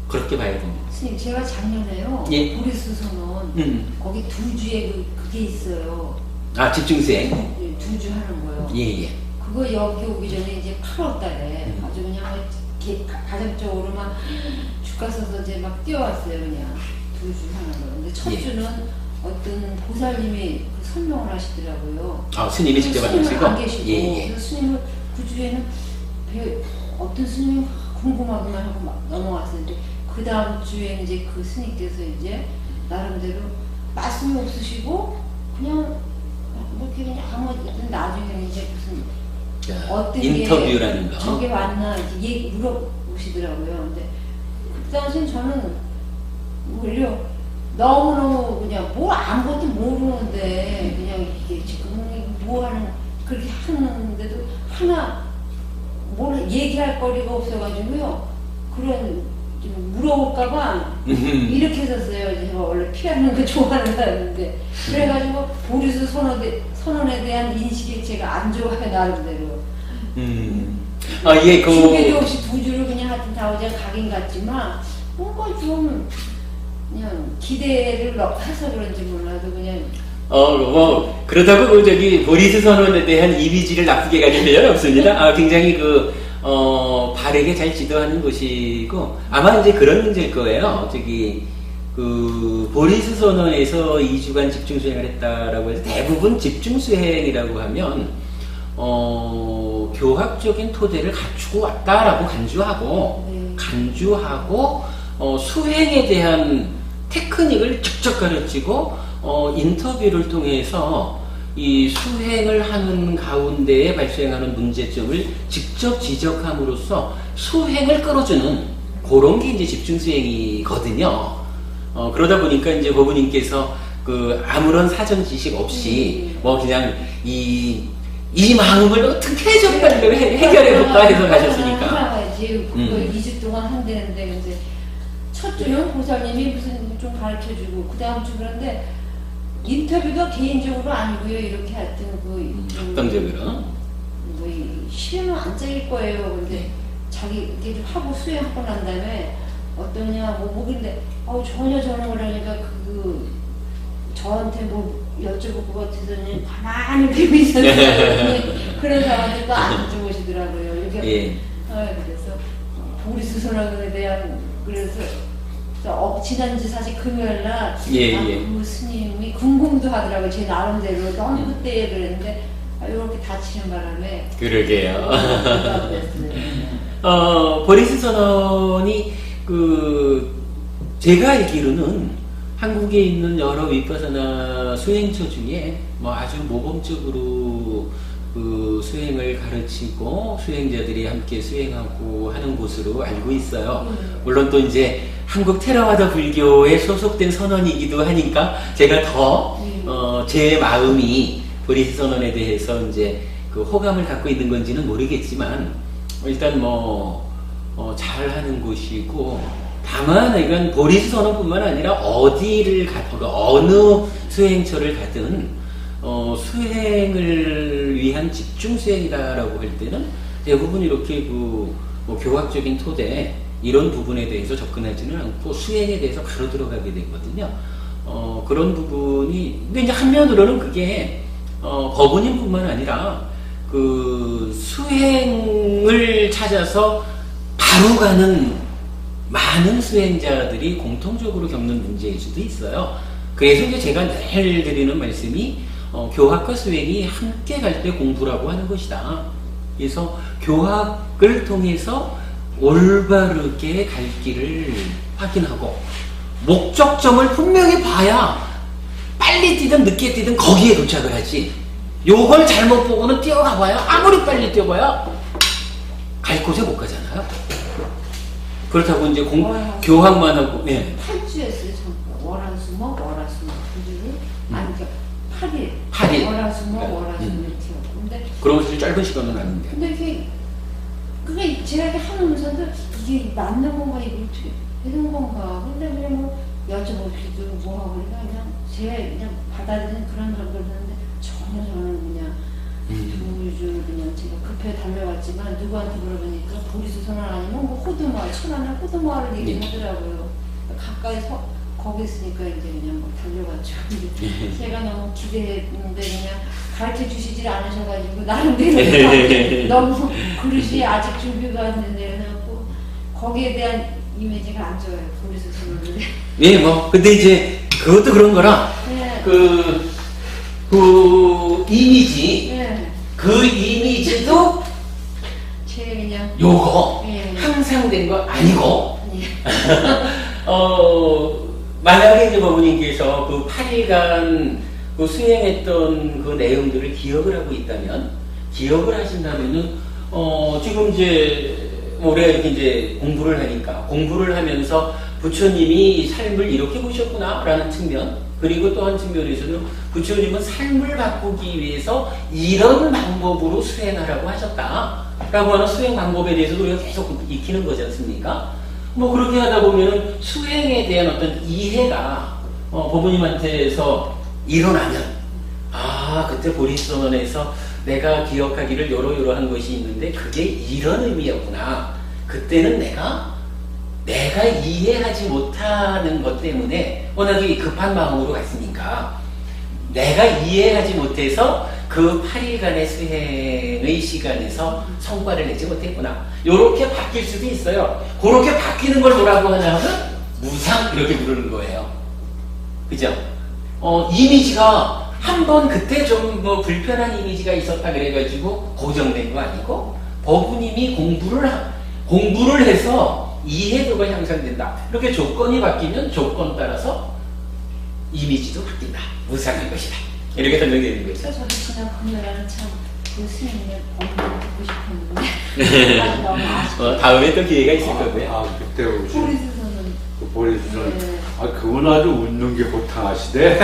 그렇게 봐야 됩니다. 스님 제가 작년에요 예. 보리수 선원 거기 2주에 그게 있어요. 집중수행. 2주 하는 거요. 예예. 그거 여기 오기 전에 이제 8월달에 아주 그냥 이렇게 가정적으로만 주가 써서 이제 막 뛰어왔어요. 그냥 2주 하는 거. 근데 첫 예. 주는 어떤 보살님이 그 설명을 하시더라고요. 스님이 직접 스님은 하시고. 안 계시고 예예. 그래서 스님을 그 주에는 어떤 스님이 궁금하기만 하고 막 넘어갔었는데 그 다음 주에 이제 그 스님께서 이제 나름대로 말씀이 없으시고 그냥 이렇게 그냥 나중에 이제 무슨 어떤 인터뷰라는 게 거. 저게 왔나 이렇게 물어보시더라고요. 근데 그 당시엔 저는 오히려 너무너무 그냥 뭘 아무것도 모르는데 그냥 이게 지금 뭐 하는 그렇게 하는데도 하나 뭘 얘기할 거리가 없어가지고요. 그런 좀 물어볼까봐 이렇게 했었어요. 제가 원래 피하는 거 좋아하는 사람인데 그래가지고 보리수 선언에 대한 인식이 제가 안 좋아요 나름대로. 예, 준비도 없이 2주를 그냥 하여튼 다 어제 가긴 갔지만 뭔가 좀 그냥 기대를 해서 그런지 몰라도 그냥 그렇다고 보리수 선언에 대한 이미지를 나쁘게 가질 필요는 없습니다. 굉장히 바르게 잘 지도하는 곳이고, 아마 이제 그런 문제일 거예요. 그 보리스 선언에서 2주간 집중 수행을 했다라고 해서 대부분 집중 수행이라고 하면 교학적인 토대를 갖추고 왔다라고 간주하고 수행에 대한 테크닉을 직접 가르치고 인터뷰를 통해서 이 수행을 하는 가운데에 발생하는 문제점을 직접 지적함으로써 수행을 끌어주는 그런 게 이제 집중 수행이거든요. 그러다 보니까 이제 법우님께서 그 아무런 사전 지식 없이 뭐 그냥 이 마음을 어떻게 정말 해결해볼까 해서 가셨으니까. 지금 2주 동안 한대는데 이제 첫 주는 보살님이 무슨 좀 가르쳐주고 그 다음 주 그런데 인터뷰가 개인적으로 아니고요. 이렇게 하여튼 합동적으로 실험은 안 짜일 거예요. 근데 자기 이렇게 하고 수행하고 난 다음에 어떠냐 뭐긴데 전혀 저런 거라니까 저한테 뭐 여쭤볼 것 같아서는 가만히 들고 있었는데 그런 사람들도 안 좋으시더라고요. 이렇게 그래서 보리스 선언에 대한 그래서 지난주 사실 금요일날 그 스님이 궁금도 하더라고요. 제 나름대로 너무 그때 그랬는데 이렇게 다치는 바람에 그러게요. 보리스 선언이 제가 알기로는 한국에 있는 여러 위파사나 수행처 중에 뭐 아주 모범적으로 그 수행을 가르치고 수행자들이 함께 수행하고 하는 곳으로 알고 있어요. 물론 또 이제 한국 테라와다 불교에 소속된 선언이기도 하니까 제가 더 제 마음이 보리스 선언에 대해서 이제 그 호감을 갖고 있는 건지는 모르겠지만 일단 잘하는 곳이고 다만 이건 보리스 선언뿐만 아니라 어디를 가든 어느 수행처를 가든 수행을 위한 집중 수행이다라고 할 때는 대부분 이렇게 교학적인 토대 이런 부분에 대해서 접근하지는 않고 수행에 대해서 바로 들어가게 되거든요. 그런 부분이 근데 이제 한면으로는 그게 법운인뿐만 아니라 그 수행을 찾아서 바로 가는 많은 수행자들이 공통적으로 겪는 문제일 수도 있어요. 그래서 이제 제가 늘 드리는 말씀이 교학과 수행이 함께 갈 때 공부라고 하는 것이다. 그래서 교학을 통해서 올바르게 갈 길을 확인하고 목적점을 분명히 봐야 빨리 뛰든 늦게 뛰든 거기에 도착을 하지. 요걸 잘못 보고는 뛰어가 봐야 아무리 빨리 뛰어봐야 갈 곳에 못 가잖아요. 그렇다고 이제 교학만 하고 8주였어요. 월화수목 아니 그러니까 8일 월화수목 이렇게. 근데 그런 것이 짧은 시간은 아닌데. 근데 이게 그게 제가 이렇게 하면서도 이게 맞는 건가 이게 어떻게 되는 건가. 근데 그냥 뭐 여쭤보기도 뭐 하고 그냥 제가 그냥 받아들이는 그런 정도를 하는데 전혀 저는 그냥 우주 그냥 제가 급해 달려갔지만 누구한테 물어보니까 보리스 선언 아니면 뭐 호두마을 천안에 호두마을을 얘기하더라고요. 가까이 거기 있으니까 이제 그냥 막 달려갔죠. 제가 너무 기대했는데 그냥 가르쳐 주시질 않으셔가지고 나름대로 너무 그릇이 아직 준비가 안 됐는데 거기에 대한 이미지가 안 좋아요. 보리스 선언을. 근데 이제 그것도 그런 거라 그 이미지 그 이미지도 그냥 요거 향상된 거 아니고 만약에 이제 법우님께서 그 8일간 그 수행했던 그 내용들을 기억을 하고 있다면 기억을 하신다면은 지금 이제 우리가 이렇게 이제 공부를 하면서 부처님이 삶을 이렇게 보셨구나 라는 측면 그리고 또 한 측면에서는 부처님은 삶을 바꾸기 위해서 이런 방법으로 수행하라고 하셨다 라고 하는 수행 방법에 대해서도 우리가 계속 익히는 거지 않습니까? 그렇게 하다 보면은 수행에 대한 어떤 이해가 법우님한테서 일어나면 그때 보리스 선언에서 내가 기억하기를 요러요러한 것이 있는데 그게 이런 의미였구나. 그때는 내가 이해하지 못하는 것 때문에 워낙에 급한 마음으로 갔으니까 내가 이해하지 못해서 그 8일간의 수행의 시간에서 성과를 내지 못했구나. 요렇게 바뀔 수도 있어요. 그렇게 바뀌는 걸 뭐라고 하냐면 무상 이렇게 부르는 거예요. 그죠? 이미지가 한번 그때 좀 뭐 불편한 이미지가 있었다 그래가지고 고정된 거 아니고 법우님이 공부를 해서 이해도가 향상된다. 이렇게 조건이 바뀌면 조건 따라서 이미지도 바뀐다. 무상인 것이다. 이렇게 설명되는 거죠. 저도 지난 금요일에 참그 스님의 법문 듣고 싶었는데 아주 너무 아쉽다. 다음에 또 기회가 있을 거고요. 그때 오신 보리수서는 그 보리수선. 네. 그분 아주 웃는 게 호탕하시대.